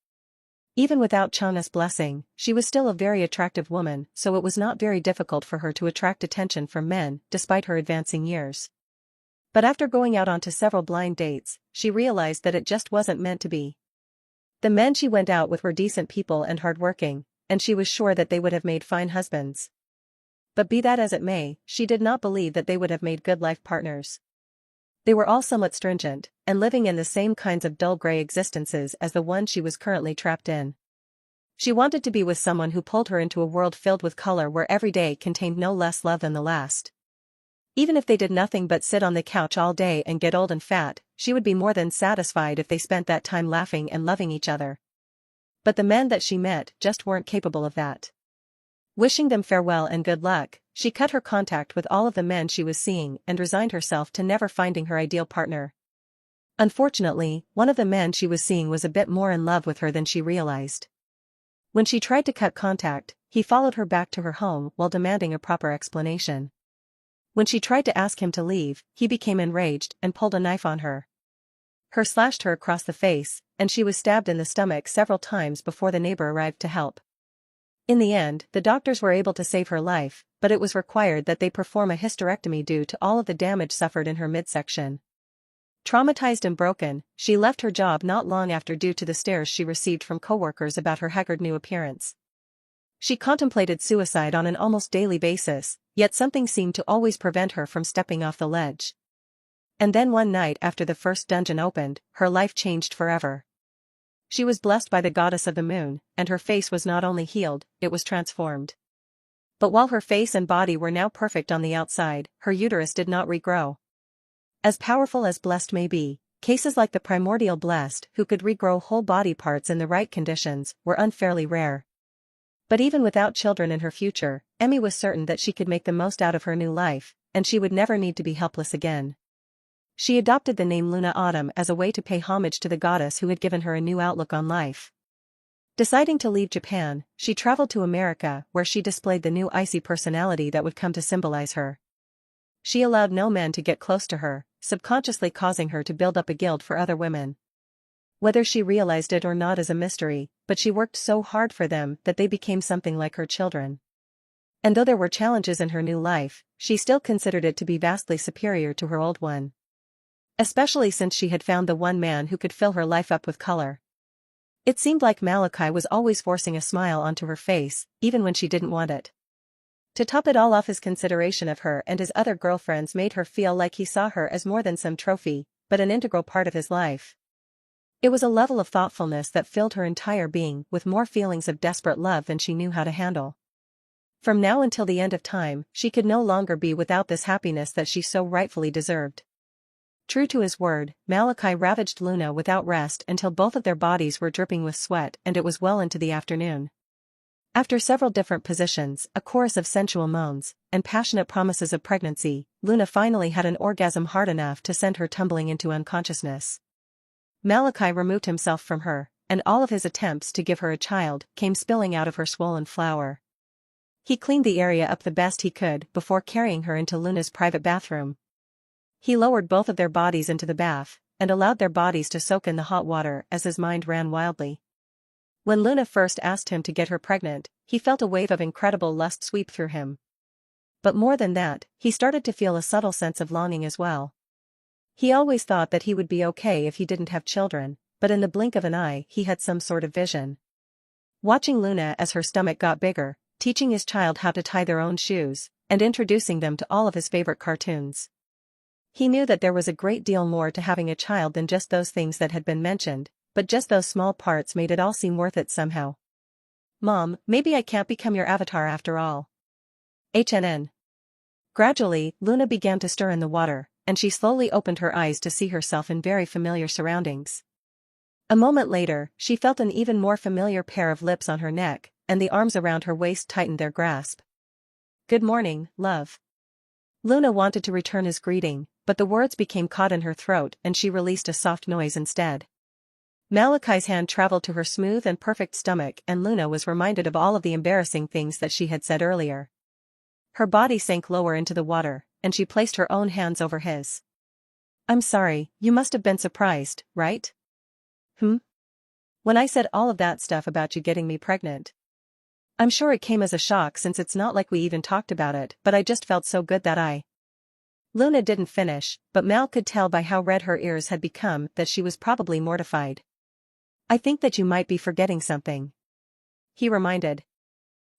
Even without Chana's blessing, she was still a very attractive woman, so it was not very difficult for her to attract attention from men, despite her advancing years. But after going out onto several blind dates, she realized that it just wasn't meant to be. The men she went out with were decent people and hardworking, and she was sure that they would have made fine husbands. But be that as it may, she did not believe that they would have made good life partners. They were all somewhat stringent, and living in the same kinds of dull gray existences as the one she was currently trapped in. She wanted to be with someone who pulled her into a world filled with color where every day contained no less love than the last. Even if they did nothing but sit on the couch all day and get old and fat, she would be more than satisfied if they spent that time laughing and loving each other. But the men that she met just weren't capable of that. Wishing them farewell and good luck, she cut her contact with all of the men she was seeing and resigned herself to never finding her ideal partner. Unfortunately, one of the men she was seeing was a bit more in love with her than she realized. When she tried to cut contact, he followed her back to her home while demanding a proper explanation. When she tried to ask him to leave, he became enraged and pulled a knife on her. He slashed her across the face, and she was stabbed in the stomach several times before the neighbor arrived to help. In the end, the doctors were able to save her life, but it was required that they perform a hysterectomy due to all of the damage suffered in her midsection. Traumatized and broken, she left her job not long after due to the stares she received from coworkers about her haggard new appearance. She contemplated suicide on an almost daily basis, yet something seemed to always prevent her from stepping off the ledge. And then one night after the first dungeon opened, her life changed forever. She was blessed by the goddess of the moon, and her face was not only healed, it was transformed. But while her face and body were now perfect on the outside, her uterus did not regrow. As powerful as blessed may be, cases like the primordial blessed who could regrow whole body parts in the right conditions were unfairly rare. But even without children in her future, Emi was certain that she could make the most out of her new life, and she would never need to be helpless again. She adopted the name Luna Autumn as a way to pay homage to the goddess who had given her a new outlook on life. Deciding to leave Japan, she traveled to America where she displayed the new icy personality that would come to symbolize her. She allowed no men to get close to her, subconsciously causing her to build up a guild for other women. Whether she realized it or not is a mystery, but she worked so hard for them that they became something like her children. And though there were challenges in her new life, she still considered it to be vastly superior to her old one. Especially since she had found the one man who could fill her life up with color. It seemed like Malachi was always forcing a smile onto her face, even when she didn't want it. To top it all off, his consideration of her and his other girlfriends made her feel like he saw her as more than some trophy, but an integral part of his life. It was a level of thoughtfulness that filled her entire being with more feelings of desperate love than she knew how to handle. From now until the end of time, she could no longer be without this happiness that she so rightfully deserved. True to his word, Malachi ravaged Luna without rest until both of their bodies were dripping with sweat, and it was well into the afternoon. After several different positions, a chorus of sensual moans, and passionate promises of pregnancy, Luna finally had an orgasm hard enough to send her tumbling into unconsciousness. Malachi removed himself from her, and all of his attempts to give her a child came spilling out of her swollen flower. He cleaned the area up the best he could before carrying her into Luna's private bathroom. He lowered both of their bodies into the bath, and allowed their bodies to soak in the hot water as his mind ran wildly. When Luna first asked him to get her pregnant, he felt a wave of incredible lust sweep through him. But more than that, he started to feel a subtle sense of longing as well. He always thought that he would be okay if he didn't have children, but in the blink of an eye he had some sort of vision. Watching Luna as her stomach got bigger, teaching his child how to tie their own shoes, and introducing them to all of his favorite cartoons. He knew that there was a great deal more to having a child than just those things that had been mentioned, but just those small parts made it all seem worth it somehow. Mom, maybe I can't become your avatar after all. HNN. Gradually, Luna began to stir in the water, and she slowly opened her eyes to see herself in very familiar surroundings. A moment later, she felt an even more familiar pair of lips on her neck, and the arms around her waist tightened their grasp. Good morning, love. Luna wanted to return his greeting, but the words became caught in her throat and she released a soft noise instead. Malachi's hand traveled to her smooth and perfect stomach and Luna was reminded of all of the embarrassing things that she had said earlier. Her body sank lower into the water, and she placed her own hands over his. I'm sorry, you must have been surprised, right? When I said all of that stuff about you getting me pregnant. I'm sure it came as a shock since it's not like we even talked about it, but I just felt so good that I. Luna didn't finish, but Mal could tell by how red her ears had become that she was probably mortified. I think that you might be forgetting something. He reminded.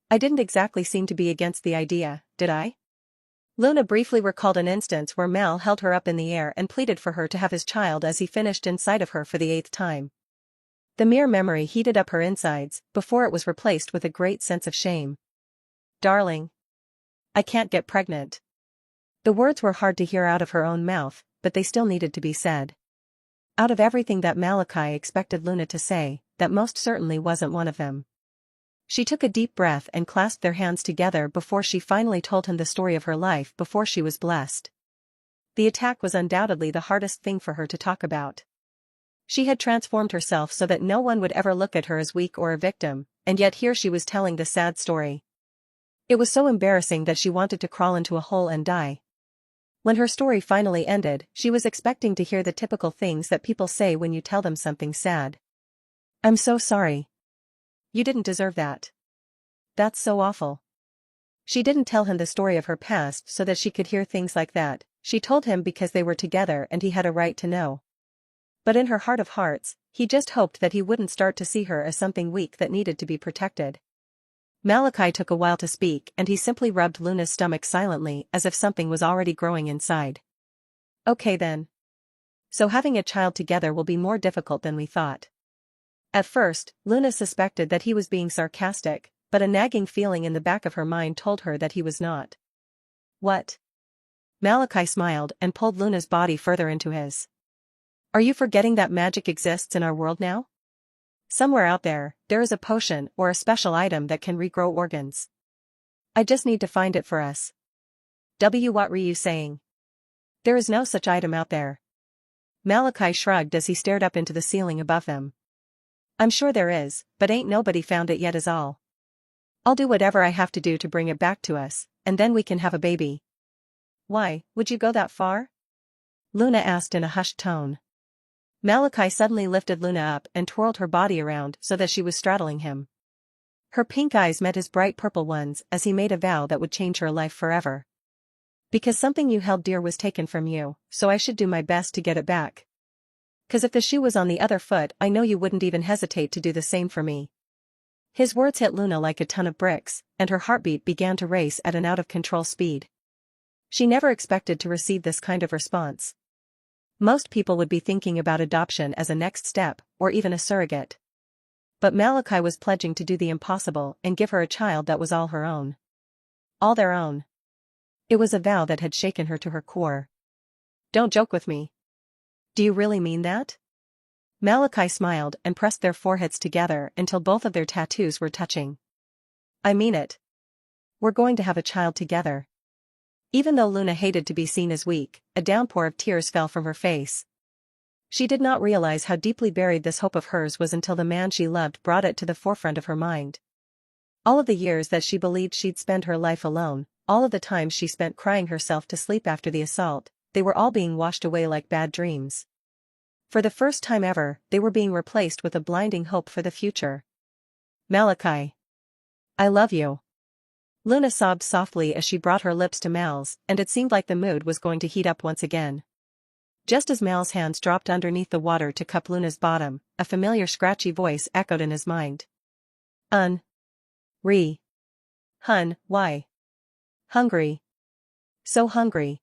I didn't exactly seem to be against the idea, did I? Luna briefly recalled an instance where Mal held her up in the air and pleaded for her to have his child as he finished inside of her for the 8th time. The mere memory heated up her insides, before it was replaced with a great sense of shame. Darling. I can't get pregnant. The words were hard to hear out of her own mouth, but they still needed to be said. Out of everything that Malachi expected Luna to say, that most certainly wasn't one of them. She took a deep breath and clasped their hands together before she finally told him the story of her life before she was blessed. The attack was undoubtedly the hardest thing for her to talk about. She had transformed herself so that no one would ever look at her as weak or a victim, and yet here she was telling the sad story. It was so embarrassing that she wanted to crawl into a hole and die. When her story finally ended, she was expecting to hear the typical things that people say when you tell them something sad. I'm so sorry. You didn't deserve that. That's so awful. She didn't tell him the story of her past so that she could hear things like that, she told him because they were together and he had a right to know. But in her heart of hearts, he just hoped that he wouldn't start to see her as something weak that needed to be protected. Malachi took a while to speak and he simply rubbed Luna's stomach silently as if something was already growing inside. Okay then. So having a child together will be more difficult than we thought. At first, Luna suspected that he was being sarcastic, but a nagging feeling in the back of her mind told her that he was not. What? Malachi smiled and pulled Luna's body further into his. Are you forgetting that magic exists in our world now? Somewhere out there is a potion or a special item that can regrow organs. I just need to find it for us. What were you saying? There is no such item out there. Malachi shrugged as he stared up into the ceiling above them. I'm sure there is, but ain't nobody found it yet is all. I'll do whatever I have to do to bring it back to us, and then we can have a baby. Why, would you go that far? Luna asked in a hushed tone. Malachi suddenly lifted Luna up and twirled her body around so that she was straddling him. Her pink eyes met his bright purple ones as he made a vow that would change her life forever. Because something you held dear was taken from you, so I should do my best to get it back. 'Cause if the shoe was on the other foot I know you wouldn't even hesitate to do the same for me. His words hit Luna like a ton of bricks, and her heartbeat began to race at an out-of-control speed. She never expected to receive this kind of response. Most people would be thinking about adoption as a next step, or even a surrogate. But Malachi was pledging to do the impossible and give her a child that was all her own. All their own. It was a vow that had shaken her to her core. Don't joke with me. Do you really mean that? Malachi smiled and pressed their foreheads together until both of their tattoos were touching. I mean it. We're going to have a child together. Even though Luna hated to be seen as weak, a downpour of tears fell from her face. She did not realize how deeply buried this hope of hers was until the man she loved brought it to the forefront of her mind. All of the years that she believed she'd spend her life alone, all of the times she spent crying herself to sleep after the assault, they were all being washed away like bad dreams. For the first time ever, they were being replaced with a blinding hope for the future. Malachi. I love you. Luna sobbed softly as she brought her lips to Mal's, and it seemed like the mood was going to heat up once again. Just as Mal's hands dropped underneath the water to cup Luna's bottom, a familiar scratchy voice echoed in his mind. Hun, why? Hungry. So hungry.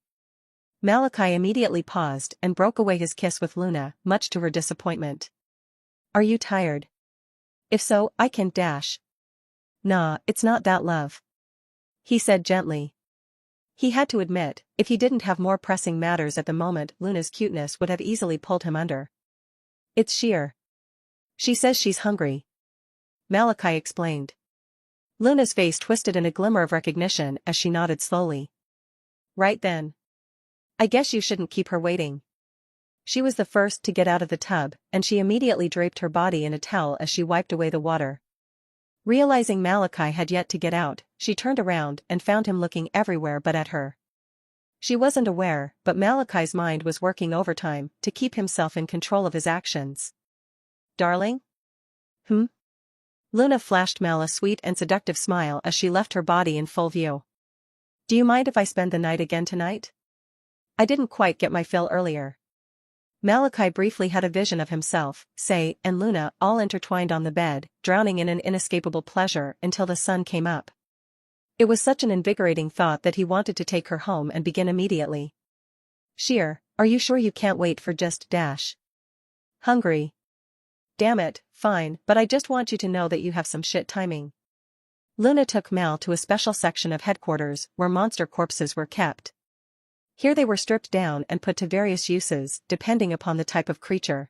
Malachi immediately paused and broke away his kiss with Luna, much to her disappointment. Are you tired? If so, I can dash. Nah, it's not that, love. He said gently. He had to admit, if he didn't have more pressing matters at the moment, Luna's cuteness would have easily pulled him under. It's sheer. She says she's hungry. Malachi explained. Luna's face twisted in a glimmer of recognition as she nodded slowly. Right then. I guess you shouldn't keep her waiting. She was the first to get out of the tub, and she immediately draped her body in a towel as she wiped away the water. Realizing Malachi had yet to get out, she turned around and found him looking everywhere but at her. She wasn't aware, but Malachi's mind was working overtime to keep himself in control of his actions. Darling? Luna flashed Mal a sweet and seductive smile as she left her body in full view. Do you mind if I spend the night again tonight? I didn't quite get my fill earlier. Malachi briefly had a vision of himself, Say, and Luna all intertwined on the bed, drowning in an inescapable pleasure until the sun came up. It was such an invigorating thought that he wanted to take her home and begin immediately. Sheer, are you sure you can't wait for just dash? Hungry. Damn it, fine, but I just want you to know that you have some shit timing. Luna took Mal to a special section of headquarters where monster corpses were kept. Here they were stripped down and put to various uses, depending upon the type of creature.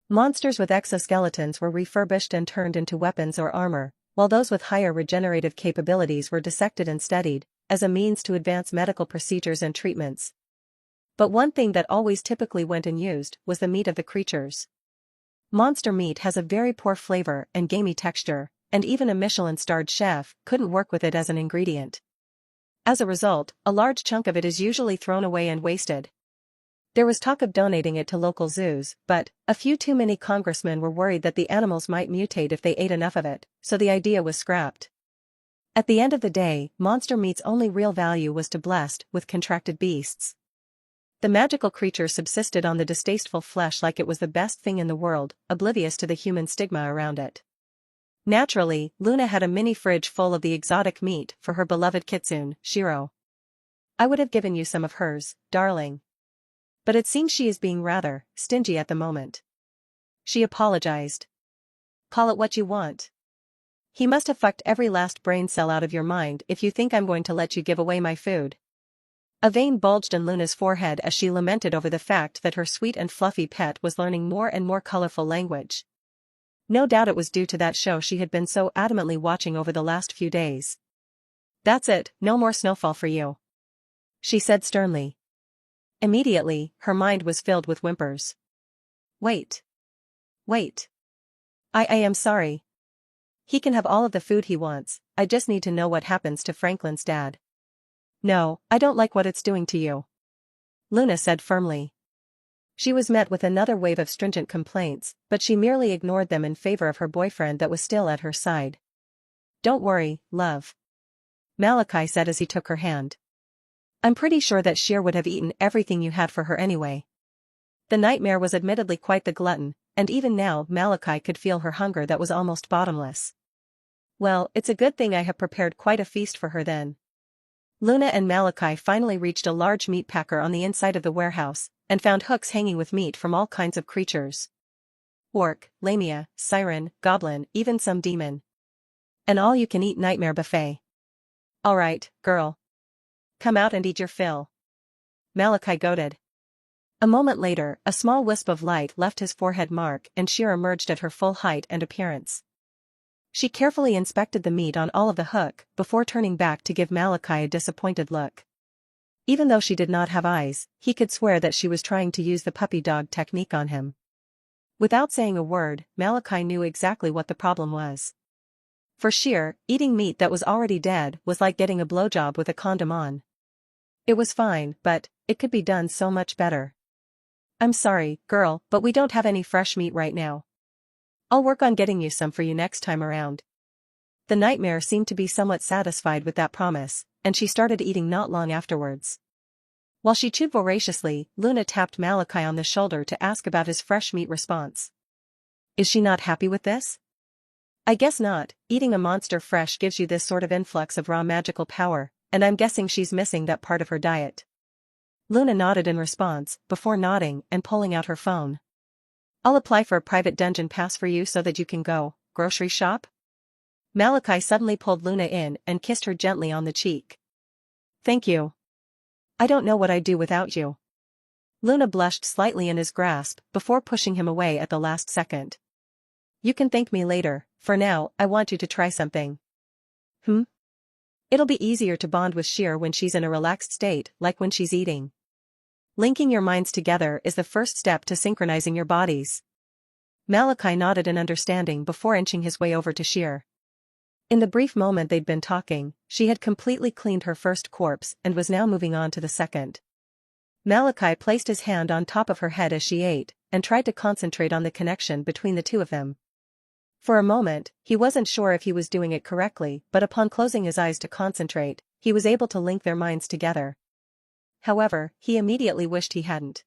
Monsters with exoskeletons were refurbished and turned into weapons or armor, while those with higher regenerative capabilities were dissected and studied, as a means to advance medical procedures and treatments. But one thing that always typically went unused was the meat of the creatures. Monster meat has a very poor flavor and gamey texture, and even a Michelin-starred chef couldn't work with it as an ingredient. As a result, a large chunk of it is usually thrown away and wasted. There was talk of donating it to local zoos, but a few too many congressmen were worried that the animals might mutate if they ate enough of it, so the idea was scrapped. At the end of the day, monster meat's only real value was to blessed with contracted beasts. The magical creature subsisted on the distasteful flesh like it was the best thing in the world, oblivious to the human stigma around it. Naturally, Luna had a mini fridge full of the exotic meat for her beloved kitsune, Shiro. I would have given you some of hers, darling. But it seems she is being rather stingy at the moment. She apologized. Call it what you want. He must have fucked every last brain cell out of your mind if you think I'm going to let you give away my food. A vein bulged in Luna's forehead as she lamented over the fact that her sweet and fluffy pet was learning more and more colorful language. No doubt it was due to that show she had been so adamantly watching over the last few days. That's it, no more snowfall for you. She said sternly. Immediately, her mind was filled with whimpers. Wait. I am sorry. He can have all of the food he wants, I just need to know what happens to Franklin's dad. No, I don't like what it's doing to you. Luna said firmly. She was met with another wave of stringent complaints, but she merely ignored them in favor of her boyfriend that was still at her side. Don't worry, love. Malachi said as he took her hand. I'm pretty sure that Sheer would have eaten everything you had for her anyway. The nightmare was admittedly quite the glutton, and even now Malachi could feel her hunger that was almost bottomless. Well, it's a good thing I have prepared quite a feast for her then. Luna and Malachi finally reached a large meat packer on the inside of the warehouse, and found hooks hanging with meat from all kinds of creatures. Orc, lamia, siren, goblin, even some demon. An all-you-can-eat nightmare buffet. All right, girl. Come out and eat your fill. Malachi goaded. A moment later, a small wisp of light left his forehead mark and Sheer emerged at her full height and appearance. She carefully inspected the meat on all of the hook before turning back to give Malachi a disappointed look. Even though she did not have eyes, he could swear that she was trying to use the puppy dog technique on him. Without saying a word, Malachi knew exactly what the problem was. For Sheer, eating meat that was already dead was like getting a blowjob with a condom on. It was fine, but it could be done so much better. I'm sorry, girl, but we don't have any fresh meat right now. I'll work on getting you some for you next time around. The nightmare seemed to be somewhat satisfied with that promise, and she started eating not long afterwards. While she chewed voraciously, Luna tapped Malachi on the shoulder to ask about his fresh meat response. Is she not happy with this? I guess not, eating a monster fresh gives you this sort of influx of raw magical power, and I'm guessing she's missing that part of her diet. Luna nodded in response, before nodding and pulling out her phone. I'll apply for a private dungeon pass for you so that you can go grocery shop? Malachi suddenly pulled Luna in and kissed her gently on the cheek. Thank you. I don't know what I'd do without you. Luna blushed slightly in his grasp before pushing him away at the last second. You can thank me later, for now, I want you to try something. It'll be easier to bond with Sheer when she's in a relaxed state, like when she's eating. Linking your minds together is the first step to synchronizing your bodies. Malachi nodded in understanding before inching his way over to Sheer. In the brief moment they'd been talking, she had completely cleaned her first corpse and was now moving on to the second. Malachi placed his hand on top of her head as she ate, and tried to concentrate on the connection between the two of them. For a moment, he wasn't sure if he was doing it correctly, but upon closing his eyes to concentrate, he was able to link their minds together. However, he immediately wished he hadn't.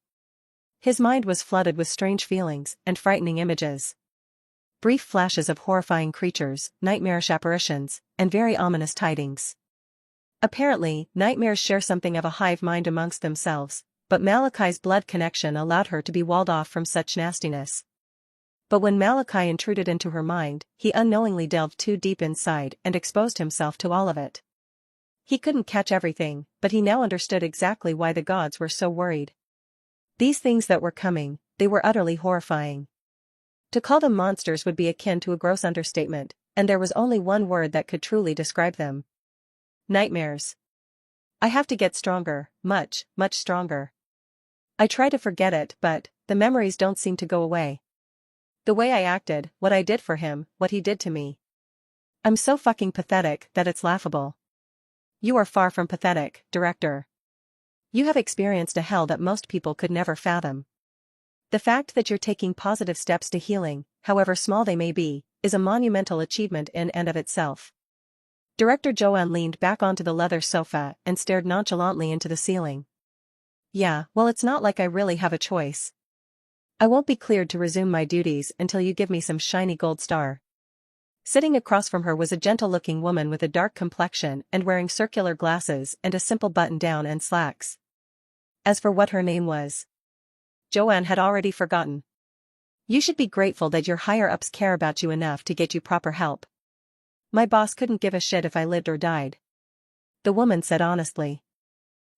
His mind was flooded with strange feelings and frightening images. Brief flashes of horrifying creatures, nightmarish apparitions, and very ominous tidings. Apparently, nightmares share something of a hive mind amongst themselves, but Malachi's blood connection allowed her to be walled off from such nastiness. But when Malachi intruded into her mind, he unknowingly delved too deep inside and exposed himself to all of it. He couldn't catch everything, but he now understood exactly why the gods were so worried. These things that were coming, they were utterly horrifying. To call them monsters would be akin to a gross understatement, and there was only one word that could truly describe them. Nightmares. I have to get stronger, much, much stronger. I try to forget it, but the memories don't seem to go away. The way I acted, what I did for him, what he did to me. I'm so fucking pathetic that it's laughable. You are far from pathetic, director. You have experienced a hell that most people could never fathom. The fact that you're taking positive steps to healing, however small they may be, is a monumental achievement in and of itself. Director Joanne leaned back onto the leather sofa and stared nonchalantly into the ceiling. Yeah, well, it's not like I really have a choice. I won't be cleared to resume my duties until you give me some shiny gold star. Sitting across from her was a gentle-looking woman with a dark complexion and wearing circular glasses and a simple button-down and slacks. As for what her name was, Joanne had already forgotten. You should be grateful that your higher-ups care about you enough to get you proper help. My boss couldn't give a shit if I lived or died. The woman said honestly.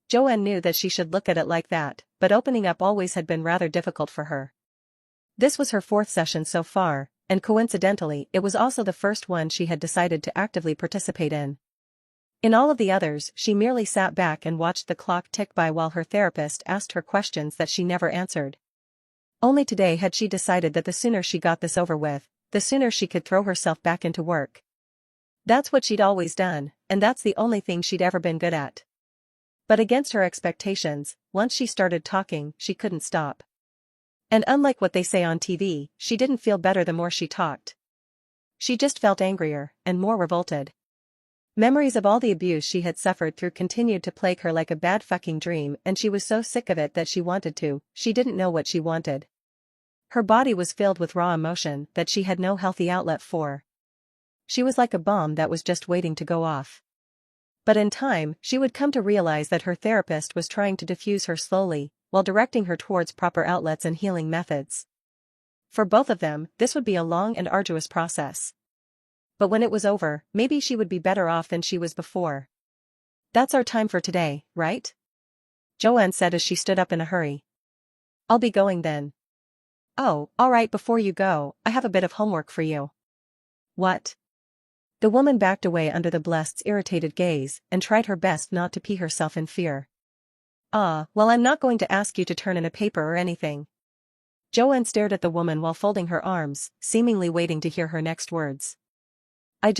Joanne knew that she should look at it like that, but opening up always had been rather difficult for her. This was her fourth session so far, and coincidentally it was also the first one she had decided to actively participate in. In all of the others, she merely sat back and watched the clock tick by while her therapist asked her questions that she never answered. Only today had she decided that the sooner she got this over with, the sooner she could throw herself back into work. That's what she'd always done, and that's the only thing she'd ever been good at. But against her expectations, once she started talking, she couldn't stop. And unlike what they say on TV, she didn't feel better the more she talked. She just felt angrier, and more revolted. Memories of all the abuse she had suffered through continued to plague her like a bad fucking dream, and she was so sick of it that she didn't know what she wanted. Her body was filled with raw emotion that she had no healthy outlet for. She was like a bomb that was just waiting to go off. But in time, she would come to realize that her therapist was trying to diffuse her slowly, while directing her towards proper outlets and healing methods. For both of them, this would be a long and arduous process. But when it was over, maybe she would be better off than she was before. That's our time for today, right? Joanne said as she stood up in a hurry. I'll be going then. Oh, all right, before you go, I have a bit of homework for you. What? The woman backed away under the blessed's irritated gaze and tried her best not to pee herself in fear. Well, I'm not going to ask you to turn in a paper or anything. Joanne stared at the woman while folding her arms, seemingly waiting to hear her next words. I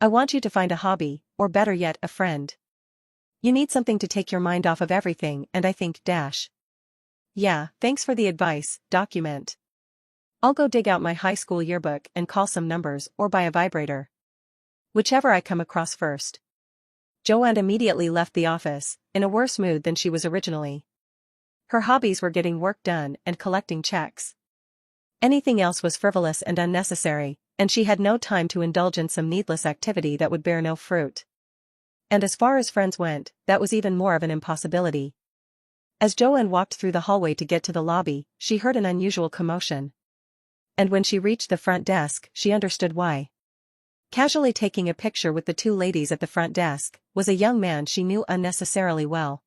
want you to find a hobby, or better yet, a friend. You need something to take your mind off of everything, and I think dash. Yeah, thanks for the advice, document. I'll go dig out my high school yearbook and call some numbers or buy a vibrator. Whichever I come across first. Joanne immediately left the office, in a worse mood than she was originally. Her hobbies were getting work done and collecting checks. Anything else was frivolous and unnecessary, and she had no time to indulge in some needless activity that would bear no fruit. And as far as friends went, that was even more of an impossibility. As Joanne walked through the hallway to get to the lobby, she heard an unusual commotion. And when she reached the front desk, she understood why. Casually taking a picture with the two ladies at the front desk, was a young man she knew unnecessarily well.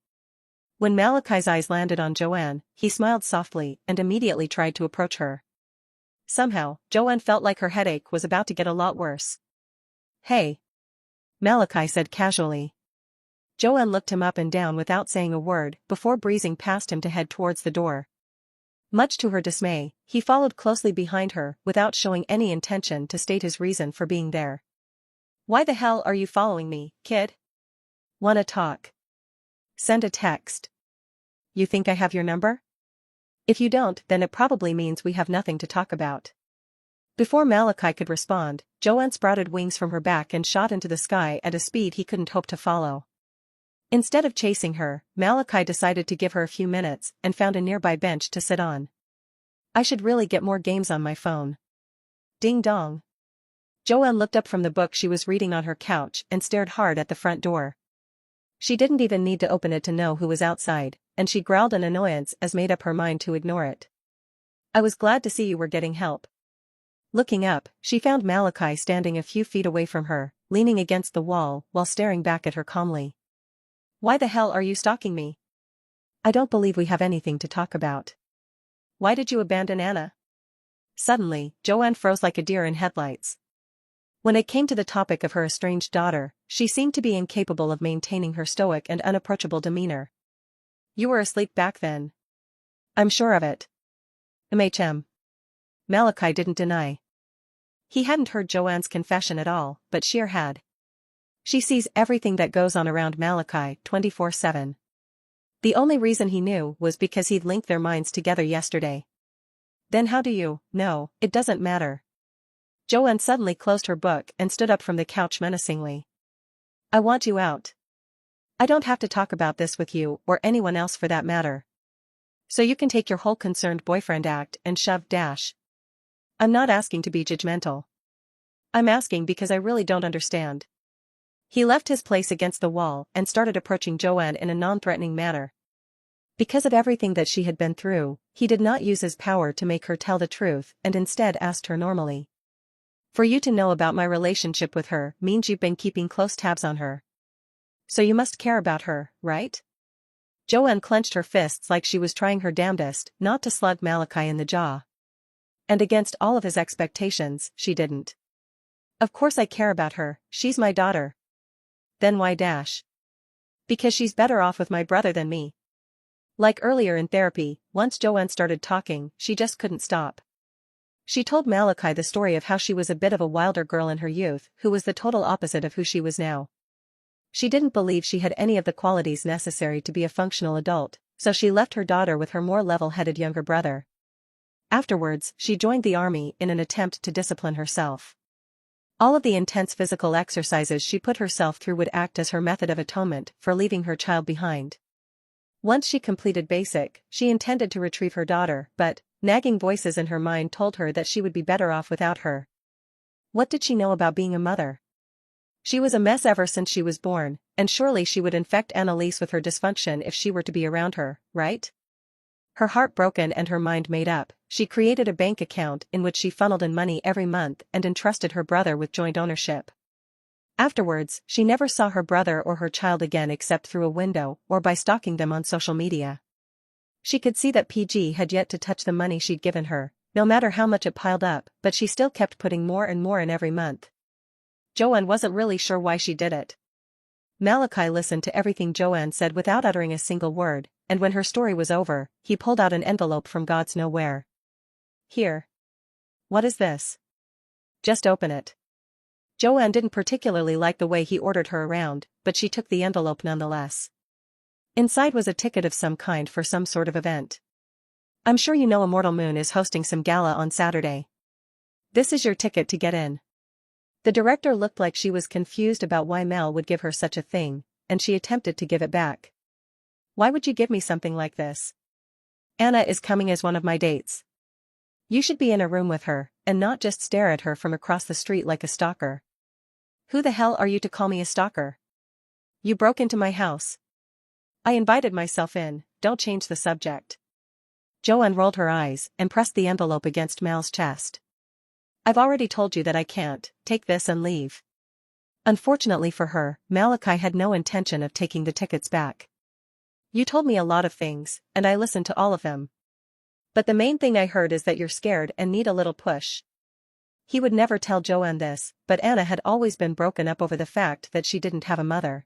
When Malachi's eyes landed on Joanne, he smiled softly and immediately tried to approach her. Somehow, Joanne felt like her headache was about to get a lot worse. Hey. Malachi said casually. Joanne looked him up and down without saying a word before breezing past him to head towards the door. Much to her dismay, he followed closely behind her without showing any intention to state his reason for being there. Why the hell are you following me, kid? Wanna talk? Send a text. You think I have your number? If you don't, then it probably means we have nothing to talk about. Before Malachi could respond, Joanne sprouted wings from her back and shot into the sky at a speed he couldn't hope to follow. Instead of chasing her, Malachi decided to give her a few minutes and found a nearby bench to sit on. I should really get more games on my phone. Ding dong. Joanne looked up from the book she was reading on her couch and stared hard at the front door. She didn't even need to open it to know who was outside, and she growled in annoyance as made up her mind to ignore it. I was glad to see you were getting help. Looking up, she found Malachi standing a few feet away from her, leaning against the wall while staring back at her calmly. Why the hell are you stalking me? I don't believe we have anything to talk about. Why did you abandon Anna? Suddenly, Joanne froze like a deer in headlights. When it came to the topic of her estranged daughter, she seemed to be incapable of maintaining her stoic and unapproachable demeanor. You were asleep back then. I'm sure of it. Malachi didn't deny. He hadn't heard Joanne's confession at all, but Sheer had. She sees everything that goes on around Malachi 24/7. The only reason he knew was because he'd linked their minds together yesterday. Then how do you know? It doesn't matter. Joanne suddenly closed her book and stood up from the couch menacingly. I want you out. I don't have to talk about this with you or anyone else for that matter. So you can take your whole concerned boyfriend act and shove dash. I'm not asking to be judgmental. I'm asking because I really don't understand. He left his place against the wall and started approaching Joanne in a non-threatening manner. Because of everything that she had been through, he did not use his power to make her tell the truth and instead asked her normally. For you to know about my relationship with her means you've been keeping close tabs on her. So you must care about her, right? Joanne clenched her fists like she was trying her damnedest not to slug Malachi in the jaw. And against all of his expectations, she didn't. Of course I care about her, she's my daughter. Then why dash? Because she's better off with my brother than me. Like earlier in therapy, once Joanne started talking, she just couldn't stop. She told Malachi the story of how she was a bit of a wilder girl in her youth who was the total opposite of who she was now. She didn't believe she had any of the qualities necessary to be a functional adult, so she left her daughter with her more level-headed younger brother. Afterwards, she joined the army in an attempt to discipline herself. All of the intense physical exercises she put herself through would act as her method of atonement for leaving her child behind. Once she completed basic, she intended to retrieve her daughter, but nagging voices in her mind told her that she would be better off without her. What did she know about being a mother? She was a mess ever since she was born, and surely she would infect Annalise with her dysfunction if she were to be around her, right? Her heart broken and her mind made up, she created a bank account in which she funneled in money every month and entrusted her brother with joint ownership. Afterwards, she never saw her brother or her child again except through a window or by stalking them on social media. She could see that PG had yet to touch the money she'd given her, no matter how much it piled up, but she still kept putting more and more in every month. Joanne wasn't really sure why she did it. Malachi listened to everything Joanne said without uttering a single word, and when her story was over, he pulled out an envelope from God's nowhere. Here. What is this? Just open it. Joanne didn't particularly like the way he ordered her around, but she took the envelope nonetheless. Inside was a ticket of some kind for some sort of event. I'm sure you know Immortal Moon is hosting some gala on Saturday. This is your ticket to get in. The director looked like she was confused about why Mel would give her such a thing, and she attempted to give it back. Why would you give me something like this? Anna is coming as one of my dates. You should be in a room with her, and not just stare at her from across the street like a stalker. Who the hell are you to call me a stalker? You broke into my house. I invited myself in, don't change the subject. Joanne rolled her eyes and pressed the envelope against Mal's chest. I've already told you that I can't, take this and leave. Unfortunately for her, Malachi had no intention of taking the tickets back. You told me a lot of things, and I listened to all of them. But the main thing I heard is that you're scared and need a little push. He would never tell Joanne this, but Anna had always been broken up over the fact that she didn't have a mother.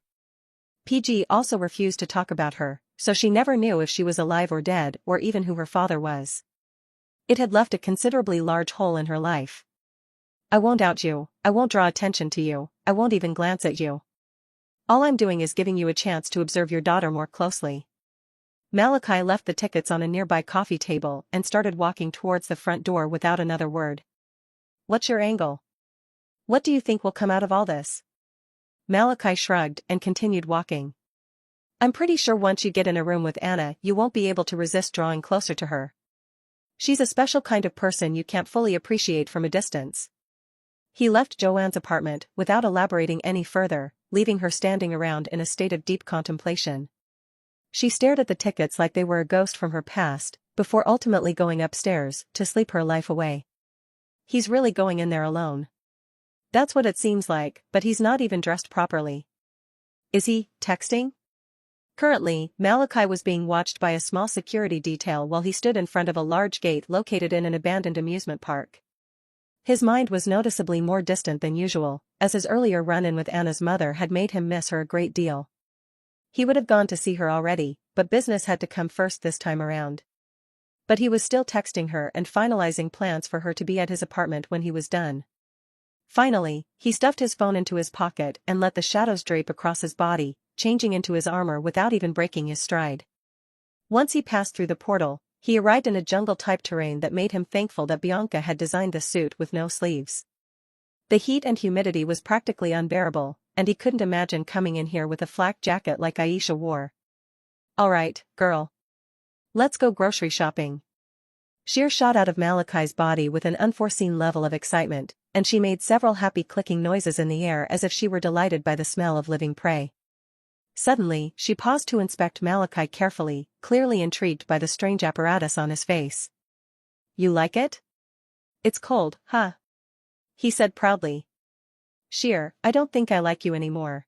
PG also refused to talk about her, so she never knew if she was alive or dead or even who her father was. It had left a considerably large hole in her life. I won't out you, I won't draw attention to you, I won't even glance at you. All I'm doing is giving you a chance to observe your daughter more closely. Malachi left the tickets on a nearby coffee table and started walking towards the front door without another word. What's your angle? What do you think will come out of all this? Malachi shrugged and continued walking. I'm pretty sure once you get in a room with Anna you won't be able to resist drawing closer to her. She's a special kind of person you can't fully appreciate from a distance. He left Joanne's apartment without elaborating any further, leaving her standing around in a state of deep contemplation. She stared at the tickets like they were a ghost from her past, before ultimately going upstairs to sleep her life away. He's really going in there alone. That's what it seems like, but he's not even dressed properly. Is he texting? Currently, Malachi was being watched by a small security detail while he stood in front of a large gate located in an abandoned amusement park. His mind was noticeably more distant than usual, as his earlier run-in with Anna's mother had made him miss her a great deal. He would have gone to see her already, but business had to come first this time around. But he was still texting her and finalizing plans for her to be at his apartment when he was done. Finally, he stuffed his phone into his pocket and let the shadows drape across his body, changing into his armor without even breaking his stride. Once he passed through the portal, he arrived in a jungle-type terrain that made him thankful that Bianca had designed the suit with no sleeves. The heat and humidity was practically unbearable, and he couldn't imagine coming in here with a flak jacket like Aisha wore. Alright, girl. Let's go grocery shopping. Sheer shot out of Malachi's body with an unforeseen level of excitement, and she made several happy clicking noises in the air as if she were delighted by the smell of living prey. Suddenly, she paused to inspect Malachi carefully, clearly intrigued by the strange apparatus on his face. You like it? It's cold, huh? He said proudly. Sheer, I don't think I like you anymore.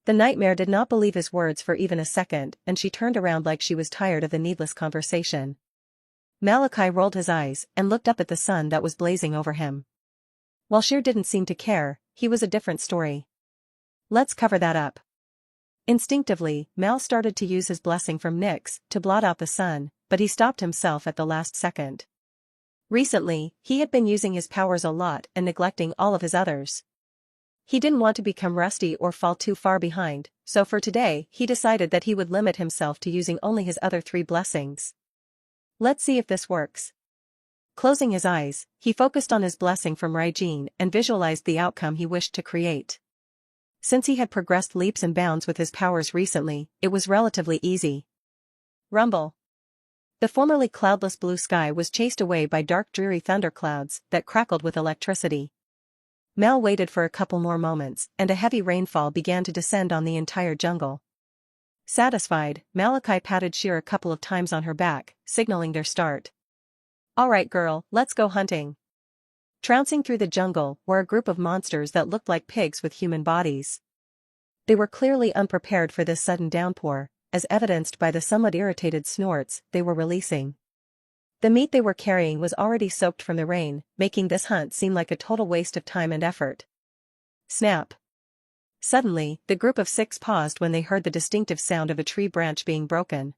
The nightmare did not believe his words for even a second, and she turned around like she was tired of the needless conversation. Malachi rolled his eyes and looked up at the sun that was blazing over him. While Sheer didn't seem to care, he was a different story. Let's cover that up. Instinctively, Mal started to use his blessing from Nyx to blot out the sun, but he stopped himself at the last second. Recently, he had been using his powers a lot and neglecting all of his others. He didn't want to become rusty or fall too far behind, so for today he decided that he would limit himself to using only his other 3 blessings. Let's see if this works. Closing his eyes, he focused on his blessing from Raijin and visualized the outcome he wished to create. Since he had progressed leaps and bounds with his powers recently, it was relatively easy. Rumble. The formerly cloudless blue sky was chased away by dark dreary thunderclouds that crackled with electricity. Mal waited for a couple more moments, and a heavy rainfall began to descend on the entire jungle. Satisfied, Malachi patted Sheer a couple of times on her back, signaling their start. Alright girl, let's go hunting. Trouncing through the jungle were a group of monsters that looked like pigs with human bodies. They were clearly unprepared for this sudden downpour, as evidenced by the somewhat irritated snorts they were releasing. The meat they were carrying was already soaked from the rain, making this hunt seem like a total waste of time and effort. Snap. Suddenly, the group of 6 paused when they heard the distinctive sound of a tree branch being broken.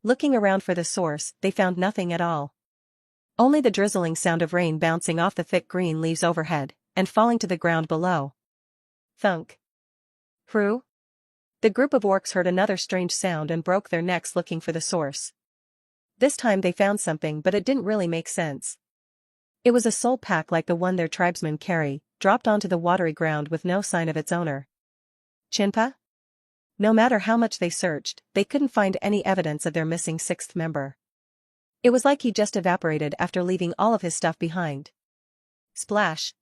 Looking around for the source, they found nothing at all. Only the drizzling sound of rain bouncing off the thick green leaves overhead, and falling to the ground below. Thunk. Hru? The group of orcs heard another strange sound and broke their necks looking for the source. This time they found something, but it didn't really make sense. It was a soul pack like the one their tribesmen carry, dropped onto the watery ground with no sign of its owner. Chinpa? No matter how much they searched, they couldn't find any evidence of their missing sixth member. It was like he just evaporated after leaving all of his stuff behind. Splash.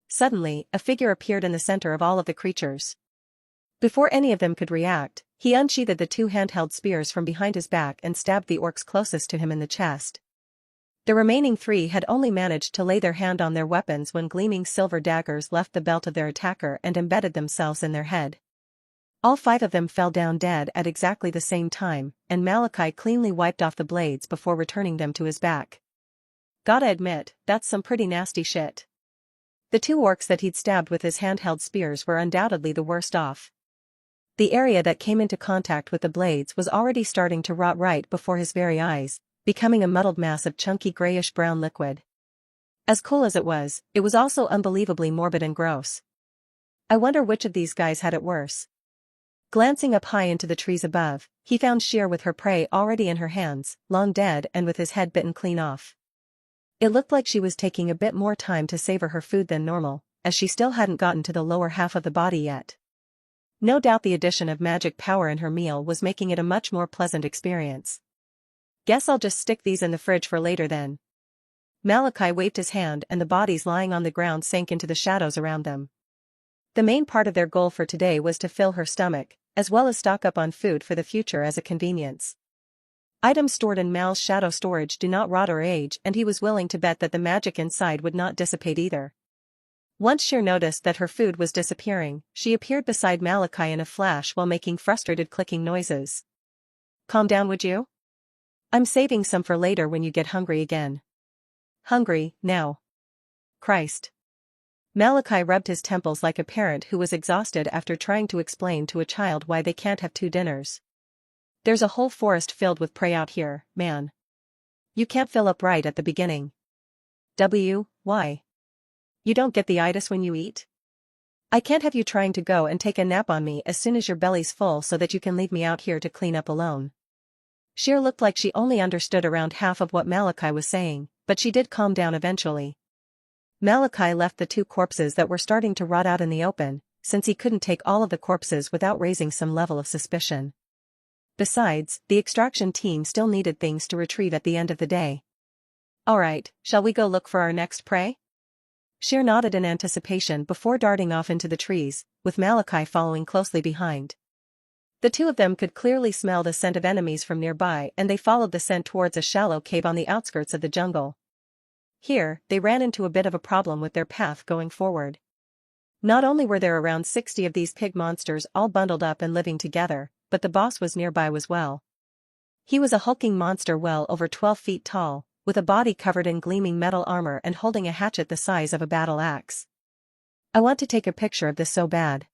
Suddenly, a figure appeared in the center of all of the creatures. Before any of them could react, he unsheathed the two handheld spears from behind his back and stabbed the orcs closest to him in the chest. The remaining three had only managed to lay their hand on their weapons when gleaming silver daggers left the belt of their attacker and embedded themselves in their head. All five of them fell down dead at exactly the same time, and Malachi cleanly wiped off the blades before returning them to his back. Gotta admit, that's some pretty nasty shit. The two orcs that he'd stabbed with his handheld spears were undoubtedly the worst off. The area that came into contact with the blades was already starting to rot right before his very eyes, becoming a muddled mass of chunky grayish-brown liquid. As cool as it was also unbelievably morbid and gross. I wonder which of these guys had it worse. Glancing up high into the trees above, he found Sheer with her prey already in her hands, long dead and with his head bitten clean off. It looked like she was taking a bit more time to savor her food than normal, as she still hadn't gotten to the lower half of the body yet. No doubt the addition of magic power in her meal was making it a much more pleasant experience. Guess I'll just stick these in the fridge for later then. Malachi waved his hand and the bodies lying on the ground sank into the shadows around them. The main part of their goal for today was to fill her stomach, as well as stock up on food for the future as a convenience. Items stored in Mal's shadow storage do not rot or age, and he was willing to bet that the magic inside would not dissipate either. Once Sheer noticed that her food was disappearing, she appeared beside Malachi in a flash while making frustrated clicking noises. Calm down, would you? I'm saving some for later when you get hungry again. Hungry, now. Christ. Malachi rubbed his temples like a parent who was exhausted after trying to explain to a child why they can't have two dinners. There's a whole forest filled with prey out here, man. You can't fill up right at the beginning. Why? You don't get the itis when you eat? I can't have you trying to go and take a nap on me as soon as your belly's full so that you can leave me out here to clean up alone. Sheer looked like she only understood around half of what Malachi was saying, but she did calm down eventually. Malachi left the two corpses that were starting to rot out in the open, since he couldn't take all of the corpses without raising some level of suspicion. Besides, the extraction team still needed things to retrieve at the end of the day. Alright, shall we go look for our next prey? Sheer nodded in anticipation before darting off into the trees, with Malachi following closely behind. The two of them could clearly smell the scent of enemies from nearby and they followed the scent towards a shallow cave on the outskirts of the jungle. Here, they ran into a bit of a problem with their path going forward. Not only were there around 60 of these pig monsters all bundled up and living together, but the boss was nearby as well. He was a hulking monster well over 12 feet tall, with a body covered in gleaming metal armor and holding a hatchet the size of a battle axe. I want to take a picture of this so bad.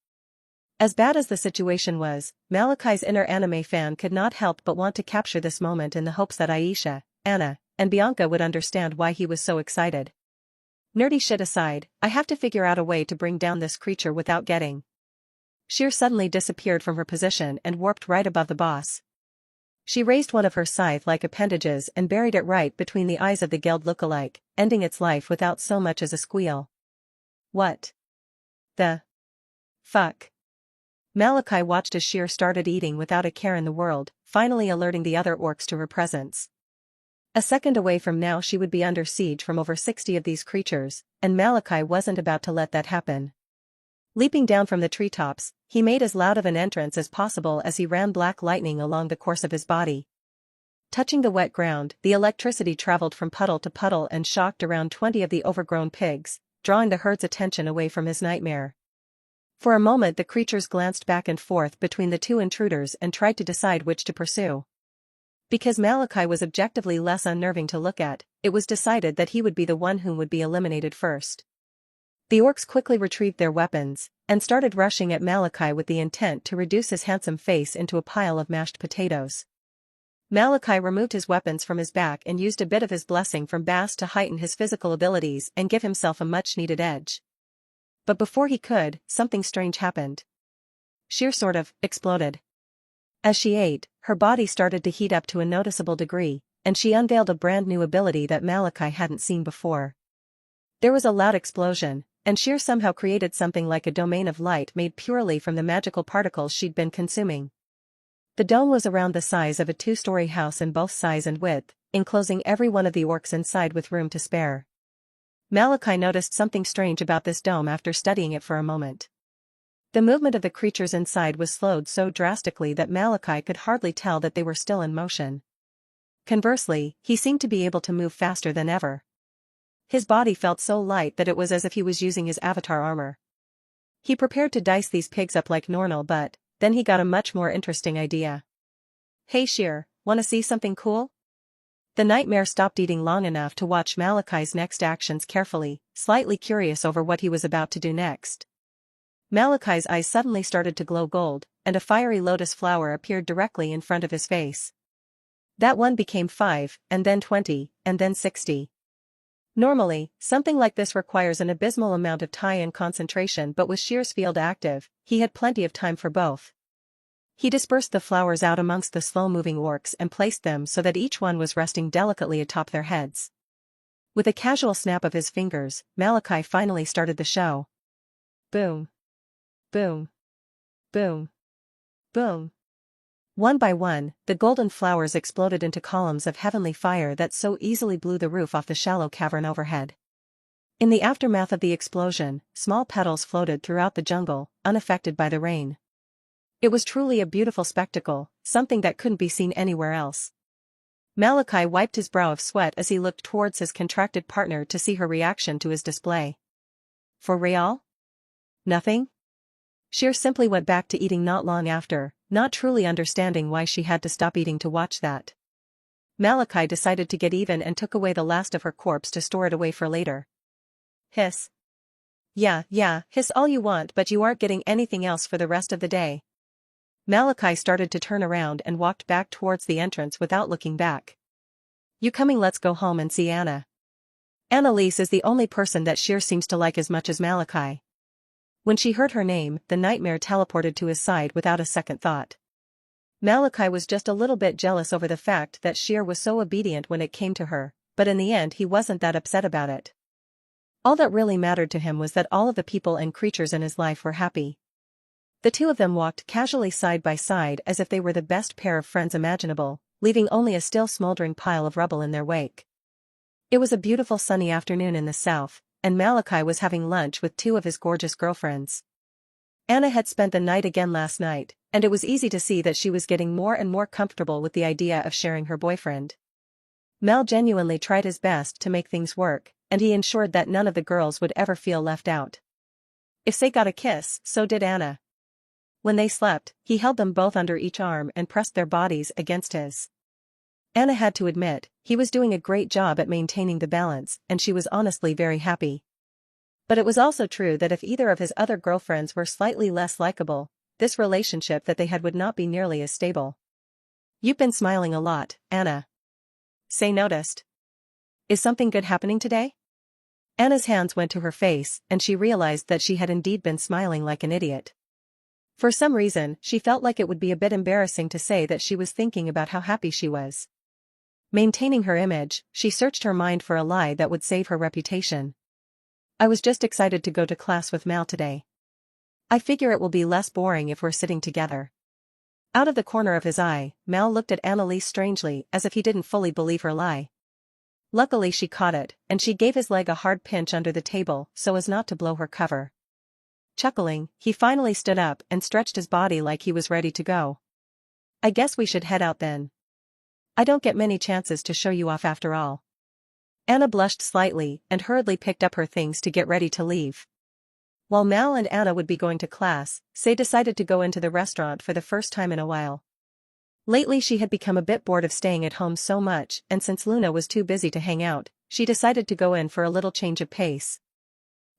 As bad as the situation was, Malachi's inner anime fan could not help but want to capture this moment in the hopes that Aisha, Anna, and Bianca would understand why he was so excited. Nerdy shit aside, I have to figure out a way to bring down this creature without getting. Sheer suddenly disappeared from her position and warped right above the boss. She raised one of her scythe-like appendages and buried it right between the eyes of the Geld lookalike, ending its life without so much as a squeal. What the fuck? Malachi watched as Sheer started eating without a care in the world, finally alerting the other orcs to her presence. A second away from now she would be under siege from over 60 of these creatures, and Malachi wasn't about to let that happen. Leaping down from the treetops, he made as loud of an entrance as possible as he ran black lightning along the course of his body. Touching the wet ground, the electricity traveled from puddle to puddle and shocked around 20 of the overgrown pigs, drawing the herd's attention away from his nightmare. For a moment the creatures glanced back and forth between the two intruders and tried to decide which to pursue. Because Malachi was objectively less unnerving to look at, it was decided that he would be the one whom would be eliminated first. The orcs quickly retrieved their weapons, and started rushing at Malachi with the intent to reduce his handsome face into a pile of mashed potatoes. Malachi removed his weapons from his back and used a bit of his blessing from Bast to heighten his physical abilities and give himself a much-needed edge. but before he could, something strange happened. Sheer sort of exploded. As she ate, her body started to heat up to a noticeable degree, and she unveiled a brand new ability that Malachi hadn't seen before. There was a loud explosion, and Sheer somehow created something like a domain of light made purely from the magical particles she'd been consuming. The dome was around the size of a two-story house in both size and width, enclosing every one of the orcs inside with room to spare. Malachi noticed something strange about this dome after studying it for a moment. The movement of the creatures inside was slowed so drastically that Malachi could hardly tell that they were still in motion. Conversely, he seemed to be able to move faster than ever. His body felt so light that it was as if he was using his avatar armor. He prepared to dice these pigs up like normal, but then he got a much more interesting idea. "Hey Sheer, wanna see something cool?" The nightmare stopped eating long enough to watch Malachi's next actions carefully, slightly curious over what he was about to do next. Malachi's eyes suddenly started to glow gold, and a fiery lotus flower appeared directly in front of his face. That one became 5, and then 20, and then 60. Normally, something like this requires an abysmal amount of time and concentration, but with Sheer's field active, he had plenty of time for both. He dispersed the flowers out amongst the slow-moving orcs and placed them so that each one was resting delicately atop their heads. With a casual snap of his fingers, Malachi finally started the show. Boom. Boom. Boom. Boom. One by one, the golden flowers exploded into columns of heavenly fire that so easily blew the roof off the shallow cavern overhead. In the aftermath of the explosion, small petals floated throughout the jungle, unaffected by the rain. It was truly a beautiful spectacle, something that couldn't be seen anywhere else. Malachi wiped his brow of sweat as he looked towards his contracted partner to see her reaction to his display. For real? Nothing? Sheer simply went back to eating not long after, not truly understanding why she had to stop eating to watch that. Malachi decided to get even and took away the last of her corpse to store it away for later. Hiss. Yeah, hiss all you want, but you aren't getting anything else for the rest of the day. Malachi started to turn around and walked back towards the entrance without looking back. You coming? Let's go home and see Anna. Annalise is the only person that Sheer seems to like as much as Malachi. When she heard her name, the nightmare teleported to his side without a second thought. Malachi was just a little bit jealous over the fact that Sheer was so obedient when it came to her, but in the end he wasn't that upset about it. All that really mattered to him was that all of the people and creatures in his life were happy. The two of them walked casually side by side as if they were the best pair of friends imaginable, leaving only a still smoldering pile of rubble in their wake. It was a beautiful sunny afternoon in the south, and Malachi was having lunch with two of his gorgeous girlfriends. Anna had spent the night again last night, and it was easy to see that she was getting more and more comfortable with the idea of sharing her boyfriend. Mal genuinely tried his best to make things work, and he ensured that none of the girls would ever feel left out. If they got a kiss, so did Anna. When they slept, he held them both under each arm and pressed their bodies against his. Anna had to admit, he was doing a great job at maintaining the balance, and she was honestly very happy. But it was also true that if either of his other girlfriends were slightly less likable, this relationship that they had would not be nearly as stable. You've been smiling a lot, Anna. Say noticed. Is something good happening today? Anna's hands went to her face, and she realized that she had indeed been smiling like an idiot. For some reason, she felt like it would be a bit embarrassing to say that she was thinking about how happy she was. Maintaining her image, she searched her mind for a lie that would save her reputation. I was just excited to go to class with Mal today. I figure it will be less boring if we're sitting together. Out of the corner of his eye, Mal looked at Annalise strangely as if he didn't fully believe her lie. Luckily she caught it, and she gave his leg a hard pinch under the table so as not to blow her cover. Chuckling, he finally stood up and stretched his body like he was ready to go. I guess we should head out then. I don't get many chances to show you off after all. Anna blushed slightly and hurriedly picked up her things to get ready to leave. While Mal and Anna would be going to class, Say decided to go into the restaurant for the first time in a while. Lately she had become a bit bored of staying at home so much, and since Luna was too busy to hang out, she decided to go in for a little change of pace.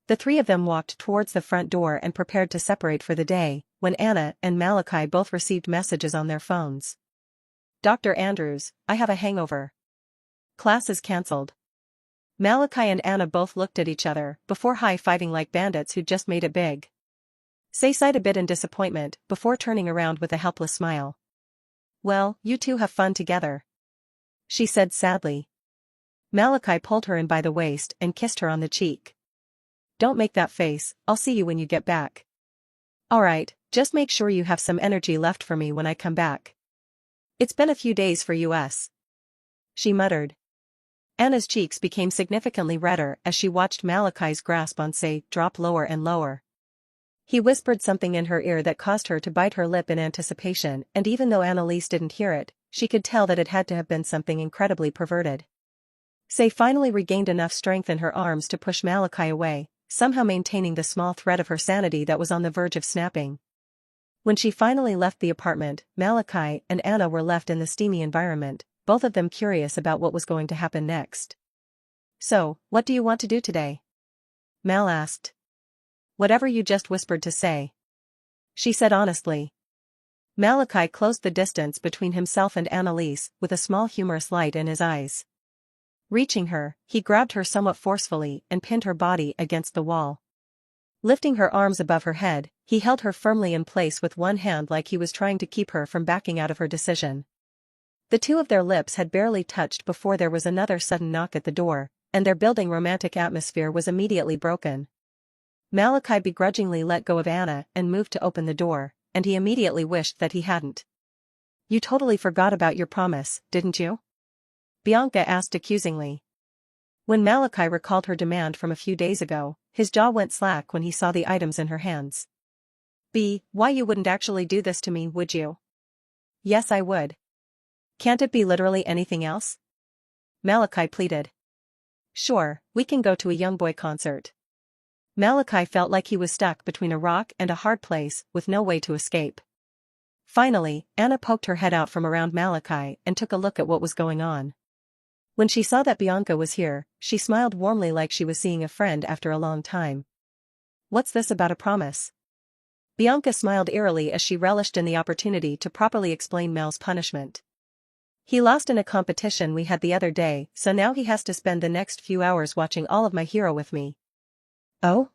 The three of them walked towards the front door and prepared to separate for the day, when Anna and Malachi both received messages on their phones. Dr. Andrews, I have a hangover. Class is cancelled. Malachi and Anna both looked at each other before high-fiving like bandits who'd just made it big. Say sighed a bit in disappointment before turning around with a helpless smile. "Well, you two have fun together," she said sadly. Malachi pulled her in by the waist and kissed her on the cheek. "Don't make that face, I'll see you when you get back." "Alright, just make sure you have some energy left for me when I come back. It's been a few days for us," she muttered. Anna's cheeks became significantly redder as she watched Malachi's grasp on Say drop lower and lower. He whispered something in her ear that caused her to bite her lip in anticipation, and even though Annalise didn't hear it, she could tell that it had to have been something incredibly perverted. Say finally regained enough strength in her arms to push Malachi away, somehow maintaining the small thread of her sanity that was on the verge of snapping. When she finally left the apartment, Malachi and Anna were left in the steamy environment, both of them curious about what was going to happen next. "So, what do you want to do today?" Mal asked. "Whatever you just whispered to Say," she said honestly. Malachi closed the distance between himself and Annalise with a small humorous light in his eyes. Reaching her, he grabbed her somewhat forcefully and pinned her body against the wall. Lifting her arms above her head, he held her firmly in place with one hand like he was trying to keep her from backing out of her decision. The two of their lips had barely touched before there was another sudden knock at the door, and their building romantic atmosphere was immediately broken. Malachi begrudgingly let go of Anna and moved to open the door, and he immediately wished that he hadn't. "You totally forgot about your promise, didn't you?" Bianca asked accusingly. When Malachi recalled her demand from a few days ago, his jaw went slack when he saw the items in her hands. Why you wouldn't actually do this to me, would you?" "Yes, I would. Can't it be literally anything else?" Malachi pleaded. "Sure, we can go to a Youngboy concert." Malachi felt like he was stuck between a rock and a hard place with no way to escape. Finally, Anna poked her head out from around Malachi and took a look at what was going on. When she saw that Bianca was here, she smiled warmly like she was seeing a friend after a long time. "What's this about a promise?" Bianca smiled eerily as she relished in the opportunity to properly explain Mel's punishment. "He lost in a competition we had the other day, so now he has to spend the next few hours watching all of my hero with me." "Oh?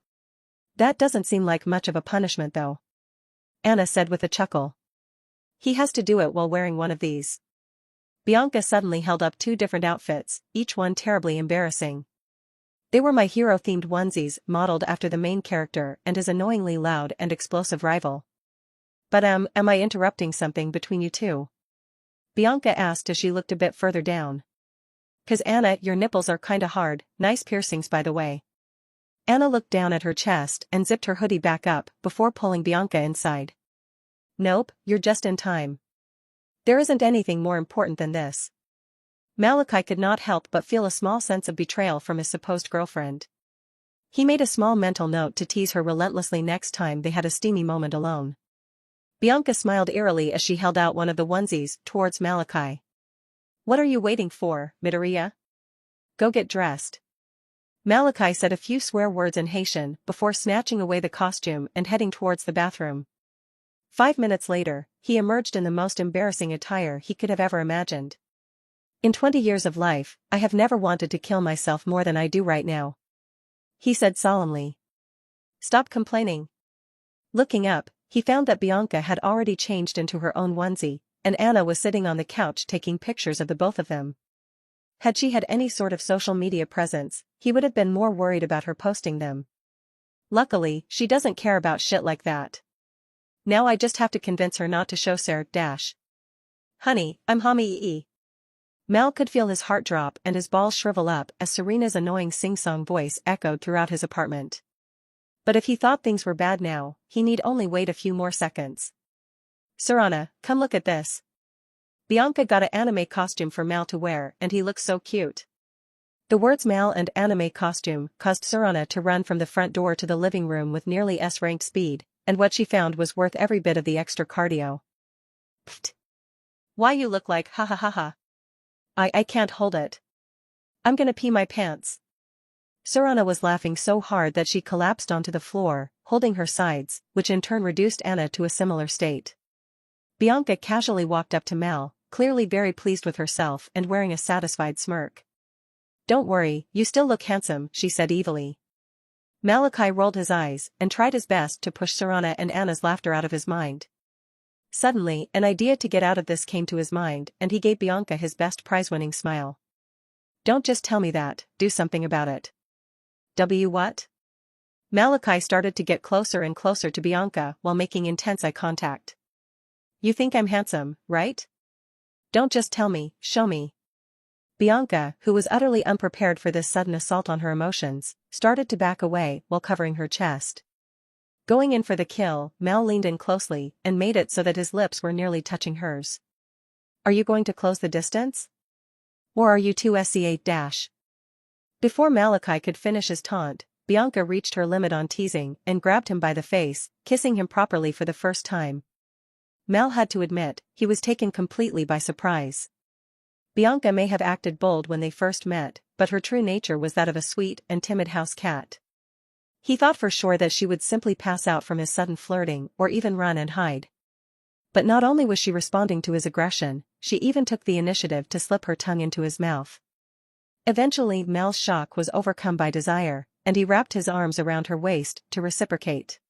That doesn't seem like much of a punishment though," Anna said with a chuckle. "He has to do it while wearing one of these." Bianca suddenly held up two different outfits, each one terribly embarrassing. They were My Hero-themed onesies modeled after the main character and his annoyingly loud and explosive rival. "But am I interrupting something between you two?" Bianca asked as she looked a bit further down. "'Cause Anna, your nipples are kinda hard, nice piercings by the way." Anna looked down at her chest and zipped her hoodie back up before pulling Bianca inside. "Nope, you're just in time. There isn't anything more important than this." Malachi could not help but feel a small sense of betrayal from his supposed girlfriend. He made a small mental note to tease her relentlessly next time they had a steamy moment alone. Bianca smiled eerily as she held out one of the onesies towards Malachi. "What are you waiting for, Midoriya? Go get dressed." Malachi said a few swear words in Haitian before snatching away the costume and heading towards the bathroom. 5 minutes later, he emerged in the most embarrassing attire he could have ever imagined. "In 20 years of life, I have never wanted to kill myself more than I do right now," he said solemnly. "Stop complaining." Looking up, he found that Bianca had already changed into her own onesie, and Anna was sitting on the couch taking pictures of the both of them. Had she had any sort of social media presence, he would have been more worried about her posting them. Luckily, she doesn't care about shit like that. Now I just have to convince her not to show Sarah dash. "Honey, I'm Hami-ii." Mal could feel his heart drop and his balls shrivel up as Serena's annoying sing-song voice echoed throughout his apartment. But if he thought things were bad now, he need only wait a few more seconds. "Serena, come look at this." Bianca got an anime costume for Mal to wear and he looks so cute. The words Mal and anime costume caused Serena to run from the front door to the living room with nearly S-rank speed, and what she found was worth every bit of the extra cardio. "Pfft. Why you look like ha ha ha ha. I can't hold it. I'm gonna pee my pants." Serena was laughing so hard that she collapsed onto the floor, holding her sides, which in turn reduced Anna to a similar state. Bianca casually walked up to Mal, clearly very pleased with herself and wearing a satisfied smirk. Don't worry, you still look handsome, she said evilly. Malachi rolled his eyes and tried his best to push Serana and Anna's laughter out of his mind. Suddenly, an idea to get out of this came to his mind and he gave Bianca his best prize-winning smile. Don't just tell me that, do something about it. What? Malachi started to get closer and closer to Bianca while making intense eye contact. You think I'm handsome, right? Don't just tell me, show me. Bianca, who was utterly unprepared for this sudden assault on her emotions, started to back away while covering her chest. Going in for the kill, Mal leaned in closely and made it so that his lips were nearly touching hers. Are you going to close the distance? Or are you too SC8-? Before Malachi could finish his taunt, Bianca reached her limit on teasing and grabbed him by the face, kissing him properly for the first time. Mal had to admit, he was taken completely by surprise. Bianca may have acted bold when they first met, but her true nature was that of a sweet and timid house cat. He thought for sure that she would simply pass out from his sudden flirting or even run and hide. But not only was she responding to his aggression, she even took the initiative to slip her tongue into his mouth. Eventually Mal's shock was overcome by desire, and he wrapped his arms around her waist to reciprocate.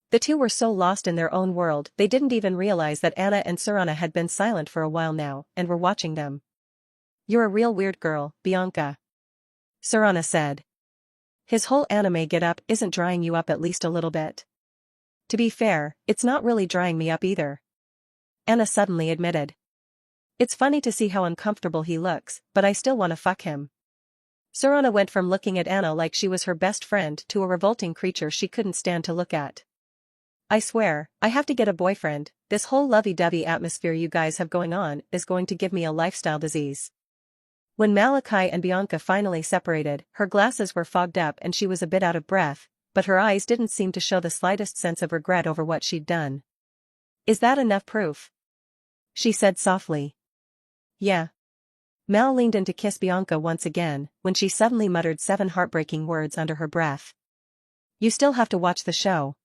The two were so lost in their own world they didn't even realize that Anna and Serana had been silent for a while now and were watching them. You're a real weird girl, Bianca. Serana said. His whole anime get-up isn't drying you up at least a little bit. To be fair, it's not really drying me up either. Anna suddenly admitted. It's funny to see how uncomfortable he looks, but I still want to fuck him. Serana went from looking at Anna like she was her best friend to a revolting creature she couldn't stand to look at. I swear, I have to get a boyfriend. This whole lovey-dovey atmosphere you guys have going on is going to give me a lifestyle disease. When Malachi and Bianca finally separated, her glasses were fogged up and she was a bit out of breath, but her eyes didn't seem to show the slightest sense of regret over what she'd done. Is that enough proof? She said softly. Yeah. Mal leaned in to kiss Bianca once again, when she suddenly muttered 7 heartbreaking words under her breath. You still have to watch the show.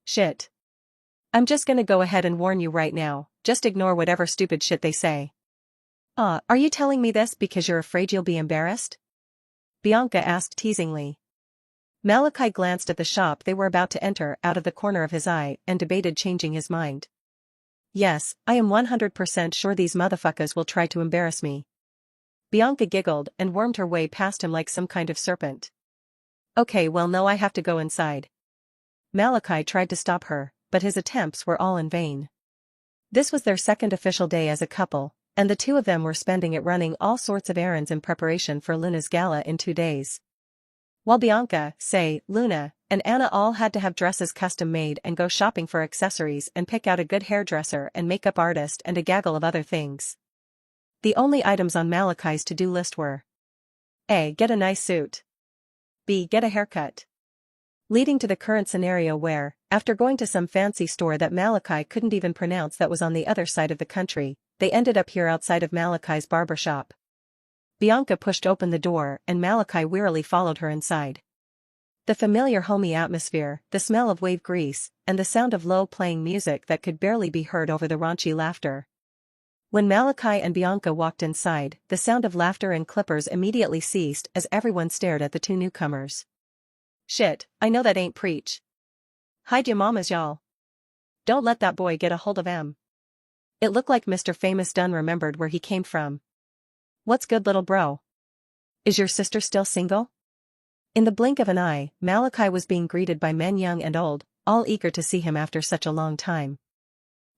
Shit. I'm just gonna go ahead and warn you right now, just ignore whatever stupid shit they say. Are you telling me this because you're afraid you'll be embarrassed? Bianca asked teasingly. Malachi glanced at the shop they were about to enter out of the corner of his eye and debated changing his mind. Yes, I am 100% sure these motherfuckers will try to embarrass me. Bianca giggled and wormed her way past him like some kind of serpent. Okay, well no, I have to go inside. Malachi tried to stop her, but his attempts were all in vain. This was their second official day as a couple, and the two of them were spending it running all sorts of errands in preparation for Luna's gala in 2 days. While Bianca, Luna, and Anna all had to have dresses custom made and go shopping for accessories and pick out a good hairdresser and makeup artist and a gaggle of other things. The only items on Malachi's to-do list were A. Get a nice suit. B. Get a haircut. Leading to the current scenario where, after going to some fancy store that Malachi couldn't even pronounce that was on the other side of the country, they ended up here outside of Malachi's barber shop. Bianca pushed open the door and Malachi wearily followed her inside. The familiar homey atmosphere, the smell of wave grease, and the sound of low-playing music that could barely be heard over the raunchy laughter. When Malachi and Bianca walked inside, the sound of laughter and clippers immediately ceased as everyone stared at the two newcomers. Shit, I know that ain't preach. Hide your mamas, y'all. Don't let that boy get a hold of em. It looked like Mr. Famous Dunn remembered where he came from. What's good, little bro? Is your sister still single? In the blink of an eye, Malachi was being greeted by men young and old, all eager to see him after such a long time.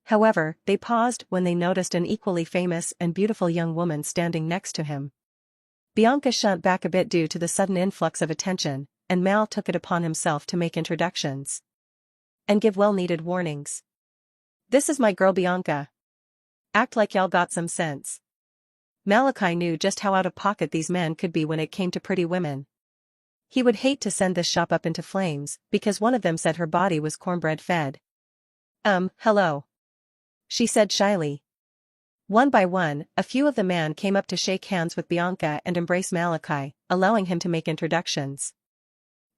However, they paused when they noticed an equally famous and beautiful young woman standing next to him. Bianca shrank back a bit due to the sudden influx of attention, and Mal took it upon himself to make introductions and give well-needed warnings. This is my girl Bianca. Act like y'all got some sense. Malachi knew just how out of pocket these men could be when it came to pretty women. He would hate to send this shop up into flames, because one of them said her body was cornbread fed. Hello. She said shyly. One by one, a few of the men came up to shake hands with Bianca and embrace Malachi, allowing him to make introductions.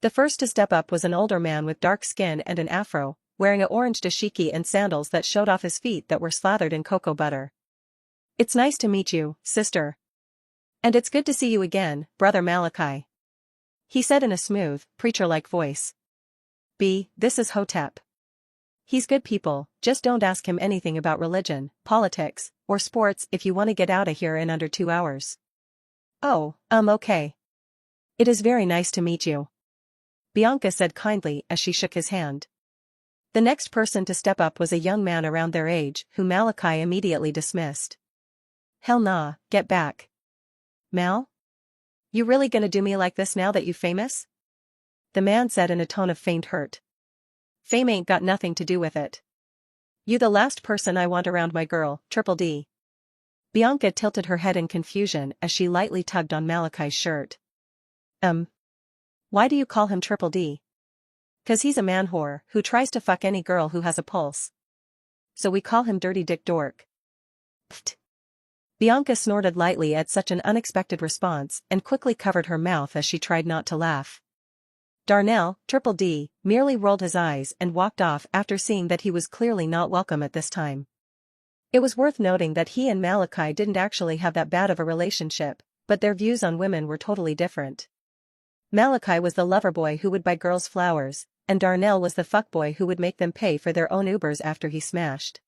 The first to step up was an older man with dark skin and an afro, wearing an orange dashiki and sandals that showed off his feet that were slathered in cocoa butter. It's nice to meet you, sister. And it's good to see you again, Brother Malachi. He said in a smooth, preacher-like voice. This is Hotep. He's good people, just don't ask him anything about religion, politics, or sports if you want to get out of here in under 2 hours. Oh, okay. It is very nice to meet you. Bianca said kindly as she shook his hand. The next person to step up was a young man around their age, who Malachi immediately dismissed. Hell nah, get back. Mal? You really gonna do me like this now that you famous? The man said in a tone of feigned hurt. Fame ain't got nothing to do with it. You the last person I want around my girl, Triple D. Bianca tilted her head in confusion as she lightly tugged on Malachi's shirt. Why do you call him Triple D? 'Cause he's a man whore who tries to fuck any girl who has a pulse. So we call him Dirty Dick Dork. Pfft. Bianca snorted lightly at such an unexpected response and quickly covered her mouth as she tried not to laugh. Darnell, Triple D, merely rolled his eyes and walked off after seeing that he was clearly not welcome at this time. It was worth noting that he and Malachi didn't actually have that bad of a relationship, but their views on women were totally different. Malachi was the lover boy who would buy girls flowers, and Darnell was the fuckboy who would make them pay for their own Ubers after he smashed.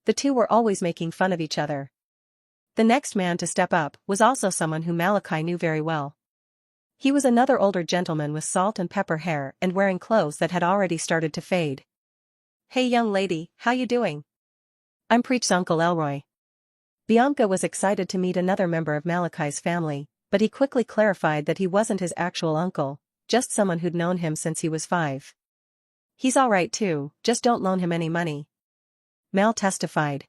The two were always making fun of each other. The next man to step up was also someone who Malachi knew very well. He was another older gentleman with salt and pepper hair and wearing clothes that had already started to fade. Hey young lady, how you doing? I'm Preach's Uncle Elroy. Bianca was excited to meet another member of Malachi's family, but he quickly clarified that he wasn't his actual uncle, just someone who'd known him since he was 5. He's alright too, just don't loan him any money. Mal testified.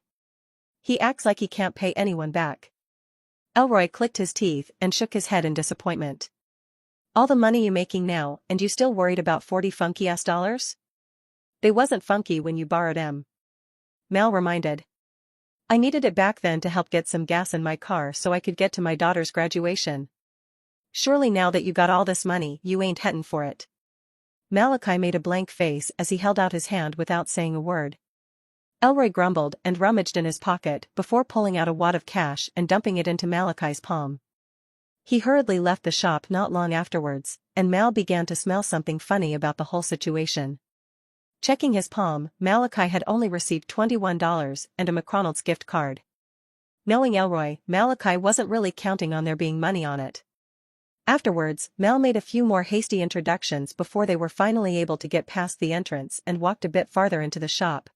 He acts like he can't pay anyone back. Elroy clicked his teeth and shook his head in disappointment. All the money you making now and you still worried about 40 funky-ass dollars? They wasn't funky when you borrowed 'em. Mal reminded. I needed it back then to help get some gas in my car so I could get to my daughter's graduation. Surely now that you got all this money you ain't headin' for it. Malachi made a blank face as he held out his hand without saying a word. Elroy grumbled and rummaged in his pocket before pulling out a wad of cash and dumping it into Malachi's palm. He hurriedly left the shop not long afterwards, and Mal began to smell something funny about the whole situation. Checking his palm, Malachi had only received $21 and a McDonald's gift card. Knowing Elroy, Malachi wasn't really counting on there being money on it. Afterwards, Mal made a few more hasty introductions before they were finally able to get past the entrance and walked a bit farther into the shop.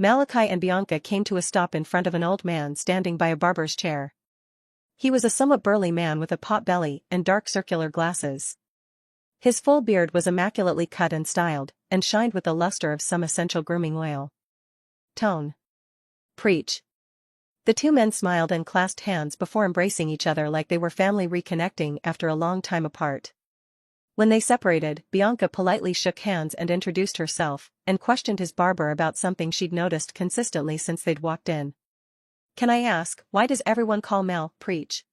Malachi and Bianca came to a stop in front of an old man standing by a barber's chair. He was a somewhat burly man with a pot belly and dark circular glasses. His full beard was immaculately cut and styled, and shined with the luster of some essential grooming oil. Tone. Preach. The two men smiled and clasped hands before embracing each other like they were family reconnecting after a long time apart. When they separated, Bianca politely shook hands and introduced herself, and questioned his barber about something she'd noticed consistently since they'd walked in. Can I ask, why does everyone call Mal Preach?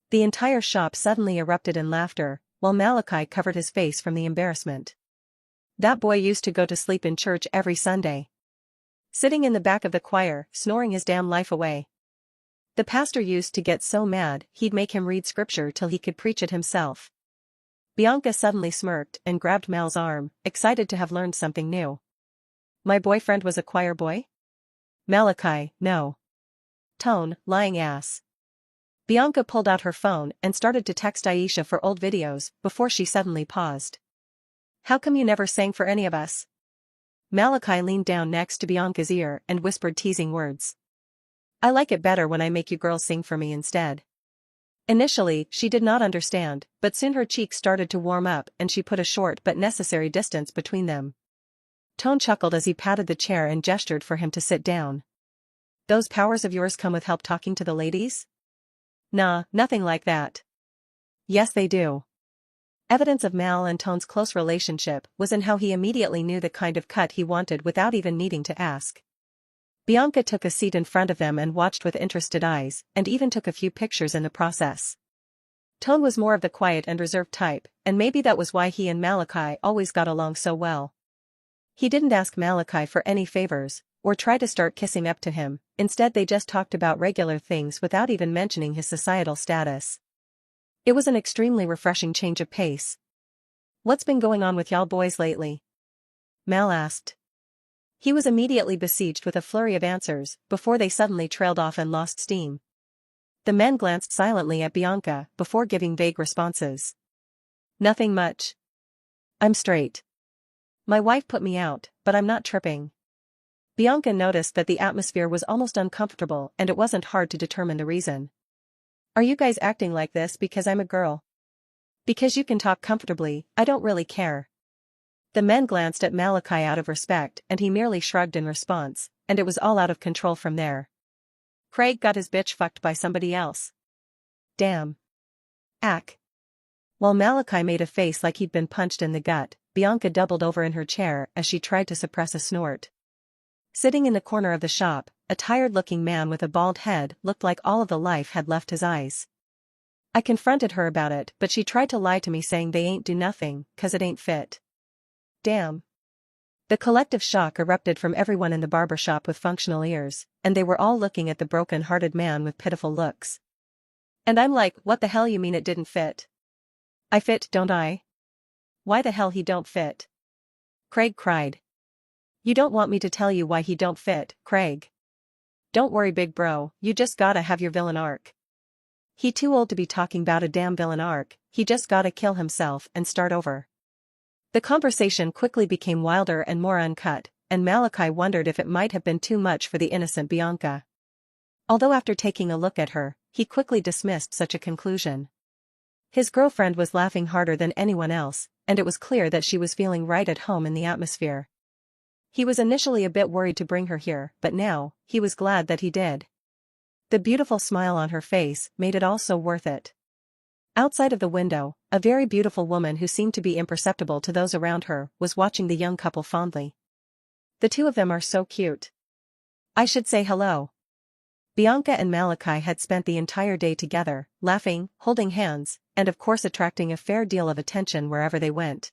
The entire shop suddenly erupted in laughter, while Malachi covered his face from the embarrassment. That boy used to go to sleep in church every Sunday. Sitting in the back of the choir, snoring his damn life away. The pastor used to get so mad he'd make him read scripture till he could preach it himself. Bianca suddenly smirked and grabbed Mal's arm, excited to have learned something new. My boyfriend was a choir boy? Malachi, no. Tone, lying ass. Bianca pulled out her phone and started to text Aisha for old videos before she suddenly paused. How come you never sang for any of us? Malachi leaned down next to Bianca's ear and whispered teasing words. I like it better when I make you girls sing for me instead. Initially, she did not understand, but soon her cheeks started to warm up and she put a short but necessary distance between them. Tone chuckled as he patted the chair and gestured for him to sit down. Those powers of yours come with help talking to the ladies? Nah, nothing like that. Yes they do. Evidence of Mal and Tone's close relationship was in how he immediately knew the kind of cut he wanted without even needing to ask. Bianca took a seat in front of them and watched with interested eyes, and even took a few pictures in the process. Tone was more of the quiet and reserved type, and maybe that was why he and Malachi always got along so well. He didn't ask Malachi for any favors, or try to start kissing up to him. Instead they just talked about regular things without even mentioning his societal status. It was an extremely refreshing change of pace. "What's been going on with y'all boys lately?" Mal asked. He was immediately besieged with a flurry of answers, before they suddenly trailed off and lost steam. The men glanced silently at Bianca, before giving vague responses. "Nothing much. I'm straight. My wife put me out, but I'm not tripping." Bianca noticed that the atmosphere was almost uncomfortable and it wasn't hard to determine the reason. "Are you guys acting like this because I'm a girl? Because you can talk comfortably, I don't really care." The men glanced at Malachi out of respect and he merely shrugged in response, and it was all out of control from there. "Craig got his bitch fucked by somebody else." "Damn. Ack." While Malachi made a face like he'd been punched in the gut, Bianca doubled over in her chair as she tried to suppress a snort. Sitting in the corner of the shop, a tired-looking man with a bald head looked like all of the life had left his eyes. "I confronted her about it, but she tried to lie to me saying they ain't do nothing, 'cause it ain't fit." "Damn." The collective shock erupted from everyone in the barber shop with functional ears, and they were all looking at the broken-hearted man with pitiful looks. "And I'm like, what the hell you mean it didn't fit? I fit, don't I?" "Why the hell he don't fit?" Craig cried. "You don't want me to tell you why he don't fit, Craig? Don't worry big bro, you just gotta have your villain arc. He too old to be talking about a damn villain arc, he just gotta kill himself and start over." The conversation quickly became wilder and more uncut, and Malachi wondered if it might have been too much for the innocent Bianca. Although after taking a look at her, he quickly dismissed such a conclusion. His girlfriend was laughing harder than anyone else, and it was clear that she was feeling right at home in the atmosphere. He was initially a bit worried to bring her here, but now, he was glad that he did. The beautiful smile on her face made it all so worth it. Outside of the window, a very beautiful woman who seemed to be imperceptible to those around her was watching the young couple fondly. "The two of them are so cute. I should say hello." Bianca and Malachi had spent the entire day together, laughing, holding hands, and of course attracting a fair deal of attention wherever they went.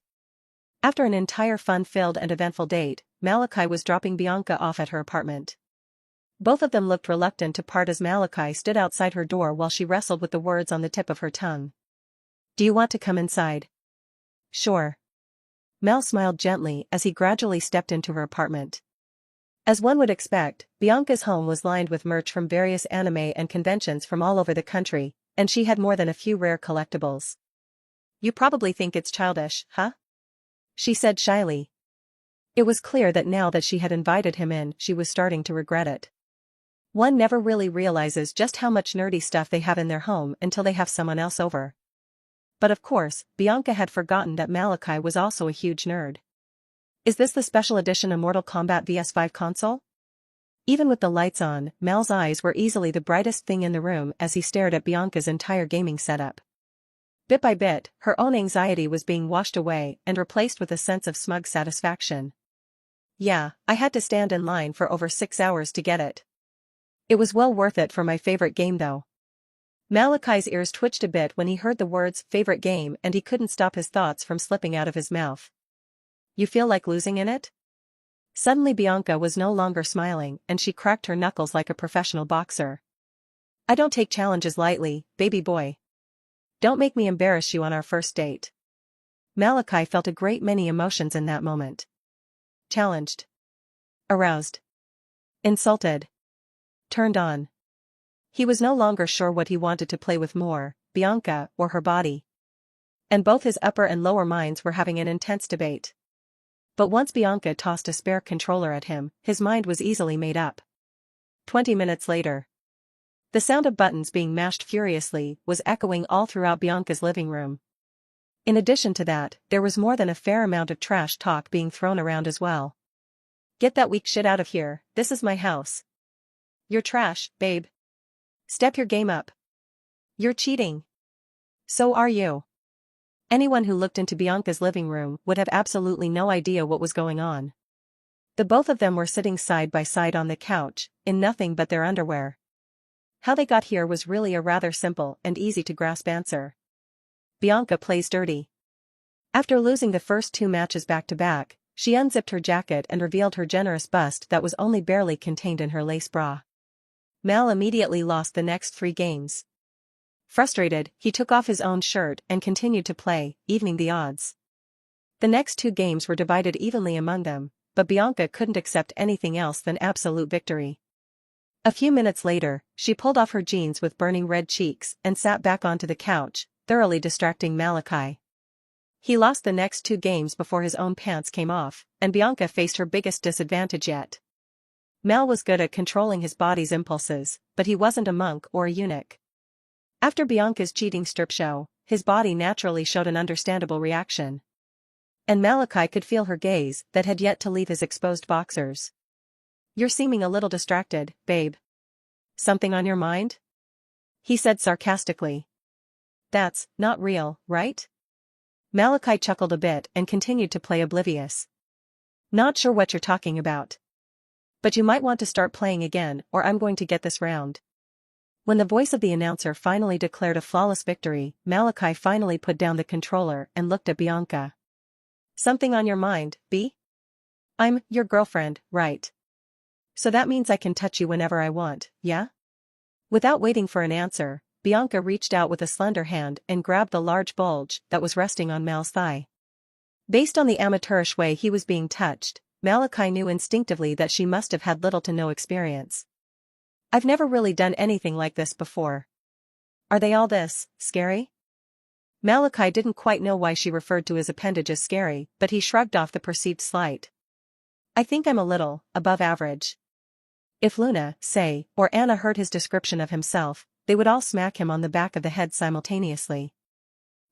After an entire fun-filled and eventful date, Malachi was dropping Bianca off at her apartment. Both of them looked reluctant to part as Malachi stood outside her door while she wrestled with the words on the tip of her tongue. "Do you want to come inside?" "Sure." Mal smiled gently as he gradually stepped into her apartment. As one would expect, Bianca's home was lined with merch from various anime and conventions from all over the country, and she had more than a few rare collectibles. "You probably think it's childish, huh?" she said shyly. It was clear that now that she had invited him in, she was starting to regret it. One never really realizes just how much nerdy stuff they have in their home until they have someone else over. But of course, Bianca had forgotten that Malachi was also a huge nerd. "Is this the special edition of Mortal Kombat vs5 console?" Even with the lights on, Mal's eyes were easily the brightest thing in the room as he stared at Bianca's entire gaming setup. Bit by bit, her own anxiety was being washed away and replaced with a sense of smug satisfaction. "Yeah, I had to stand in line for over 6 hours to get it. It was well worth it for my favorite game though." Malachi's ears twitched a bit when he heard the words "favorite game" and he couldn't stop his thoughts from slipping out of his mouth. "You feel like losing in it?" Suddenly Bianca was no longer smiling and she cracked her knuckles like a professional boxer. "I don't take challenges lightly, baby boy. Don't make me embarrass you on our first date." Malachi felt a great many emotions in that moment. Challenged. Aroused. Insulted. Turned on. He was no longer sure what he wanted to play with more, Bianca or her body. And both his upper and lower minds were having an intense debate. But once Bianca tossed a spare controller at him, his mind was easily made up. 20 minutes later. The sound of buttons being mashed furiously was echoing all throughout Bianca's living room. In addition to that, there was more than a fair amount of trash talk being thrown around as well. "Get that weak shit out of here, this is my house." "You're trash, babe. Step your game up. You're cheating." "So are you." Anyone who looked into Bianca's living room would have absolutely no idea what was going on. The both of them were sitting side by side on the couch, in nothing but their underwear. How they got here was really a rather simple and easy to grasp answer. Bianca plays dirty. After losing the first 2 matches back-to-back, She unzipped her jacket and revealed her generous bust that was only barely contained in her lace bra. Mal immediately lost the next 3 games. Frustrated, he took off his own shirt and continued to play, evening the odds. The next 2 games were divided evenly among them, but Bianca couldn't accept anything else than absolute victory. A few minutes later, she pulled off her jeans with burning red cheeks and sat back onto the couch, thoroughly distracting Malachi. He lost the next 2 games before his own pants came off, and Bianca faced her biggest disadvantage yet. Mal was good at controlling his body's impulses, but he wasn't a monk or a eunuch. After Bianca's cheating strip show, his body naturally showed an understandable reaction. And Malachi could feel her gaze that had yet to leave his exposed boxers. "You're seeming a little distracted, babe. Something on your mind?" he said sarcastically. "That's not real, right?" Malachi chuckled a bit and continued to play oblivious. "Not sure what you're talking about. But you might want to start playing again or I'm going to get this round." When the voice of the announcer finally declared a flawless victory, Malachi finally put down the controller and looked at Bianca. "Something on your mind, B? I'm your girlfriend, right? So that means I can touch you whenever I want, yeah?" Without waiting for an answer, Bianca reached out with a slender hand and grabbed the large bulge that was resting on Mal's thigh. Based on the amateurish way he was being touched, Malachi knew instinctively that she must have had little to no experience. "I've never really done anything like this before. Are they all this scary?" Malachi didn't quite know why she referred to his appendage as scary, but he shrugged off the perceived slight. "I think I'm a little above average." If Luna, say, or Anna heard his description of himself, they would all smack him on the back of the head simultaneously.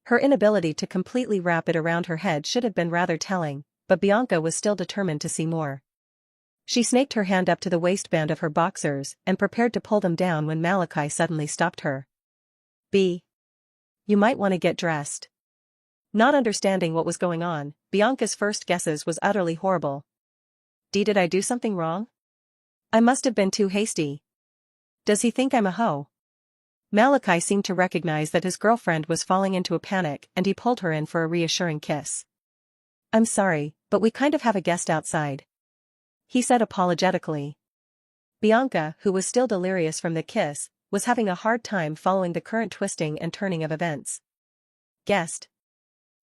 Her inability to completely wrap it around her head should have been rather telling, but Bianca was still determined to see more. She snaked her hand up to the waistband of her boxers and prepared to pull them down when Malachi suddenly stopped her. "B. You might want to get dressed." Not understanding what was going on, Bianca's first guesses was utterly horrible. Did I do something wrong? I must have been too hasty. Does he think I'm a hoe?" Malachi seemed to recognize that his girlfriend was falling into a panic and he pulled her in for a reassuring kiss. "I'm sorry, but we kind of have a guest outside," he said apologetically. Bianca, who was still delirious from the kiss, was having a hard time following the current twisting and turning of events. "Guest?"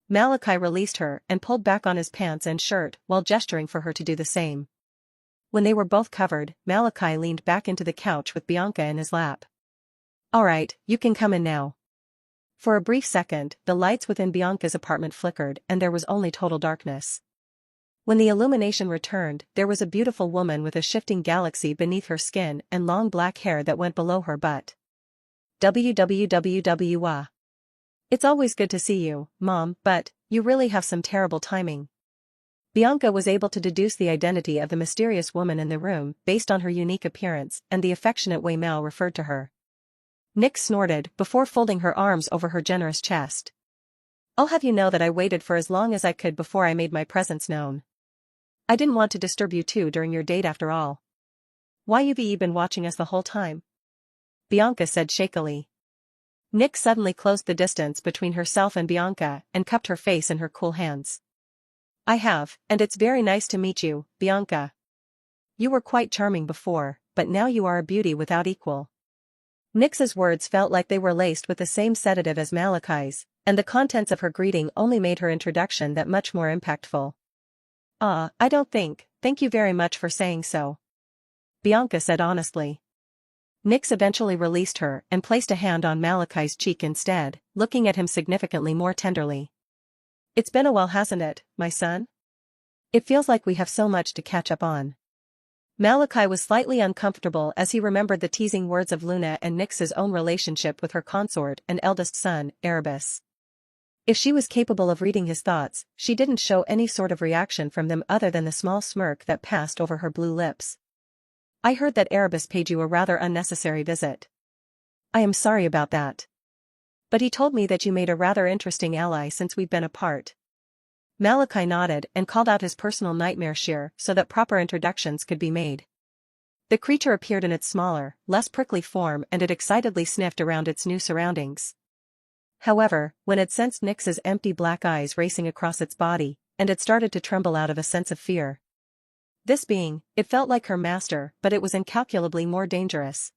Malachi released her and pulled back on his pants and shirt while gesturing for her to do the same. When they were both covered, Malachi leaned back into the couch with Bianca in his lap. "All right, you can come in now." For a brief second, the lights within Bianca's apartment flickered and there was only total darkness. When the illumination returned, there was a beautiful woman with a shifting galaxy beneath her skin and long black hair that went below her butt. "WWWWA. It's always good to see you, Mom, but you really have some terrible timing." Bianca was able to deduce the identity of the mysterious woman in the room based on her unique appearance and the affectionate way Mal referred to her. Nick snorted before folding her arms over her generous chest. "I'll have you know that I waited for as long as I could before I made my presence known. I didn't want to disturb you two during your date after all." "Why you've been watching us the whole time?" Bianca said shakily. Nick suddenly closed the distance between herself and Bianca and cupped her face in her cool hands. "I have, and it's very nice to meet you, Bianca. You were quite charming before, but now you are a beauty without equal." Nick's words felt like they were laced with the same sedative as Malachi's, and the contents of her greeting only made her introduction that much more impactful. I don't think, thank you very much for saying so," Bianca said honestly. Nix eventually released her and placed a hand on Malachi's cheek instead, looking at him significantly more tenderly. "It's been a while, hasn't it, my son? It feels like we have so much to catch up on." Malachi was slightly uncomfortable as he remembered the teasing words of Luna and Nix's own relationship with her consort and eldest son, Erebus. If she was capable of reading his thoughts, she didn't show any sort of reaction from them other than the small smirk that passed over her blue lips. "I heard that Erebus paid you a rather unnecessary visit. I am sorry about that. But he told me that you made a rather interesting ally since we've been apart." Malachi nodded and called out his personal nightmare shear so that proper introductions could be made. The creature appeared in its smaller, less prickly form and it excitedly sniffed around its new surroundings. However, when it sensed Nix's empty black eyes racing across its body, and it started to tremble out of a sense of fear. This being, it felt like her master, but it was incalculably more dangerous.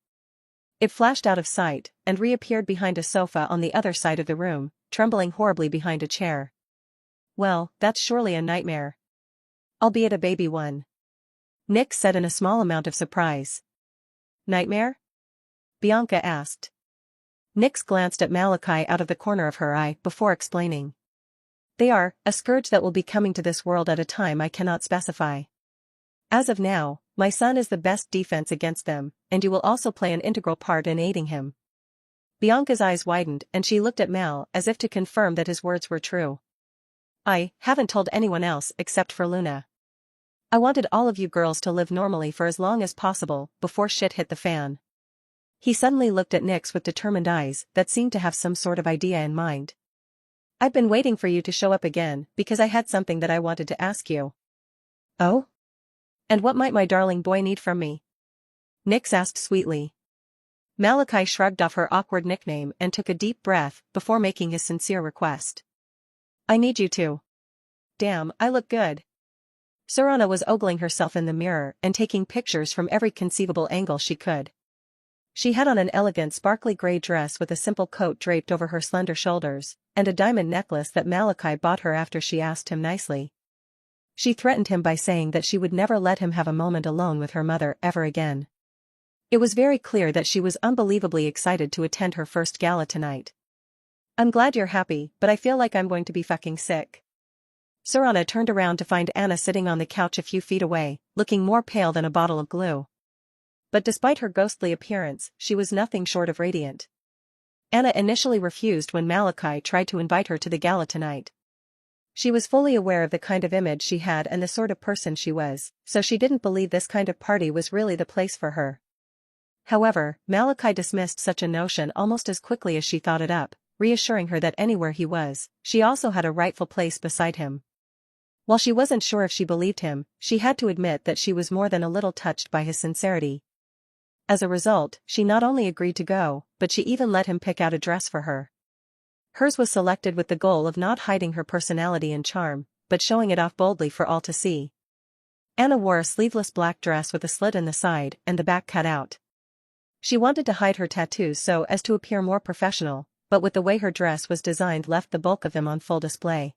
It flashed out of sight, and reappeared behind a sofa on the other side of the room, trembling horribly behind a chair. Well, that's surely a nightmare. Albeit a baby one. Nick said in a small amount of surprise. Nightmare? Bianca asked. Nyx glanced at Malachi out of the corner of her eye before explaining. They are a scourge that will be coming to this world at a time I cannot specify. As of now, my son is the best defense against them, and you will also play an integral part in aiding him. Bianca's eyes widened and she looked at Mal as if to confirm that his words were true. I haven't told anyone else except for Luna. I wanted all of you girls to live normally for as long as possible before shit hit the fan. He suddenly looked at Nyx with determined eyes that seemed to have some sort of idea in mind. I've been waiting for you to show up again because I had something that I wanted to ask you. Oh? And what might my darling boy need from me? Nyx asked sweetly. Malachi shrugged off her awkward nickname and took a deep breath before making his sincere request. I need you to. Damn, I look good. Serana was ogling herself in the mirror and taking pictures from every conceivable angle she could. She had on an elegant sparkly gray dress with a simple coat draped over her slender shoulders, and a diamond necklace that Malachi bought her after she asked him nicely. She threatened him by saying that she would never let him have a moment alone with her mother ever again. It was very clear that she was unbelievably excited to attend her first gala tonight. I'm glad you're happy, but I feel like I'm going to be fucking sick. Serana turned around to find Anna sitting on the couch a few feet away, looking more pale than a bottle of glue. But despite her ghostly appearance, she was nothing short of radiant. Anna initially refused when Malachi tried to invite her to the gala tonight. She was fully aware of the kind of image she had and the sort of person she was, so she didn't believe this kind of party was really the place for her. However, Malachi dismissed such a notion almost as quickly as she thought it up, reassuring her that anywhere he was, she also had a rightful place beside him. While she wasn't sure if she believed him, she had to admit that she was more than a little touched by his sincerity. As a result, she not only agreed to go, but she even let him pick out a dress for her. Hers was selected with the goal of not hiding her personality and charm, but showing it off boldly for all to see. Anna wore a sleeveless black dress with a slit in the side and the back cut out. She wanted to hide her tattoos so as to appear more professional, but with the way her dress was designed left the bulk of them on full display.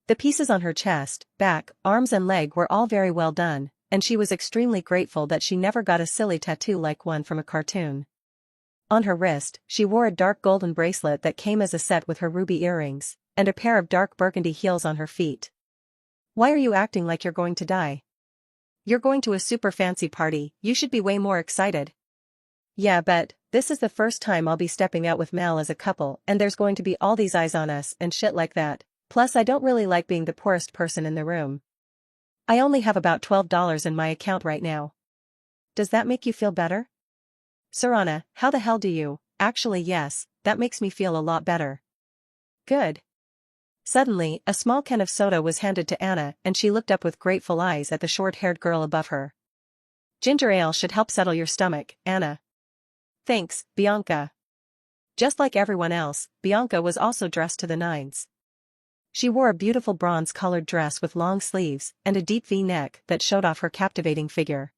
The pieces on her chest, back, arms and leg were all very well done, and she was extremely grateful that she never got a silly tattoo like one from a cartoon. On her wrist, she wore a dark golden bracelet that came as a set with her ruby earrings, and a pair of dark burgundy heels on her feet. Why are you acting like you're going to die? You're going to a super fancy party, you should be way more excited. Yeah, but this is the first time I'll be stepping out with Mal as a couple and there's going to be all these eyes on us and shit like that, plus I don't really like being the poorest person in the room. I only have about $12 in my account right now. Does that make you feel better? Serana, how the hell do you? Actually yes, that makes me feel a lot better. Good. Suddenly, a small can of soda was handed to Anna and she looked up with grateful eyes at the short-haired girl above her. Ginger ale should help settle your stomach, Anna. Thanks, Bianca. Just like everyone else, Bianca was also dressed to the nines. She wore a beautiful bronze-colored dress with long sleeves and a deep V-neck that showed off her captivating figure.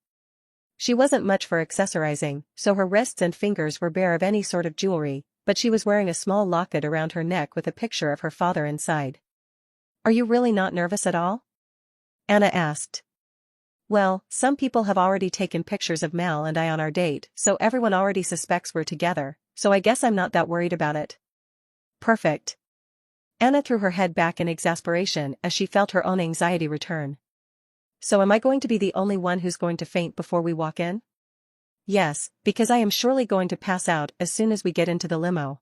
She wasn't much for accessorizing, so her wrists and fingers were bare of any sort of jewelry, but she was wearing a small locket around her neck with a picture of her father inside. Are you really not nervous at all? Anna asked. Well, some people have already taken pictures of Mal and I on our date, so everyone already suspects we're together, so I guess I'm not that worried about it. Perfect. Anna threw her head back in exasperation as she felt her own anxiety return. So am I going to be the only one who's going to faint before we walk in? Yes, because I am surely going to pass out as soon as we get into the limo.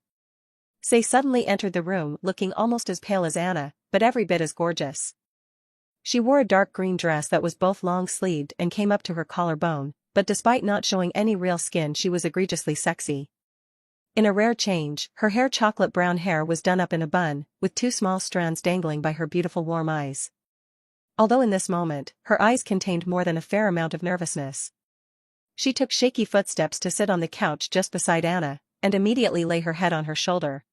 Say suddenly entered the room looking almost as pale as Anna, but every bit as gorgeous. She wore a dark green dress that was both long-sleeved and came up to her collarbone, but despite not showing any real skin she was egregiously sexy. In a rare change, her hair chocolate brown hair was done up in a bun, with two small strands dangling by her beautiful warm eyes. Although in this moment, her eyes contained more than a fair amount of nervousness. She took shaky footsteps to sit on the couch just beside Anna, and immediately lay her head on her shoulder.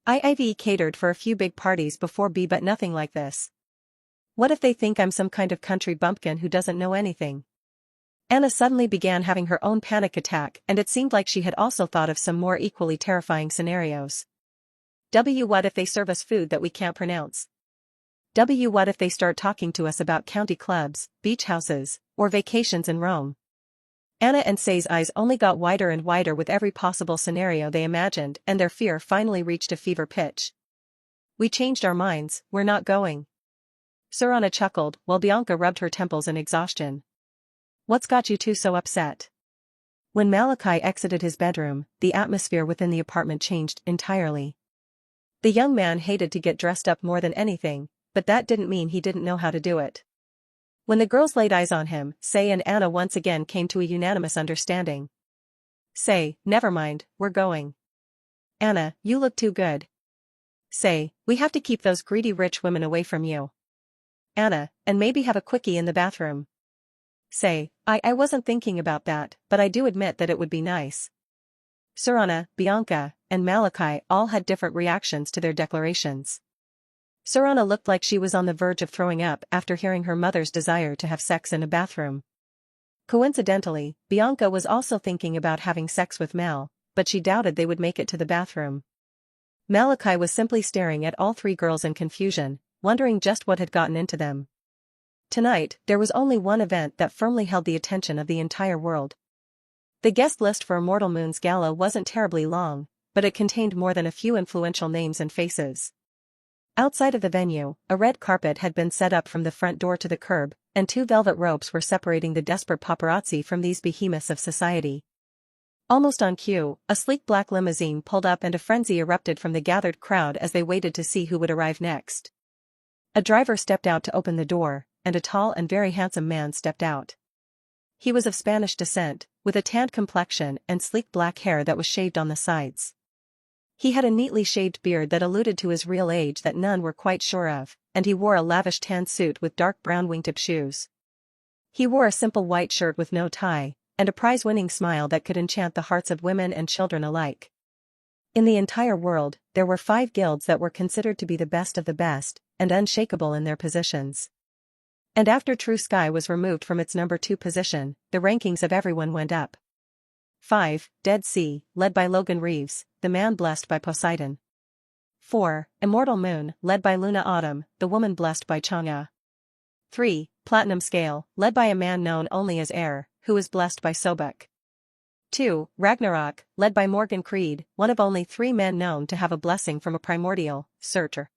I've catered for a few big parties before but nothing like this. What if they think I'm some kind of country bumpkin who doesn't know anything? Anna suddenly began having her own panic attack, and it seemed like she had also thought of some more equally terrifying scenarios. What if they serve us food that we can't pronounce? What if they start talking to us about county clubs, beach houses, or vacations in Rome? Anna and Say's eyes only got wider and wider with every possible scenario they imagined, and their fear finally reached a fever pitch. We changed our minds, we're not going. Sorana chuckled, while Bianca rubbed her temples in exhaustion. What's got you two so upset? When Malachi exited his bedroom, the atmosphere within the apartment changed entirely. The young man hated to get dressed up more than anything, but that didn't mean he didn't know how to do it. When the girls laid eyes on him, Say and Anna once again came to a unanimous understanding. Say, never mind, we're going. Anna, you look too good. Say, we have to keep those greedy rich women away from you. Anna, and maybe have a quickie in the bathroom. Say, I wasn't thinking about that, but I do admit that it would be nice. Sorana, Bianca, and Malachi all had different reactions to their declarations. Sorana looked like she was on the verge of throwing up after hearing her mother's desire to have sex in a bathroom. Coincidentally, Bianca was also thinking about having sex with Mal, but she doubted they would make it to the bathroom. Malachi was simply staring at all three girls in confusion, wondering just what had gotten into them. Tonight, there was only one event that firmly held the attention of the entire world. The guest list for Immortal Moon's gala wasn't terribly long, but it contained more than a few influential names and faces. Outside of the venue, a red carpet had been set up from the front door to the curb, and two velvet ropes were separating the desperate paparazzi from these behemoths of society. Almost on cue, a sleek black limousine pulled up and a frenzy erupted from the gathered crowd as they waited to see who would arrive next. A driver stepped out to open the door, and a tall and very handsome man stepped out. He was of Spanish descent, with a tanned complexion and sleek black hair that was shaved on the sides. He had a neatly shaved beard that alluded to his real age that none were quite sure of, and he wore a lavish tan suit with dark brown wingtip shoes. He wore a simple white shirt with no tie, and a prize-winning smile that could enchant the hearts of women and children alike. In the entire world, there were 5 guilds that were considered to be the best of the best, and unshakable in their positions. And after True Sky was removed from its number 2 position, the rankings of everyone went up. 5. Dead Sea, led by Logan Reeves, the man blessed by Poseidon. 4. Immortal Moon, led by Luna Autumn, the woman blessed by Chang'e. 3. Platinum Scale, led by a man known only as Air, who is blessed by Sobek. 2. Ragnarok, led by Morgan Creed, one of only 3 men known to have a blessing from a primordial searcher.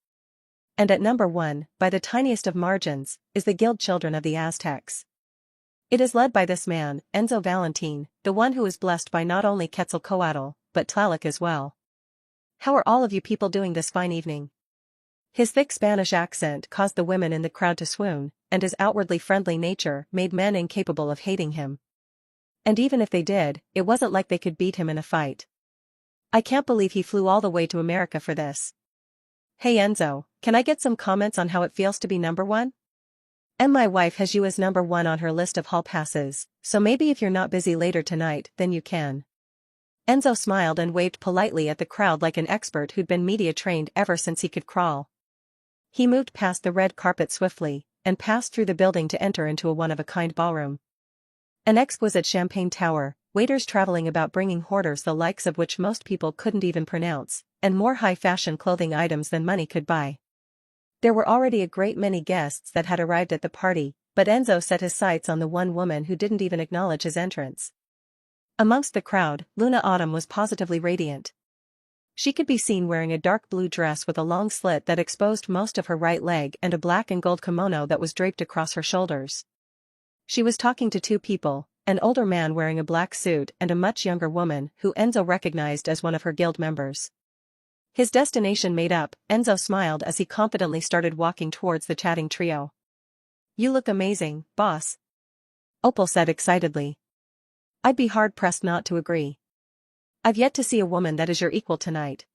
And at number 1, by the tiniest of margins, is the Guild Children of the Aztecs. It is led by this man, Enzo Valentin, the one who is blessed by not only Quetzalcoatl, but Tlaloc as well. How are all of you people doing this fine evening? His thick Spanish accent caused the women in the crowd to swoon, and his outwardly friendly nature made men incapable of hating him. And even if they did, it wasn't like they could beat him in a fight. I can't believe he flew all the way to America for this. Hey Enzo, can I get some comments on how it feels to be number 1? And my wife has you as number 1 on her list of hall passes, so maybe if you're not busy later tonight, then you can. Enzo smiled and waved politely at the crowd like an expert who'd been media trained ever since he could crawl. He moved past the red carpet swiftly, and passed through the building to enter into a one-of-a-kind ballroom. An exquisite champagne tower, waiters traveling about bringing hoarders the likes of which most people couldn't even pronounce, and more high-fashion clothing items than money could buy. There were already a great many guests that had arrived at the party, but Enzo set his sights on the one woman who didn't even acknowledge his entrance. Amongst the crowd, Luna Autumn was positively radiant. She could be seen wearing a dark blue dress with a long slit that exposed most of her right leg and a black and gold kimono that was draped across her shoulders. She was talking to 2 people, an older man wearing a black suit and a much younger woman who Enzo recognized as one of her guild members. His destination made up, Enzo smiled as he confidently started walking towards the chatting trio. You look amazing, boss. Opal said excitedly. I'd be hard-pressed not to agree. I've yet to see a woman that is your equal tonight.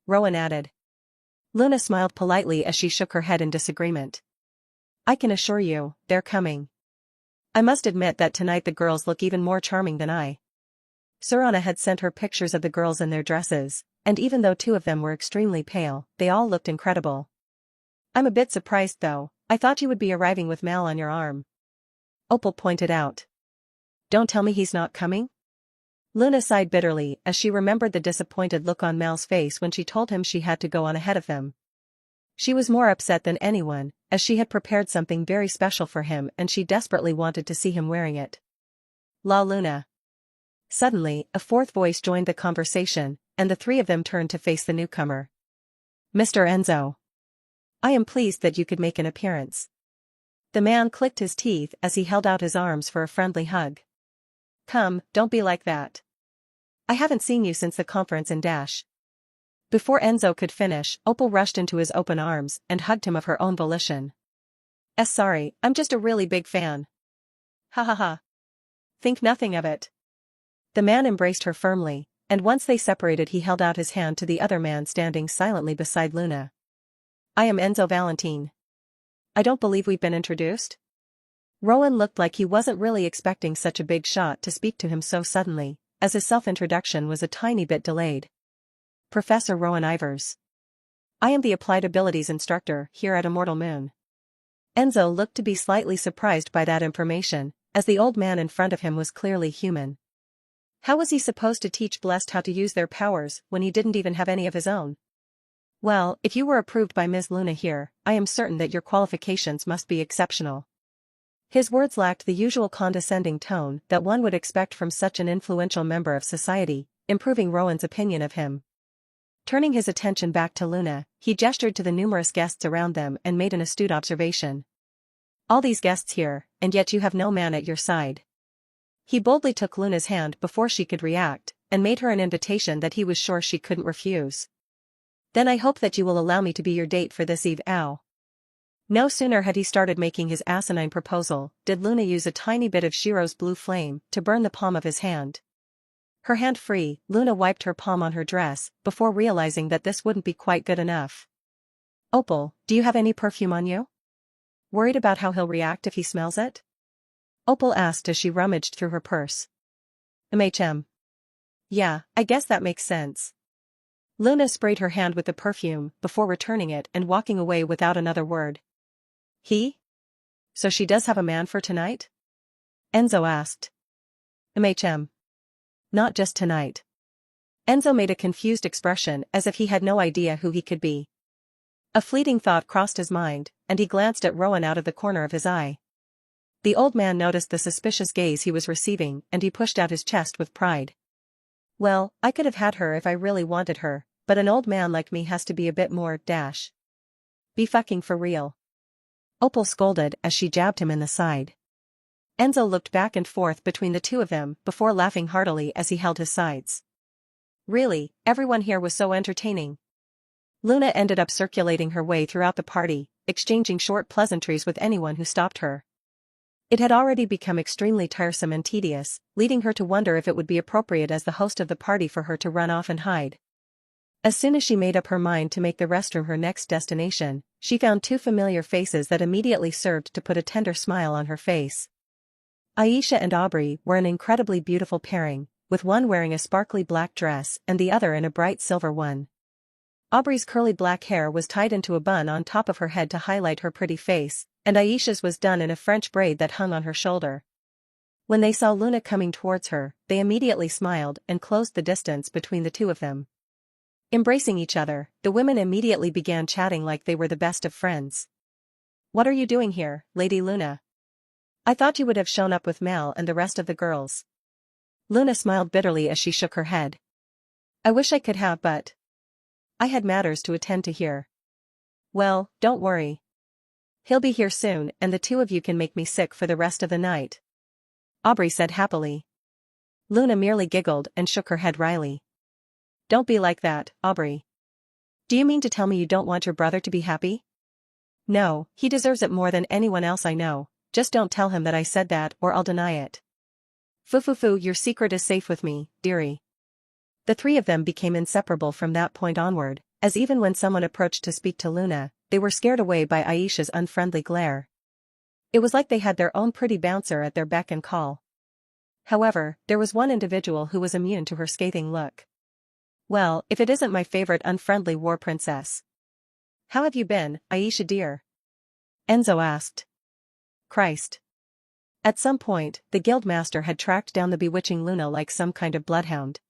Rowan added. Luna smiled politely as she shook her head in disagreement. I can assure you, they're coming. I must admit that tonight the girls look even more charming than I. Sorana had sent her pictures of the girls in their dresses, and even though 2 of them were extremely pale, they all looked incredible. I'm a bit surprised though, I thought you would be arriving with Mal on your arm. Opal pointed out. Don't tell me he's not coming? Luna sighed bitterly as she remembered the disappointed look on Mal's face when she told him she had to go on ahead of him. She was more upset than anyone, as she had prepared something very special for him and she desperately wanted to see him wearing it. La Luna. Suddenly, a fourth voice joined the conversation, and the three of them turned to face the newcomer. Mr. Enzo. I am pleased that you could make an appearance. The man clicked his teeth as he held out his arms for a friendly hug. Come, don't be like that. I haven't seen you since the conference in Dash. Before Enzo could finish, Opal rushed into his open arms and hugged him of her own volition. Sorry, I'm just a really big fan. Ha ha ha. Think nothing of it. The man embraced her firmly, and once they separated he held out his hand to the other man standing silently beside Luna. I am Enzo Valentine. I don't believe we've been introduced? Rowan looked like he wasn't really expecting such a big shot to speak to him so suddenly, as his self-introduction was a tiny bit delayed. Professor Rowan Ivers. I am the Applied Abilities instructor here at Immortal Moon. Enzo looked to be slightly surprised by that information, as the old man in front of him was clearly human. How was he supposed to teach Blessed how to use their powers when he didn't even have any of his own? Well, if you were approved by Ms. Luna here, I am certain that your qualifications must be exceptional. His words lacked the usual condescending tone that one would expect from such an influential member of society, improving Rowan's opinion of him. Turning his attention back to Luna, he gestured to the numerous guests around them and made an astute observation. All these guests here, and yet you have no man at your side. He boldly took Luna's hand before she could react, and made her an invitation that he was sure she couldn't refuse. Then I hope that you will allow me to be your date for this eve. Ow. No sooner had he started making his asinine proposal, did Luna use a tiny bit of Shiro's blue flame to burn the palm of his hand. Her hand free, Luna wiped her palm on her dress, before realizing that this wouldn't be quite good enough. Opal, do you have any perfume on you? Worried about how he'll react if he smells it? Opal asked as she rummaged through her purse. Yeah, I guess that makes sense. Luna sprayed her hand with the perfume before returning it and walking away without another word. He? So she does have a man for tonight? Enzo asked. Not just tonight. Enzo made a confused expression as if he had no idea who he could be. A fleeting thought crossed his mind, and he glanced at Rowan out of the corner of his eye. The old man noticed the suspicious gaze he was receiving and he pushed out his chest with pride. Well, I could have had her if I really wanted her, but an old man like me has to be a bit more dash. Be fucking for real. Opal scolded as she jabbed him in the side. Enzo looked back and forth between the two of them before laughing heartily as he held his sides. Really, everyone here was so entertaining. Luna ended up circulating her way throughout the party, exchanging short pleasantries with anyone who stopped her. It had already become extremely tiresome and tedious, leading her to wonder if it would be appropriate as the host of the party for her to run off and hide. As soon as she made up her mind to make the restroom her next destination, she found two familiar faces that immediately served to put a tender smile on her face. Aisha and Aubrey were an incredibly beautiful pairing, with one wearing a sparkly black dress and the other in a bright silver one. Aubrey's curly black hair was tied into a bun on top of her head to highlight her pretty face, and Aisha's was done in a French braid that hung on her shoulder. When they saw Luna coming towards her, they immediately smiled and closed the distance between the two of them. Embracing each other, the women immediately began chatting like they were the best of friends. What are you doing here, Lady Luna? I thought you would have shown up with Mal and the rest of the girls. Luna smiled bitterly as she shook her head. I wish I could have, but I had matters to attend to here. Well, don't worry. He'll be here soon and the two of you can make me sick for the rest of the night. Aubrey said happily. Luna merely giggled and shook her head wryly. Don't be like that, Aubrey. Do you mean to tell me you don't want your brother to be happy? No, he deserves it more than anyone else I know, just don't tell him that I said that or I'll deny it. Foo, your secret is safe with me, dearie. The three of them became inseparable from that point onward, as even when someone approached to speak to Luna, they were scared away by Aisha's unfriendly glare. It was like they had their own pretty bouncer at their beck and call. However, there was one individual who was immune to her scathing look. Well, if it isn't my favorite unfriendly war princess. How have you been, Aisha dear? Enzo asked. Christ. At some point, the guildmaster had tracked down the bewitching Luna like some kind of bloodhound.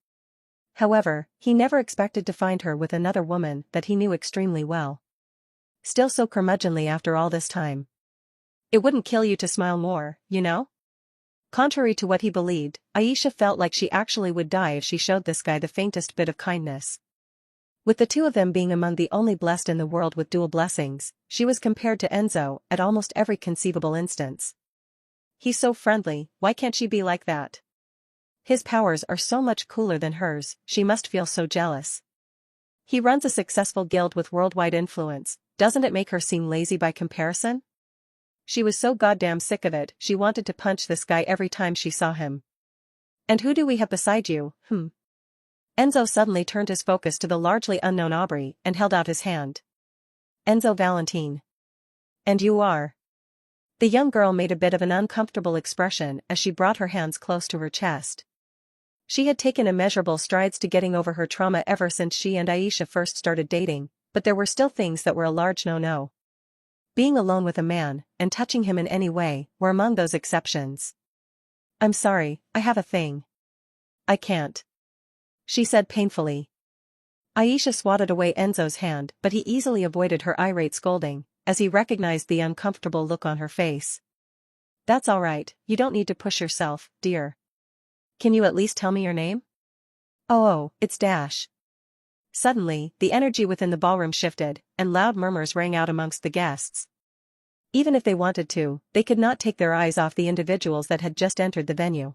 However, he never expected to find her with another woman that he knew extremely well. Still so curmudgeonly after all this time. It wouldn't kill you to smile more, you know? Contrary to what he believed, Aisha felt like she actually would die if she showed this guy the faintest bit of kindness. With the two of them being among the only blessed in the world with dual blessings, she was compared to Enzo at almost every conceivable instance. He's so friendly, why can't she be like that? His powers are so much cooler than hers, she must feel so jealous. He runs a successful guild with worldwide influence, doesn't it make her seem lazy by comparison? She was so goddamn sick of it, she wanted to punch this guy every time she saw him. And who do we have beside you, Enzo suddenly turned his focus to the largely unknown Aubrey and held out his hand. Enzo Valentine. And you are? The young girl made a bit of an uncomfortable expression as she brought her hands close to her chest. She had taken immeasurable strides to getting over her trauma ever since she and Aisha first started dating, but there were still things that were a large no-no. Being alone with a man, and touching him in any way, were among those exceptions. I'm sorry, I have a thing. I can't. She said painfully. Aisha swatted away Enzo's hand, but he easily avoided her irate scolding, as he recognized the uncomfortable look on her face. That's all right, you don't need to push yourself, dear. Can you at least tell me your name? Oh, it's Dash. Suddenly, the energy within the ballroom shifted, and loud murmurs rang out amongst the guests. Even if they wanted to, they could not take their eyes off the individuals that had just entered the venue.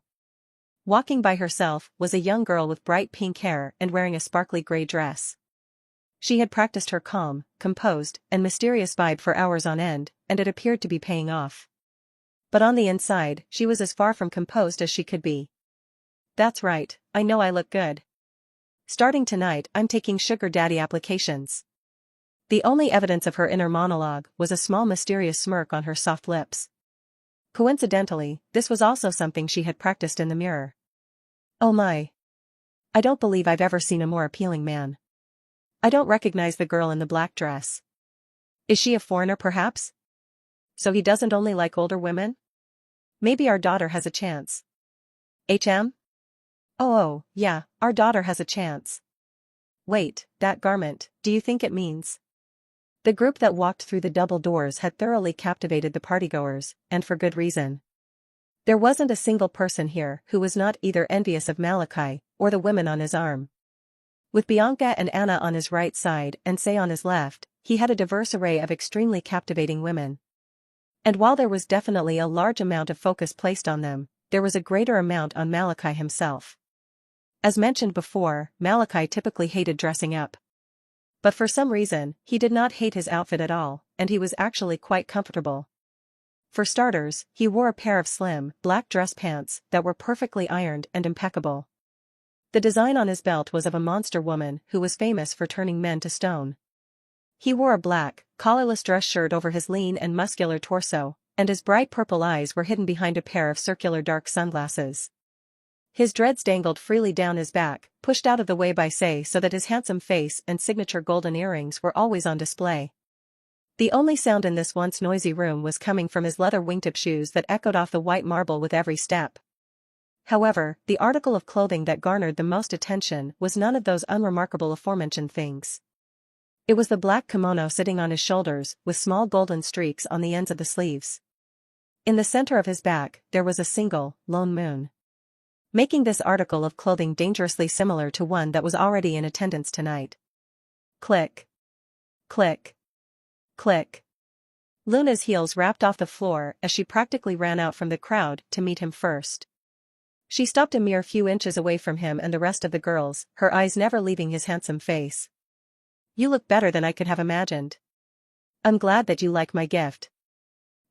Walking by herself was a young girl with bright pink hair and wearing a sparkly gray dress. She had practiced her calm, composed, and mysterious vibe for hours on end, and it appeared to be paying off. But on the inside, she was as far from composed as she could be. That's right, I know I look good. Starting tonight, I'm taking sugar daddy applications. The only evidence of her inner monologue was a small mysterious smirk on her soft lips. Coincidentally, this was also something she had practiced in the mirror. Oh my. I don't believe I've ever seen a more appealing man. I don't recognize the girl in the black dress. Is she a foreigner perhaps? So he doesn't only like older women? Maybe our daughter has a chance. HM? Oh, yeah, our daughter has a chance. Wait, that garment, do you think it means? The group that walked through the double doors had thoroughly captivated the partygoers, and for good reason. There wasn't a single person here who was not either envious of Malachi, or the women on his arm. With Bianca and Anna on his right side and Say on his left, he had a diverse array of extremely captivating women. And while there was definitely a large amount of focus placed on them, there was a greater amount on Malachi himself. As mentioned before, Malachi typically hated dressing up. But for some reason, he did not hate his outfit at all, and he was actually quite comfortable. For starters, he wore a pair of slim, black dress pants that were perfectly ironed and impeccable. The design on his belt was of a monster woman who was famous for turning men to stone. He wore a black, collarless dress shirt over his lean and muscular torso, and his bright purple eyes were hidden behind a pair of circular dark sunglasses. His dreads dangled freely down his back, pushed out of the way by Say so that his handsome face and signature golden earrings were always on display. The only sound in this once noisy room was coming from his leather wingtip shoes that echoed off the white marble with every step. However, the article of clothing that garnered the most attention was none of those unremarkable aforementioned things. It was the black kimono sitting on his shoulders with small golden streaks on the ends of the sleeves. In the center of his back, there was a single, lone moon, making this article of clothing dangerously similar to one that was already in attendance tonight. Click. Click. Click. Luna's heels rapped off the floor as she practically ran out from the crowd to meet him first. She stopped a mere few inches away from him and the rest of the girls, her eyes never leaving his handsome face. You look better than I could have imagined. I'm glad that you like my gift.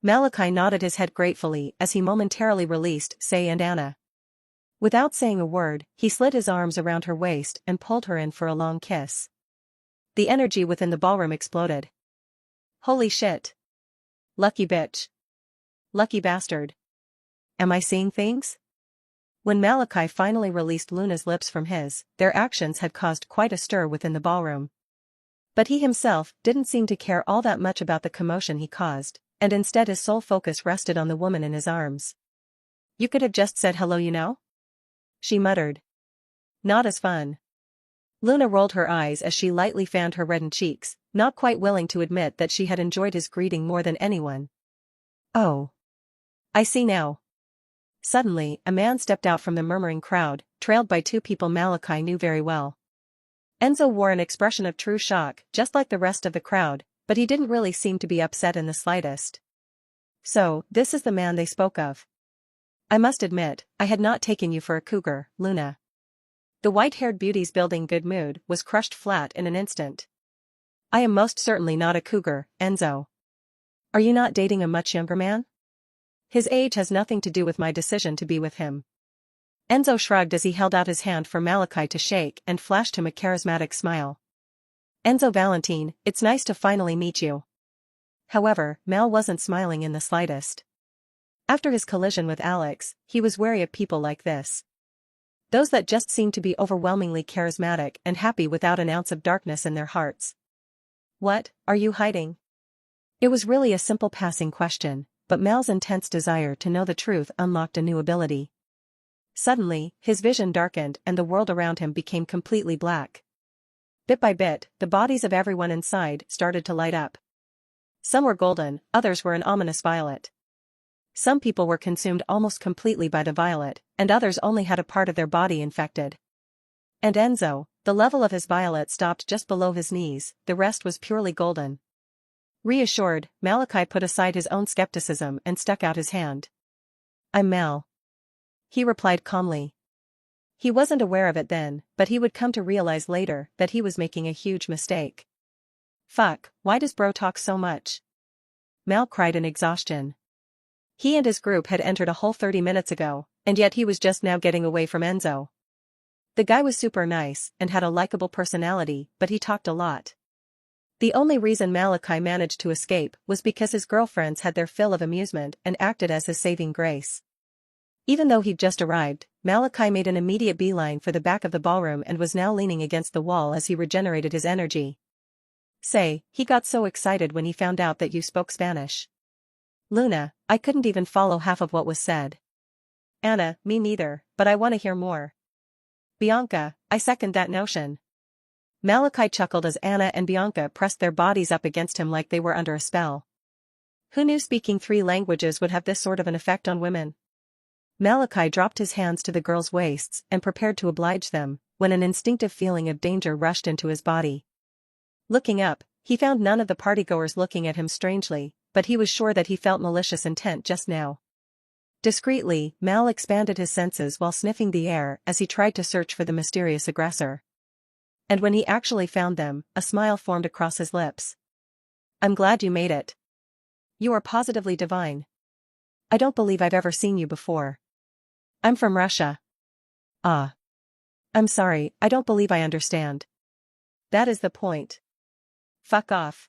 Malachi nodded his head gratefully as he momentarily released Say and Anna. Without saying a word, he slid his arms around her waist and pulled her in for a long kiss. The energy within the ballroom exploded. Holy shit. Lucky bitch. Lucky bastard. Am I seeing things? When Malachi finally released Luna's lips from his, their actions had caused quite a stir within the ballroom. But he himself didn't seem to care all that much about the commotion he caused, and instead his sole focus rested on the woman in his arms. "You could have just said hello, you know?" she muttered. "Not as fun." Luna rolled her eyes as she lightly fanned her reddened cheeks, not quite willing to admit that she had enjoyed his greeting more than anyone. "Oh. I see now." Suddenly, a man stepped out from the murmuring crowd, trailed by two people Malachi knew very well. Enzo wore an expression of true shock, just like the rest of the crowd, but he didn't really seem to be upset in the slightest. "So, this is the man they spoke of. I must admit, I had not taken you for a cougar, Luna." The white-haired beauty's building good mood was crushed flat in an instant. "I am most certainly not a cougar, Enzo. Are you not dating a much younger man? His age has nothing to do with my decision to be with him." Enzo shrugged as he held out his hand for Malachi to shake and flashed him a charismatic smile. "Enzo Valentine, it's nice to finally meet you." However, Mal wasn't smiling in the slightest. After his collision with Alex, he was wary of people like this. Those that just seemed to be overwhelmingly charismatic and happy without an ounce of darkness in their hearts. "What are you hiding?" It was really a simple passing question, but Mal's intense desire to know the truth unlocked a new ability. Suddenly, his vision darkened and the world around him became completely black. Bit by bit, the bodies of everyone inside started to light up. Some were golden, others were an ominous violet. Some people were consumed almost completely by the violet, and others only had a part of their body infected. And Enzo, the level of his violet stopped just below his knees, the rest was purely golden. Reassured, Malachi put aside his own skepticism and stuck out his hand. "I'm Mal," he replied calmly. He wasn't aware of it then, but he would come to realize later that he was making a huge mistake. "Fuck, why does bro talk so much?" Mal cried in exhaustion. He and his group had entered a whole 30 minutes ago, and yet he was just now getting away from Enzo. The guy was super nice and had a likable personality, but he talked a lot. The only reason Malachi managed to escape was because his girlfriends had their fill of amusement and acted as his saving grace. Even though he'd just arrived, Malachi made an immediate beeline for the back of the ballroom and was now leaning against the wall as he regenerated his energy. "Say, he got so excited when he found out that you spoke Spanish. Luna, I couldn't even follow half of what was said." "Anna, me neither, but I want to hear more." "Bianca, I second that notion." Malachi chuckled as Anna and Bianca pressed their bodies up against him like they were under a spell. Who knew speaking 3 languages would have this sort of an effect on women? Malachi dropped his hands to the girls' waists and prepared to oblige them, when an instinctive feeling of danger rushed into his body. Looking up, he found none of the partygoers looking at him strangely, but he was sure that he felt malicious intent just now. Discreetly, Mal expanded his senses while sniffing the air as he tried to search for the mysterious aggressor. And when he actually found them, a smile formed across his lips. "I'm glad you made it. You are positively divine. I don't believe I've ever seen you before." "I'm from Russia." "Ah. I'm sorry, I don't believe I understand." "That is the point. Fuck off."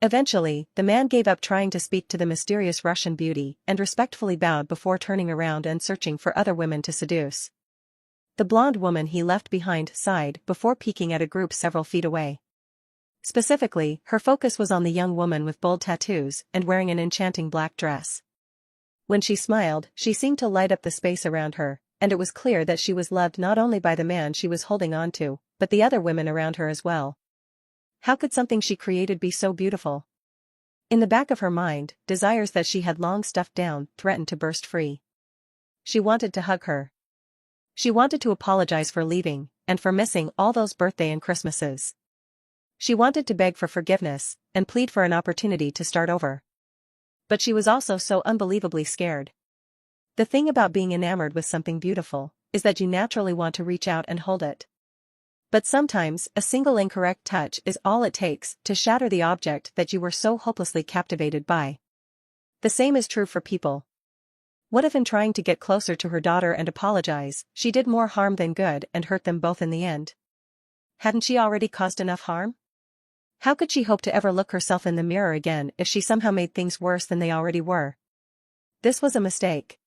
Eventually, the man gave up trying to speak to the mysterious Russian beauty and respectfully bowed before turning around and searching for other women to seduce. The blonde woman he left behind sighed before peeking at a group several feet away. Specifically, her focus was on the young woman with bold tattoos and wearing an enchanting black dress. When she smiled, she seemed to light up the space around her, and it was clear that she was loved not only by the man she was holding on to, but the other women around her as well. How could something she created be so beautiful? In the back of her mind, desires that she had long stuffed down threatened to burst free. She wanted to hug her. She wanted to apologize for leaving, and for missing all those birthday and Christmases. She wanted to beg for forgiveness, and plead for an opportunity to start over. But she was also so unbelievably scared. The thing about being enamored with something beautiful is that you naturally want to reach out and hold it. But sometimes, a single incorrect touch is all it takes to shatter the object that you were so hopelessly captivated by. The same is true for people. What if in trying to get closer to her daughter and apologize, she did more harm than good and hurt them both in the end? Hadn't she already caused enough harm? How could she hope to ever look herself in the mirror again if she somehow made things worse than they already were? This was a mistake.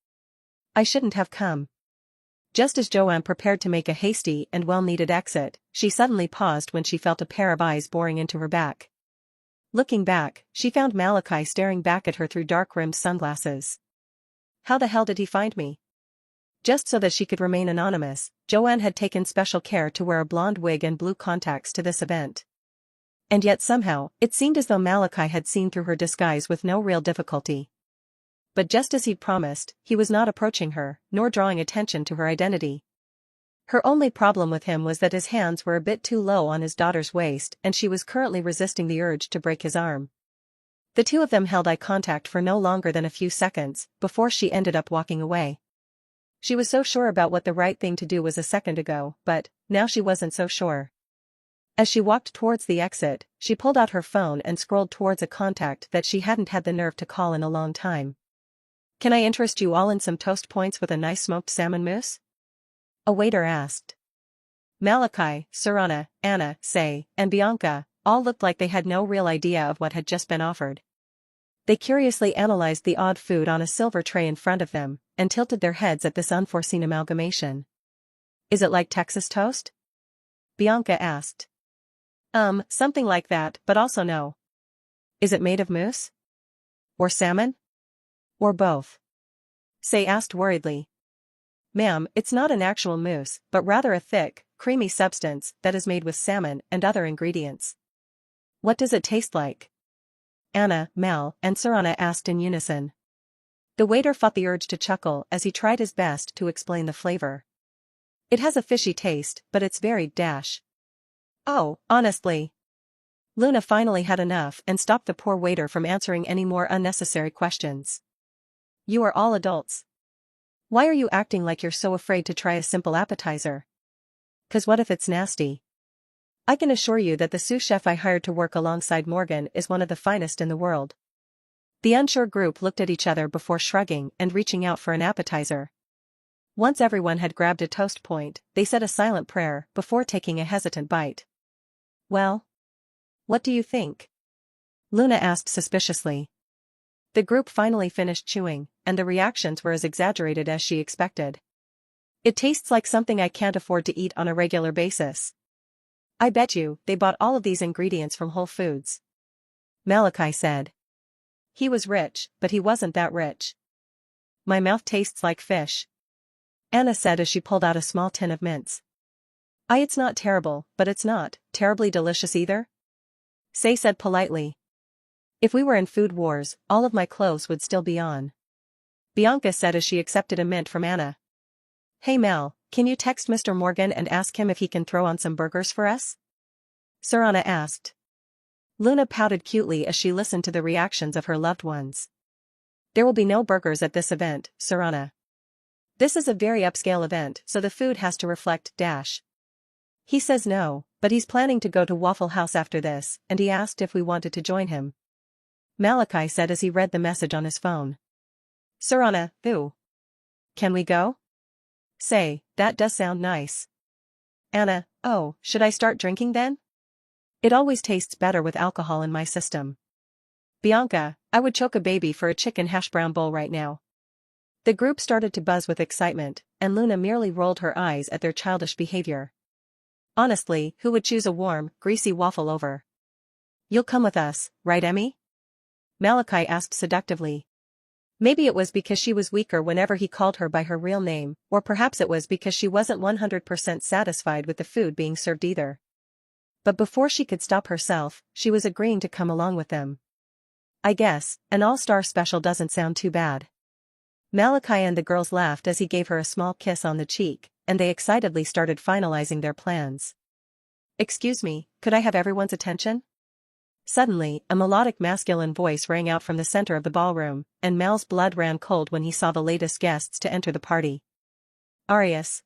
I shouldn't have come. Just as Joanne prepared to make a hasty and well-needed exit, she suddenly paused when she felt a pair of eyes boring into her back. Looking back, she found Malachi staring back at her through dark-rimmed sunglasses. How the hell did he find me? Just so that she could remain anonymous, Joanne had taken special care to wear a blonde wig and blue contacts to this event. And yet somehow, it seemed as though Malachi had seen through her disguise with no real difficulty. But just as he'd promised, he was not approaching her, nor drawing attention to her identity. Her only problem with him was that his hands were a bit too low on his daughter's waist and she was currently resisting the urge to break his arm. The two of them held eye contact for no longer than a few seconds, before she ended up walking away. She was so sure about what the right thing to do was a second ago, but, now she wasn't so sure. As she walked towards the exit, she pulled out her phone and scrolled towards a contact that she hadn't had the nerve to call in a long time. "Can I interest you all in some toast points with a nice smoked salmon mousse?" a waiter asked. Malachi, Serana, Anna, Say, and Bianca all looked like they had no real idea of what had just been offered. They curiously analyzed the odd food on a silver tray in front of them, and tilted their heads at this unforeseen amalgamation. "Is it like Texas toast?" Bianca asked. Something like that, but also no." "Is it made of mousse? Or salmon? Or both?" Say asked worriedly. "Ma'am, it's not an actual mousse, but rather a thick, creamy substance that is made with salmon and other ingredients." "What does it taste like?" Anna, Mel, and Serana asked in unison. The waiter fought the urge to chuckle as he tried his best to explain the flavor. "It has a fishy taste, but it's very dash." "Oh, honestly." Luna finally had enough and stopped the poor waiter from answering any more unnecessary questions. "You are all adults. Why are you acting like you're so afraid to try a simple appetizer? 'Cause what if it's nasty? I can assure you that the sous chef I hired to work alongside Morgan is one of the finest in the world." The unsure group looked at each other before shrugging and reaching out for an appetizer. Once everyone had grabbed a toast point, they said a silent prayer before taking a hesitant bite. "Well? What do you think?" Luna asked suspiciously. The group finally finished chewing, and the reactions were as exaggerated as she expected. "It tastes like something I can't afford to eat on a regular basis. I bet you they bought all of these ingredients from Whole Foods," Malachi said. "He was rich, but he wasn't that rich." "My mouth tastes like fish," Anna said as she pulled out a small tin of mints. It's not terrible, but it's not terribly delicious either," Say said politely. "If we were in food wars, all of my clothes would still be on," Bianca said as she accepted a mint from Anna. "Hey Mel, can you text Mr. Morgan and ask him if he can throw on some burgers for us?" Serana asked. Luna pouted cutely as she listened to the reactions of her loved ones. "There will be no burgers at this event, Serana. This is a very upscale event, so the food has to reflect dash. He says no, but he's planning to go to Waffle House after this, and he asked if we wanted to join him," Malachi said as he read the message on his phone. Serana, ooh. "Can we go?" Say, "That does sound nice." Anna, "Oh, should I start drinking then? It always tastes better with alcohol in my system." Bianca, "I would choke a baby for a chicken hash brown bowl right now." The group started to buzz with excitement, and Luna merely rolled her eyes at their childish behavior. Honestly, who would choose a warm, greasy waffle over? "You'll come with us, right Emmy?" Malachi asked seductively. Maybe it was because she was weaker whenever he called her by her real name, or perhaps it was because she wasn't 100% satisfied with the food being served either. But before she could stop herself, she was agreeing to come along with them. "I guess, an all-star special doesn't sound too bad." Malachi and the girls laughed as he gave her a small kiss on the cheek, and they excitedly started finalizing their plans. "Excuse me, could I have everyone's attention?" Suddenly, a melodic masculine voice rang out from the center of the ballroom, and Mal's blood ran cold when he saw the latest guests to enter the party. Arias.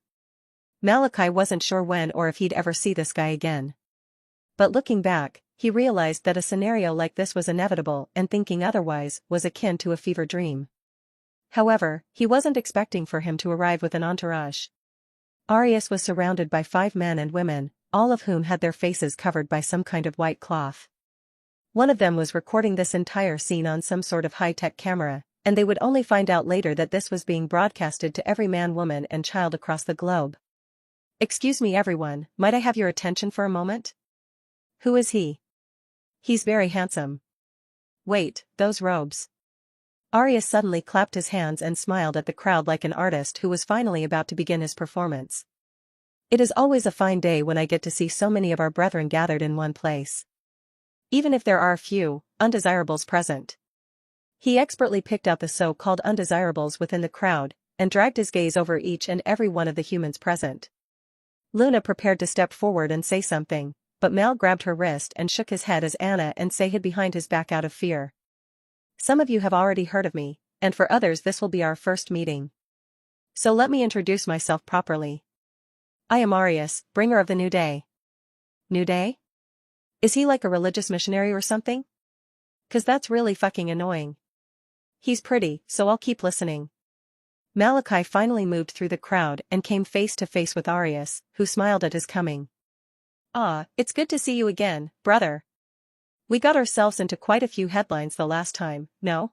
Malachi wasn't sure when or if he'd ever see this guy again. But looking back, he realized that a scenario like this was inevitable and thinking otherwise was akin to a fever dream. However, he wasn't expecting for him to arrive with an entourage. Arias was surrounded by 5 men and women, all of whom had their faces covered by some kind of white cloth. One of them was recording this entire scene on some sort of high-tech camera, and they would only find out later that this was being broadcasted to every man, woman, and child across the globe. "Excuse me everyone, might I have your attention for a moment?" "Who is he?" He's very handsome. Wait, those robes. Arias suddenly clapped his hands and smiled at the crowd like an artist who was finally about to begin his performance. It is always a fine day when I get to see so many of our brethren gathered in one place. Even if there are a few undesirables present. He expertly picked out the so-called undesirables within the crowd, and dragged his gaze over each and every one of the humans present. Luna prepared to step forward and say something, but Mal grabbed her wrist and shook his head as Anna and Say hid behind his back out of fear. Some of you have already heard of me, and for others this will be our first meeting. So let me introduce myself properly. I am Arias, bringer of the new day. New day? Is he like a religious missionary or something? 'Cause that's really fucking annoying. He's pretty, so I'll keep listening. Malachi finally moved through the crowd and came face to face with Arias, who smiled at his coming. Ah, it's good to see you again, brother. We got ourselves into quite a few headlines the last time, no?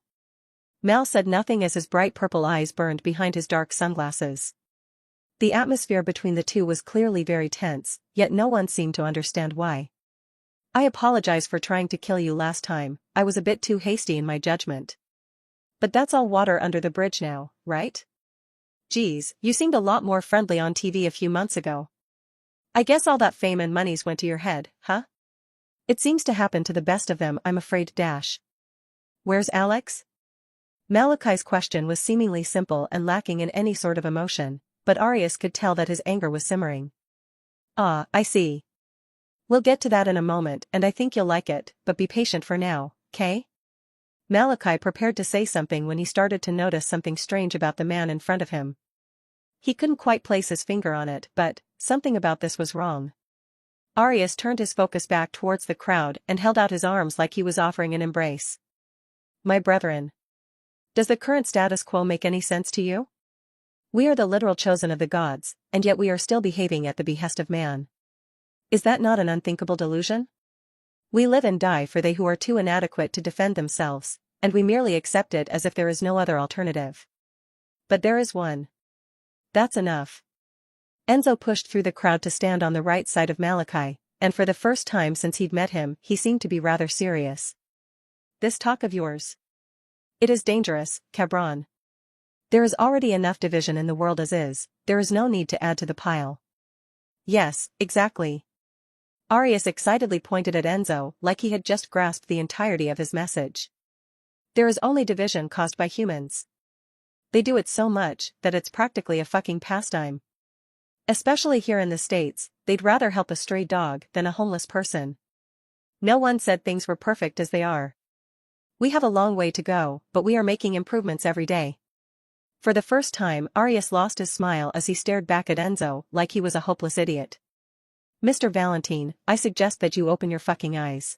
Mal said nothing as his bright purple eyes burned behind his dark sunglasses. The atmosphere between the two was clearly very tense, yet no one seemed to understand why. I apologize for trying to kill you last time, I was a bit too hasty in my judgment. But that's all water under the bridge now, right? Geez, you seemed a lot more friendly on TV a few months ago. I guess all that fame and monies went to your head, huh? It seems to happen to the best of them, I'm afraid. Where's Alex? Malachi's question was seemingly simple and lacking in any sort of emotion, but Arias could tell that his anger was simmering. Ah, I see. We'll get to that in a moment and I think you'll like it, but be patient for now, 'kay? Malachi prepared to say something when he started to notice something strange about the man in front of him. He couldn't quite place his finger on it, but something about this was wrong. Arias turned his focus back towards the crowd and held out his arms like he was offering an embrace. My brethren. Does the current status quo make any sense to you? We are the literal chosen of the gods, and yet we are still behaving at the behest of man. Is that not an unthinkable delusion? We live and die for they who are too inadequate to defend themselves, and we merely accept it as if there is no other alternative. But there is one. That's enough. Enzo pushed through the crowd to stand on the right side of Malachi, and for the first time since he'd met him, he seemed to be rather serious. This talk of yours. It is dangerous, Cabron. There is already enough division in the world as is, there is no need to add to the pile. Yes, exactly. Arias excitedly pointed at Enzo like he had just grasped the entirety of his message. There is only division caused by humans. They do it so much that it's practically a fucking pastime. Especially here in the States, they'd rather help a stray dog than a homeless person. No one said things were perfect as they are. We have a long way to go, but we are making improvements every day. For the first time, Arias lost his smile as he stared back at Enzo like he was a hopeless idiot. Mr. Valentine, I suggest that you open your fucking eyes.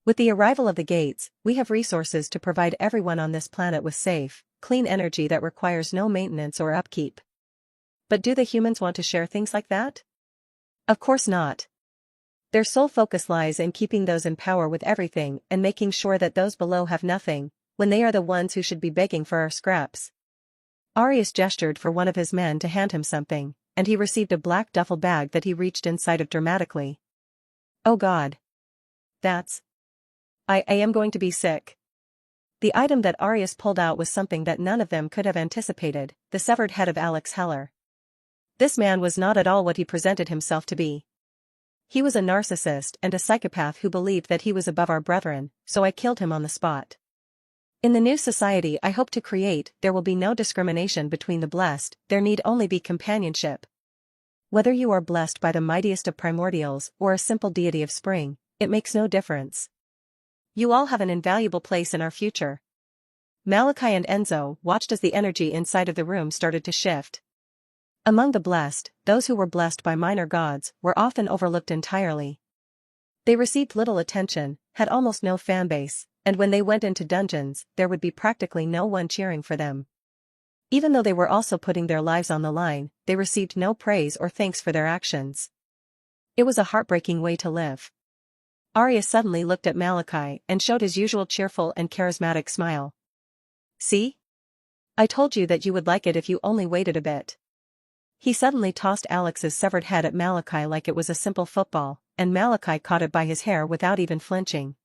With the arrival of the Gates, we have resources to provide everyone on this planet with safe, clean energy that requires no maintenance or upkeep. But do the humans want to share things like that? Of course not. Their sole focus lies in keeping those in power with everything and making sure that those below have nothing, when they are the ones who should be begging for our scraps. Arias gestured for one of his men to hand him something, and he received a black duffel bag that he reached inside of dramatically. Oh God. That's... I am going to be sick. The item that Arias pulled out was something that none of them could have anticipated, the severed head of Alex Heller. This man was not at all what he presented himself to be. He was a narcissist and a psychopath who believed that he was above our brethren, so I killed him on the spot. In the new society I hope to create, there will be no discrimination between the blessed, there need only be companionship. Whether you are blessed by the mightiest of primordials or a simple deity of spring, it makes no difference. You all have an invaluable place in our future. Malachi and Enzo watched as the energy inside of the room started to shift. Among the blessed, those who were blessed by minor gods were often overlooked entirely. They received little attention, had almost no fanbase, and when they went into dungeons, there would be practically no one cheering for them. Even though they were also putting their lives on the line, they received no praise or thanks for their actions. It was a heartbreaking way to live. Arias suddenly looked at Malachi and showed his usual cheerful and charismatic smile. See? I told you that you would like it if you only waited a bit. He suddenly tossed Alex's severed head at Malachi like it was a simple football, and Malachi caught it by his hair without even flinching.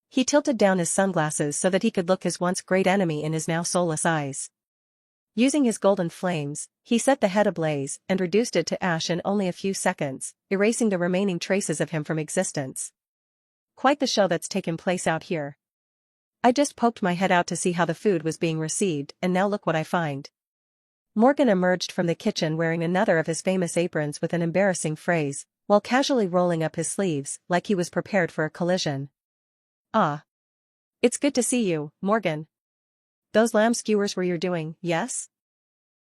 He tilted down his sunglasses so that he could look his once great enemy in his now soulless eyes. Using his golden flames, he set the head ablaze and reduced it to ash in only a few seconds, erasing the remaining traces of him from existence. Quite the show that's taken place out here. I just poked my head out to see how the food was being received, and now look what I find. Morgan emerged from the kitchen wearing another of his famous aprons with an embarrassing phrase, while casually rolling up his sleeves like he was prepared for a collision. Ah. It's good to see you, Morgan. Those lamb skewers were your doing, yes?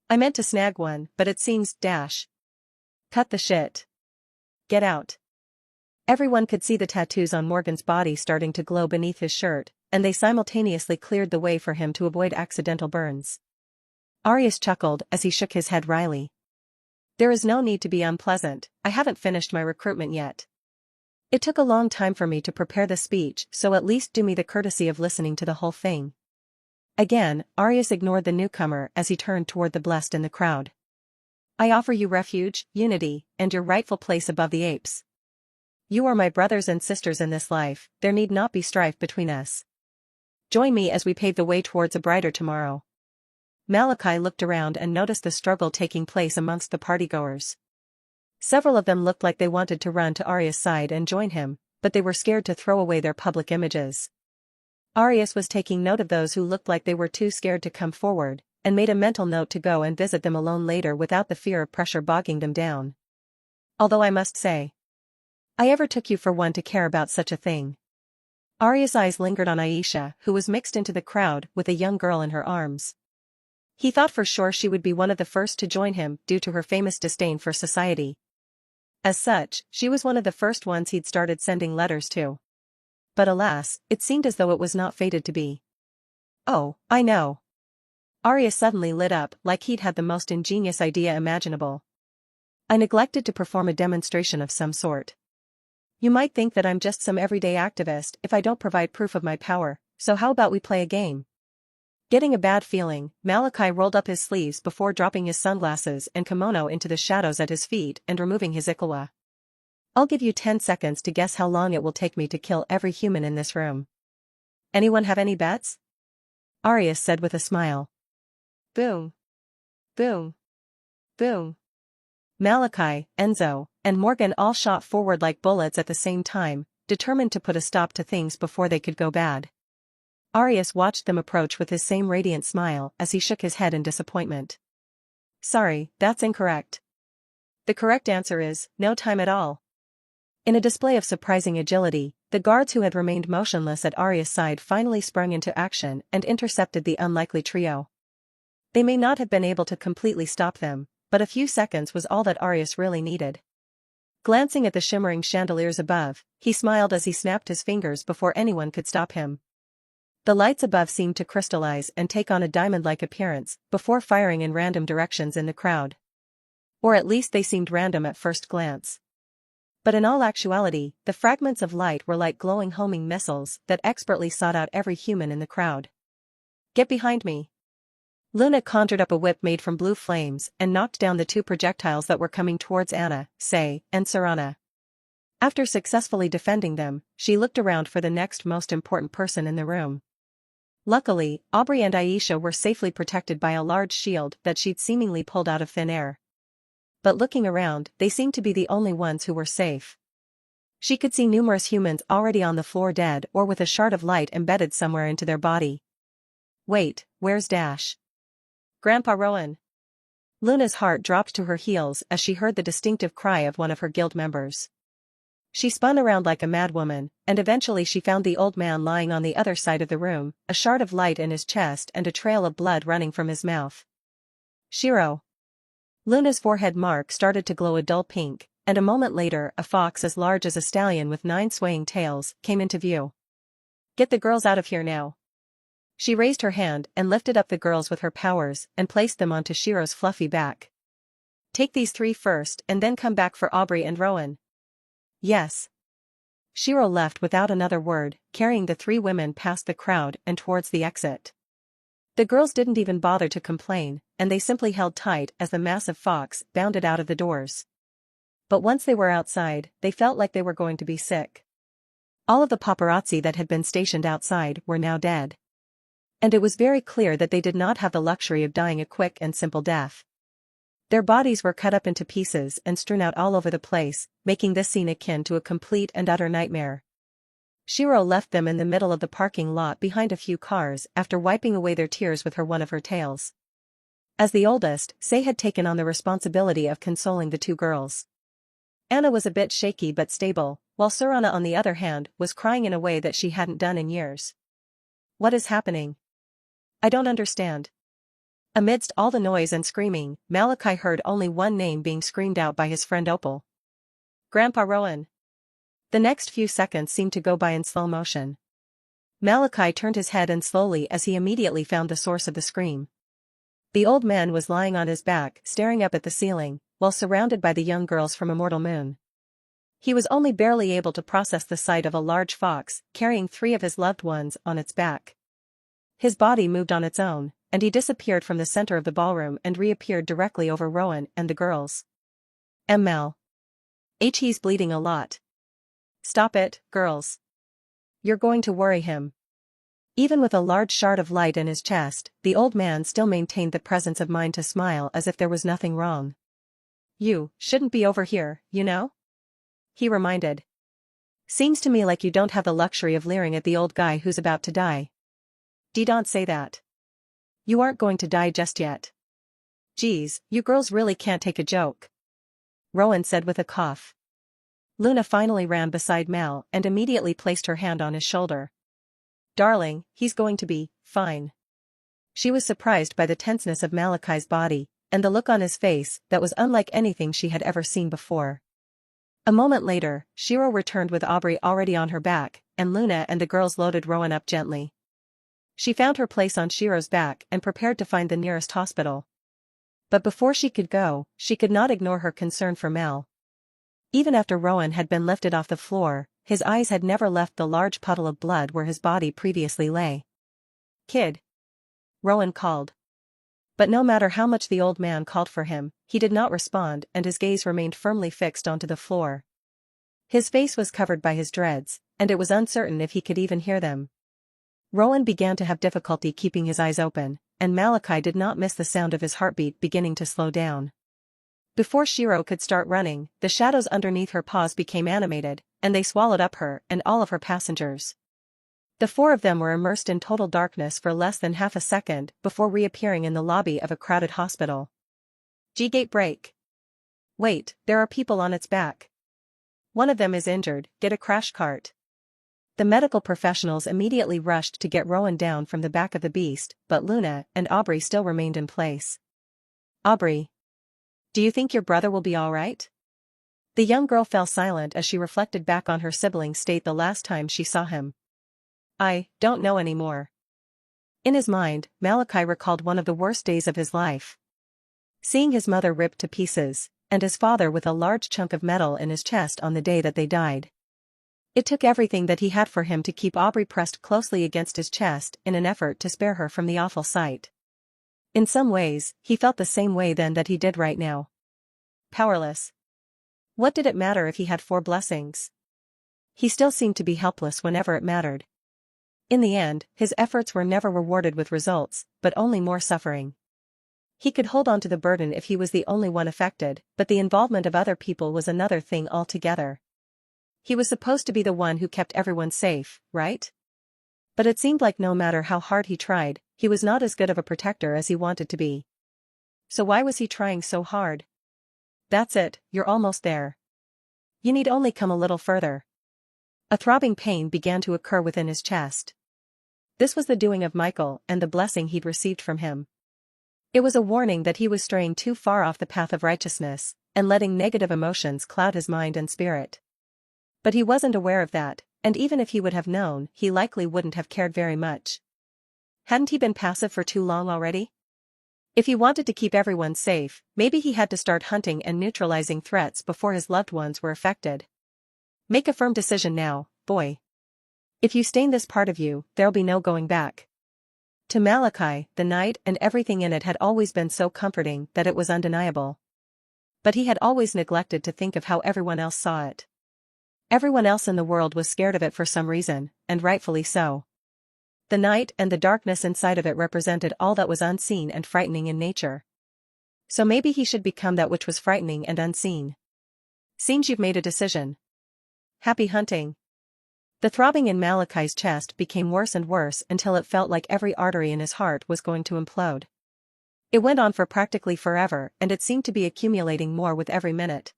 I meant to snag one, but it seems, Cut the shit. Get out. Everyone could see the tattoos on Morgan's body starting to glow beneath his shirt, and they simultaneously cleared the way for him to avoid accidental burns. Arias chuckled as he shook his head wryly. There is no need to be unpleasant, I haven't finished my recruitment yet. It took a long time for me to prepare the speech, so at least do me the courtesy of listening to the whole thing. Again, Arias ignored the newcomer as he turned toward the blessed in the crowd. I offer you refuge, unity, and your rightful place above the apes. You are my brothers and sisters in this life, there need not be strife between us. Join me as we pave the way towards a brighter tomorrow. Malachi looked around and noticed the struggle taking place amongst the partygoers. Several of them looked like they wanted to run to Arias' side and join him, but they were scared to throw away their public images. Arias was taking note of those who looked like they were too scared to come forward, and made a mental note to go and visit them alone later without the fear of pressure bogging them down. Although I must say, I ever took you for one to care about such a thing. Arias' eyes lingered on Aisha, who was mixed into the crowd with a young girl in her arms. He thought for sure she would be one of the first to join him due to her famous disdain for society. As such, she was one of the first ones he'd started sending letters to. But alas, it seemed as though it was not fated to be. Oh, I know. Arias suddenly lit up like he'd had the most ingenious idea imaginable. I neglected to perform a demonstration of some sort. You might think that I'm just some everyday activist if I don't provide proof of my power, so how about we play a game? Getting a bad feeling, Malachi rolled up his sleeves before dropping his sunglasses and kimono into the shadows at his feet and removing his ikkawa. I'll give you 10 seconds to guess how long it will take me to kill every human in this room. Anyone have any bets? Arias said with a smile. Boom. Boom. Boom. Malachi, Enzo, and Morgan all shot forward like bullets at the same time, determined to put a stop to things before they could go bad. Arias watched them approach with his same radiant smile as he shook his head in disappointment. Sorry, that's incorrect. The correct answer is, no time at all. In a display of surprising agility, the guards who had remained motionless at Arias' side finally sprung into action and intercepted the unlikely trio. They may not have been able to completely stop them, but a few seconds was all that Arias really needed. Glancing at the shimmering chandeliers above, he smiled as he snapped his fingers before anyone could stop him. The lights above seemed to crystallize and take on a diamond-like appearance before firing in random directions in the crowd. Or at least they seemed random at first glance. But in all actuality, the fragments of light were like glowing homing missiles that expertly sought out every human in the crowd. Get behind me. Luna conjured up a whip made from blue flames and knocked down the two projectiles that were coming towards Anna, Say, and Sarana. After successfully defending them, she looked around for the next most important person in the room. Luckily, Aubrey and Aisha were safely protected by a large shield that she'd seemingly pulled out of thin air. But looking around, they seemed to be the only ones who were safe. She could see numerous humans already on the floor dead or with a shard of light embedded somewhere into their body. Wait, where's Dash? Grandpa Rowan. Luna's heart dropped to her heels as she heard the distinctive cry of one of her guild members. She spun around like a madwoman, and eventually she found the old man lying on the other side of the room, a shard of light in his chest and a trail of blood running from his mouth. Shiro. Luna's forehead mark started to glow a dull pink, and a moment later a fox as large as a stallion with 9 swaying tails came into view. Get the girls out of here now. She raised her hand and lifted up the girls with her powers and placed them onto Shiro's fluffy back. Take these 3 first and then come back for Aubrey and Rowan. Yes. Shiro left without another word, carrying the 3 women past the crowd and towards the exit. The girls didn't even bother to complain, and they simply held tight as the massive fox bounded out of the doors. But once they were outside, they felt like they were going to be sick. All of the paparazzi that had been stationed outside were now dead. And it was very clear that they did not have the luxury of dying a quick and simple death. Their bodies were cut up into pieces and strewn out all over the place, making this scene akin to a complete and utter nightmare. Shiro left them in the middle of the parking lot behind a few cars after wiping away their tears with one of her tails. As the oldest, Sei had taken on the responsibility of consoling the two girls. Anna was a bit shaky but stable, while Surana on the other hand was crying in a way that she hadn't done in years. What is happening? I don't understand. Amidst all the noise and screaming, Malachi heard only one name being screamed out by his friend Opal. Grandpa Rowan. The next few seconds seemed to go by in slow motion. Malachi turned his head in slowly as he immediately found the source of the scream. The old man was lying on his back, staring up at the ceiling, while surrounded by the young girls from Immortal Moon. He was only barely able to process the sight of a large fox carrying 3 of his loved ones on its back. His body moved on its own, and he disappeared from the center of the ballroom and reappeared directly over Rowan and the girls. Mal. He's bleeding a lot. Stop it, girls. You're going to worry him. Even with a large shard of light in his chest, the old man still maintained the presence of mind to smile as if there was nothing wrong. You shouldn't be over here, you know? He reminded. Seems to me like you don't have the luxury of leering at the old guy who's about to die. Don't say that. You aren't going to die just yet. Geez, you girls really can't take a joke. Rowan said with a cough. Luna finally ran beside Mal and immediately placed her hand on his shoulder. Darling, he's going to be fine. She was surprised by the tenseness of Malachi's body, and the look on his face that was unlike anything she had ever seen before. A moment later, Shiro returned with Aubrey already on her back, and Luna and the girls loaded Rowan up gently. She found her place on Shiro's back and prepared to find the nearest hospital. But before she could go, she could not ignore her concern for Mal. Even after Rowan had been lifted off the floor, his eyes had never left the large puddle of blood where his body previously lay. Kid. Rowan called. But no matter how much the old man called for him, he did not respond and his gaze remained firmly fixed onto the floor. His face was covered by his dreads, and it was uncertain if he could even hear them. Rowan began to have difficulty keeping his eyes open, and Malachi did not miss the sound of his heartbeat beginning to slow down. Before Shiro could start running, the shadows underneath her paws became animated, and they swallowed up her and all of her passengers. The 4 of them were immersed in total darkness for less than half a second before reappearing in the lobby of a crowded hospital. G-gate break. Wait, there are people on its back. One of them is injured, get a crash cart. The medical professionals immediately rushed to get Rowan down from the back of the beast, but Luna and Aubrey still remained in place. Aubrey. Do you think your brother will be all right? The young girl fell silent as she reflected back on her sibling's state the last time she saw him. I don't know anymore. In his mind, Malachi recalled one of the worst days of his life. Seeing his mother ripped to pieces, and his father with a large chunk of metal in his chest on the day that they died. It took everything that he had for him to keep Aubrey pressed closely against his chest in an effort to spare her from the awful sight. In some ways, he felt the same way then that he did right now. Powerless. What did it matter if he had 4 blessings? He still seemed to be helpless whenever it mattered. In the end, his efforts were never rewarded with results, but only more suffering. He could hold on to the burden if he was the only one affected, but the involvement of other people was another thing altogether. He was supposed to be the one who kept everyone safe, right? But it seemed like no matter how hard he tried, he was not as good of a protector as he wanted to be. So why was he trying so hard? That's it, you're almost there. You need only come a little further. A throbbing pain began to occur within his chest. This was the doing of Michael and the blessing he'd received from him. It was a warning that he was straying too far off the path of righteousness, and letting negative emotions cloud his mind and spirit. But he wasn't aware of that, and even if he would have known, he likely wouldn't have cared very much. Hadn't he been passive for too long already? If he wanted to keep everyone safe, maybe he had to start hunting and neutralizing threats before his loved ones were affected. Make a firm decision now, boy. If you stain this part of you, there'll be no going back. To Malachi, the night and everything in it had always been so comforting that it was undeniable. But he had always neglected to think of how everyone else saw it. Everyone else in the world was scared of it for some reason, and rightfully so. The night and the darkness inside of it represented all that was unseen and frightening in nature. So maybe he should become that which was frightening and unseen. Seems you've made a decision. Happy hunting. The throbbing in Malachi's chest became worse and worse until it felt like every artery in his heart was going to implode. It went on for practically forever, and it seemed to be accumulating more with every minute.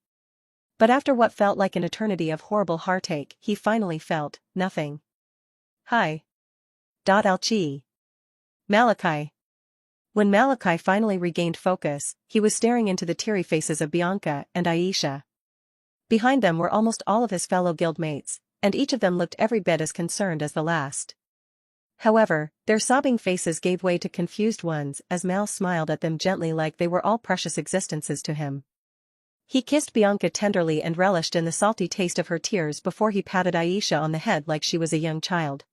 But after what felt like an eternity of horrible heartache, he finally felt nothing. Hi. Alchi. Malachi. When Malachi finally regained focus, he was staring into the teary faces of Bianca and Aisha. Behind them were almost all of his fellow guildmates, and each of them looked every bit as concerned as the last. However, their sobbing faces gave way to confused ones as Mal smiled at them gently like they were all precious existences to him. He kissed Bianca tenderly and relished in the salty taste of her tears before he patted Aisha on the head like she was a young child.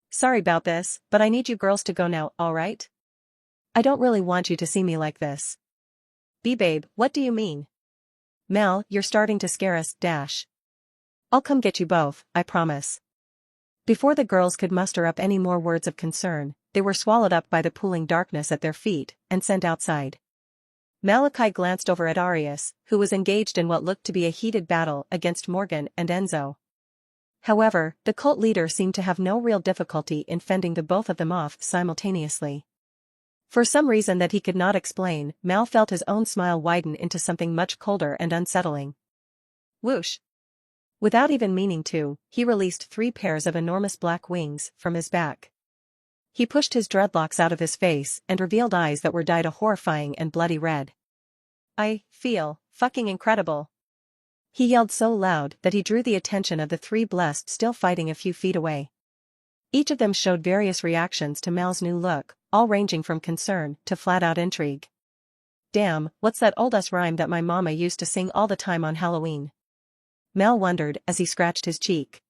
Sorry about this, but I need you girls to go now, alright? I don't really want you to see me like this. Babe, what do you mean? Mal, you're starting to scare us, dash. I'll come get you both, I promise. Before the girls could muster up any more words of concern, they were swallowed up by the pooling darkness at their feet and sent outside. Malachi glanced over at Arius, who was engaged in what looked to be a heated battle against Morgan and Enzo. However, the cult leader seemed to have no real difficulty in fending the both of them off simultaneously. For some reason that he could not explain, Mal felt his own smile widen into something much colder and unsettling. Whoosh! Without even meaning to, he released 3 pairs of enormous black wings from his back. He pushed his dreadlocks out of his face and revealed eyes that were dyed a horrifying and bloody red. I feel fucking incredible. He yelled so loud that he drew the attention of the 3 blessed still fighting a few feet away. Each of them showed various reactions to Mal's new look, all ranging from concern to flat-out intrigue. Damn, what's that old-ass rhyme that my mama used to sing all the time on Halloween? Mal wondered as he scratched his cheek.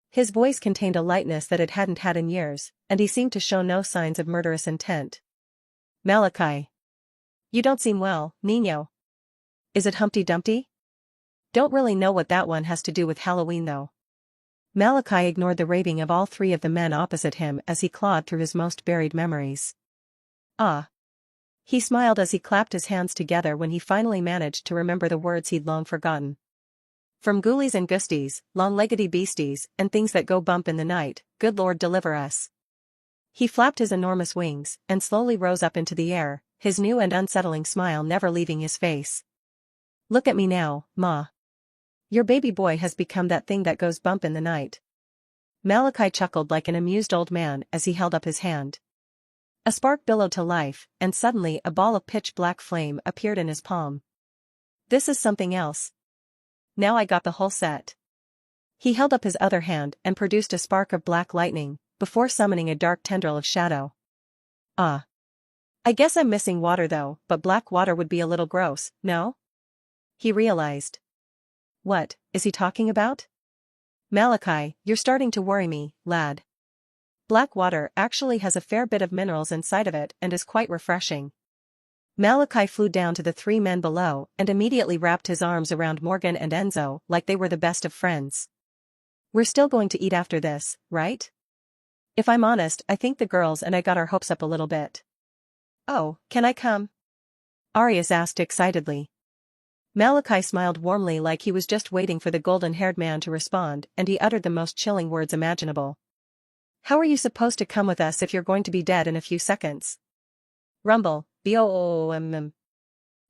His voice contained a lightness that it hadn't had in years, and he seemed to show no signs of murderous intent. Malachi. You don't seem well, Nino. Is it Humpty Dumpty? Don't really know what that one has to do with Halloween though. Malachi ignored the raving of all 3 of the men opposite him as he clawed through his most buried memories. Ah. He smiled as he clapped his hands together when he finally managed to remember the words he'd long forgotten. From ghoulies and gusties, long-leggedy beasties, and things that go bump in the night, good Lord deliver us. He flapped his enormous wings, and slowly rose up into the air, his new and unsettling smile never leaving his face. Look at me now, Ma. Your baby boy has become that thing that goes bump in the night. Malachi chuckled like an amused old man as he held up his hand. A spark billowed to life, and suddenly a ball of pitch-black flame appeared in his palm. This is something else. Now I got the whole set. He held up his other hand and produced a spark of black lightning, before summoning a dark tendril of shadow. Ah. I guess I'm missing water though, but black water would be a little gross, no? He realized. What is he talking about? Malachi, you're starting to worry me, lad. Black water actually has a fair bit of minerals inside of it and is quite refreshing. Malachi flew down to the 3 men below and immediately wrapped his arms around Morgan and Enzo like they were the best of friends. We're still going to eat after this, right? If I'm honest, I think the girls and I got our hopes up a little bit. Oh, can I come? Arius asked excitedly. Malachi smiled warmly like he was just waiting for the golden-haired man to respond, and he uttered the most chilling words imaginable. How are you supposed to come with us if you're going to be dead in a few seconds? Rumble, B-O-O-M-M.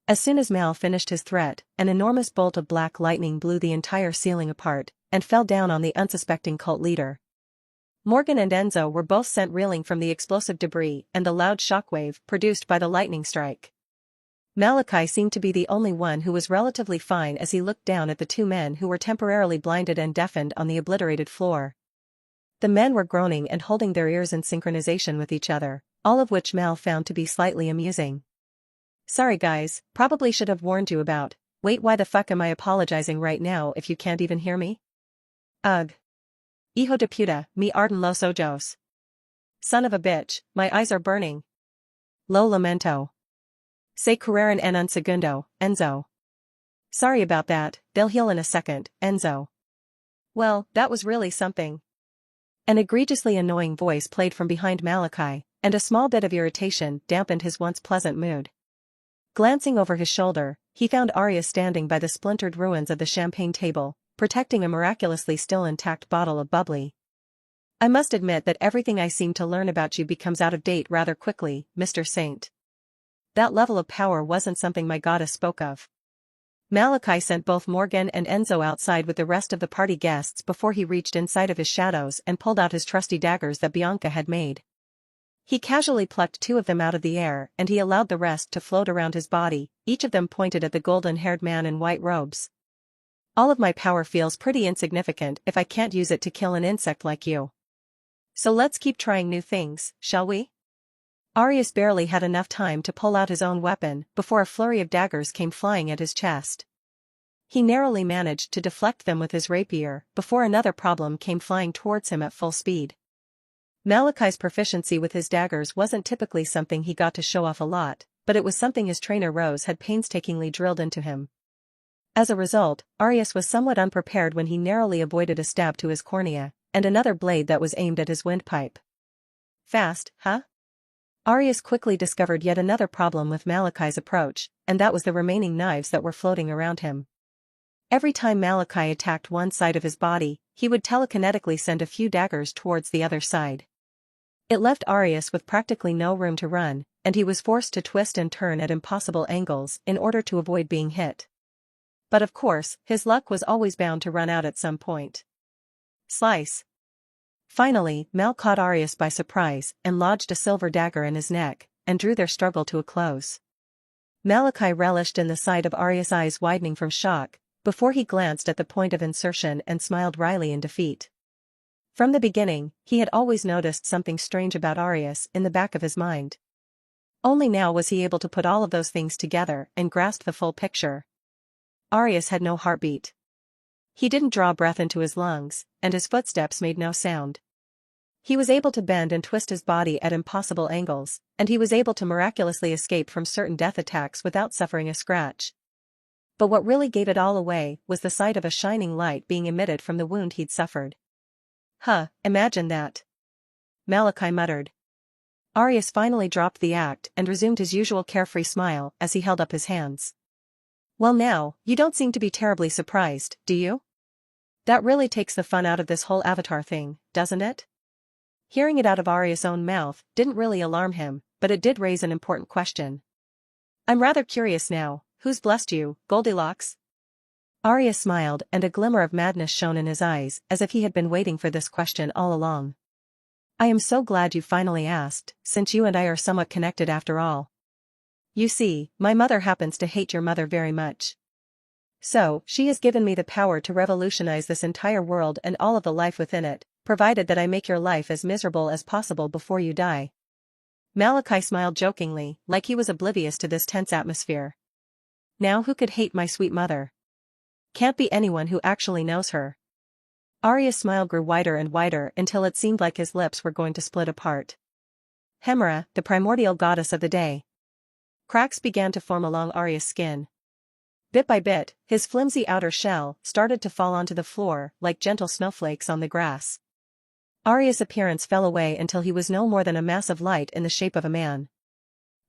As soon as Mal finished his threat, an enormous bolt of black lightning blew the entire ceiling apart, and fell down on the unsuspecting cult leader. Morgan and Enzo were both sent reeling from the explosive debris and the loud shockwave produced by the lightning strike. Malachi seemed to be the only one who was relatively fine as he looked down at the 2 men who were temporarily blinded and deafened on the obliterated floor. The men were groaning and holding their ears in synchronization with each other, all of which Mal found to be slightly amusing. Sorry guys, probably should have warned you about. Wait, why the fuck am I apologizing right now if you can't even hear me? Ugh. Hijo de puta, me arden los ojos. Son of a bitch, my eyes are burning. Lo lamento. Se curaron en un segundo, Enzo. Sorry about that, they'll heal in a second, Enzo. Well, that was really something. An egregiously annoying voice played from behind Malachi, and a small bit of irritation dampened his once pleasant mood. Glancing over his shoulder, he found Arya standing by the splintered ruins of the champagne table, protecting a miraculously still intact bottle of bubbly. I must admit that everything I seem to learn about you becomes out of date rather quickly, Mr. Saint. That level of power wasn't something my goddess spoke of. Malachi sent both Morgan and Enzo outside with the rest of the party guests before he reached inside of his shadows and pulled out his trusty daggers that Bianca had made. He casually plucked two of them out of the air and he allowed the rest to float around his body, each of them pointed at the golden-haired man in white robes. All of my power feels pretty insignificant if I can't use it to kill an insect like you. So let's keep trying new things, shall we? Arius barely had enough time to pull out his own weapon before a flurry of daggers came flying at his chest. He narrowly managed to deflect them with his rapier before another problem came flying towards him at full speed. Malachi's proficiency with his daggers wasn't typically something he got to show off a lot, but it was something his trainer Rose had painstakingly drilled into him. As a result, Arius was somewhat unprepared when he narrowly avoided a stab to his cornea, and another blade that was aimed at his windpipe. Fast, huh? Arius quickly discovered yet another problem with Malachi's approach, and that was the remaining knives that were floating around him. Every time Malachi attacked one side of his body, he would telekinetically send a few daggers towards the other side. It left Arius with practically no room to run, and he was forced to twist and turn at impossible angles in order to avoid being hit. But of course, his luck was always bound to run out at some point. Slice. Finally, Mal caught Arius by surprise and lodged a silver dagger in his neck, and drew their struggle to a close. Malachi relished in the sight of Arius' eyes widening from shock, before he glanced at the point of insertion and smiled wryly in defeat. From the beginning, he had always noticed something strange about Arius in the back of his mind. Only now was he able to put all of those things together and grasp the full picture. Arius had no heartbeat. He didn't draw breath into his lungs, and his footsteps made no sound. He was able to bend and twist his body at impossible angles, and he was able to miraculously escape from certain death attacks without suffering a scratch. But what really gave it all away was the sight of a shining light being emitted from the wound he'd suffered. Huh, imagine that. Malachi muttered. Arius finally dropped the act and resumed his usual carefree smile as he held up his hands. Well now, you don't seem to be terribly surprised, do you? That really takes the fun out of this whole Avatar thing, doesn't it? Hearing it out of Arius' own mouth didn't really alarm him, but it did raise an important question. I'm rather curious now, who's blessed you, Goldilocks? Arius smiled and a glimmer of madness shone in his eyes as if he had been waiting for this question all along. I am so glad you finally asked, since you and I are somewhat connected after all. You see, my mother happens to hate your mother very much. So, she has given me the power to revolutionize this entire world and all of the life within it, provided that I make your life as miserable as possible before you die. Malachi smiled jokingly, like he was oblivious to this tense atmosphere. Now who could hate my sweet mother? Can't be anyone who actually knows her. Arius' smile grew wider and wider until it seemed like his lips were going to split apart. Hemera, the primordial goddess of the day. Cracks began to form along Arius' skin. Bit by bit, his flimsy outer shell started to fall onto the floor like gentle snowflakes on the grass. Arius' appearance fell away until he was no more than a mass of light in the shape of a man.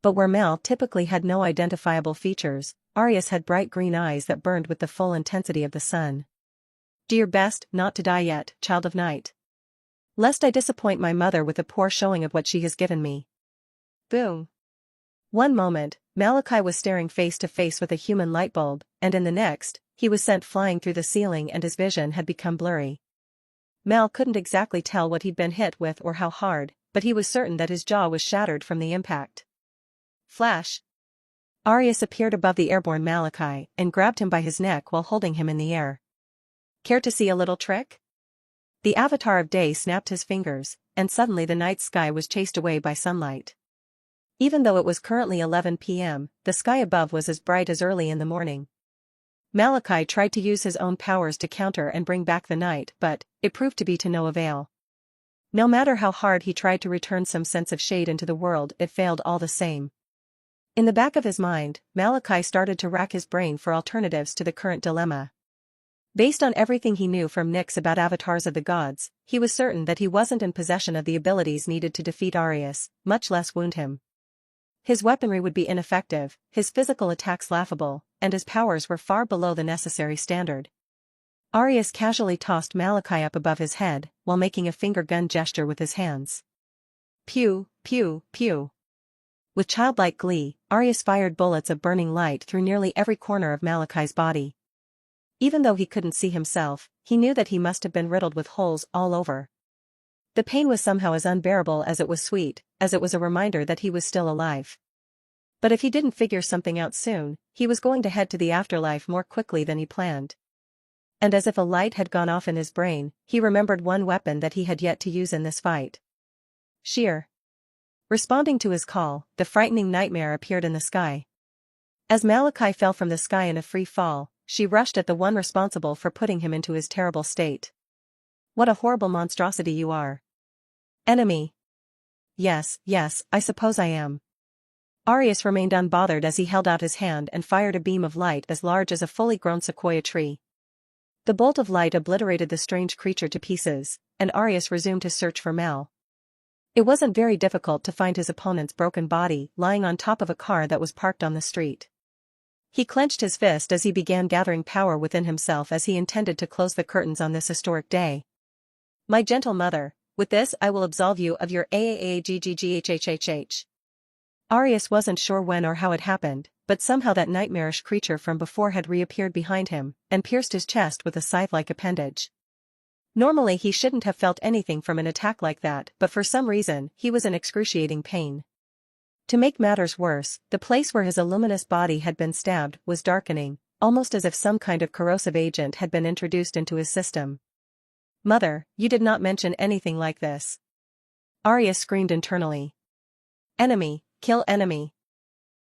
But where Mal typically had no identifiable features, Arius had bright green eyes that burned with the full intensity of the sun. Do your best not to die yet, child of night. Lest I disappoint my mother with a poor showing of what she has given me. Boom. One moment, Malachi was staring face to face with a human light bulb, and in the next, he was sent flying through the ceiling and his vision had become blurry. Mal couldn't exactly tell what he'd been hit with or how hard, but he was certain that his jaw was shattered from the impact. Flash. Arius appeared above the airborne Malachi and grabbed him by his neck while holding him in the air. Care to see a little trick? The Avatar of Day snapped his fingers, and suddenly the night sky was chased away by sunlight. Even though it was currently 11 p.m., the sky above was as bright as early in the morning. Malachi tried to use his own powers to counter and bring back the night, but it proved to be to no avail. No matter how hard he tried to return some sense of shade into the world, it failed all the same. In the back of his mind, Malachi started to rack his brain for alternatives to the current dilemma. Based on everything he knew from Nyx about avatars of the gods, he was certain that he wasn't in possession of the abilities needed to defeat Arius, much less wound him. His weaponry would be ineffective, his physical attacks laughable, and his powers were far below the necessary standard. Arius casually tossed Malachi up above his head, while making a finger gun gesture with his hands. Pew, pew, pew. With childlike glee, Arius fired bullets of burning light through nearly every corner of Malachi's body. Even though he couldn't see himself, he knew that he must have been riddled with holes all over. The pain was somehow as unbearable as it was sweet, as it was a reminder that he was still alive. But if he didn't figure something out soon, he was going to head to the afterlife more quickly than he planned. And as if a light had gone off in his brain, he remembered one weapon that he had yet to use in this fight. Sheer. Responding to his call, the frightening nightmare appeared in the sky. As Malachi fell from the sky in a free fall, she rushed at the one responsible for putting him into his terrible state. What a horrible monstrosity you are. Enemy. Yes, I suppose I am. Arius remained unbothered as he held out his hand and fired a beam of light as large as a fully grown sequoia tree. The bolt of light obliterated the strange creature to pieces, and Arius resumed his search for Mal. It wasn't very difficult to find his opponent's broken body lying on top of a car that was parked on the street. He clenched his fist as he began gathering power within himself as he intended to close the curtains on this historic day. My gentle mother, with this I will absolve you of your AAAGGGHHHH. Arius wasn't sure when or how it happened, but somehow that nightmarish creature from before had reappeared behind him and pierced his chest with a scythe-like appendage. Normally he shouldn't have felt anything from an attack like that, but for some reason he was in excruciating pain. To make matters worse, the place where his illuminous body had been stabbed was darkening, almost as if some kind of corrosive agent had been introduced into his system. Mother, you did not mention anything like this. Arius screamed internally. Enemy, kill enemy.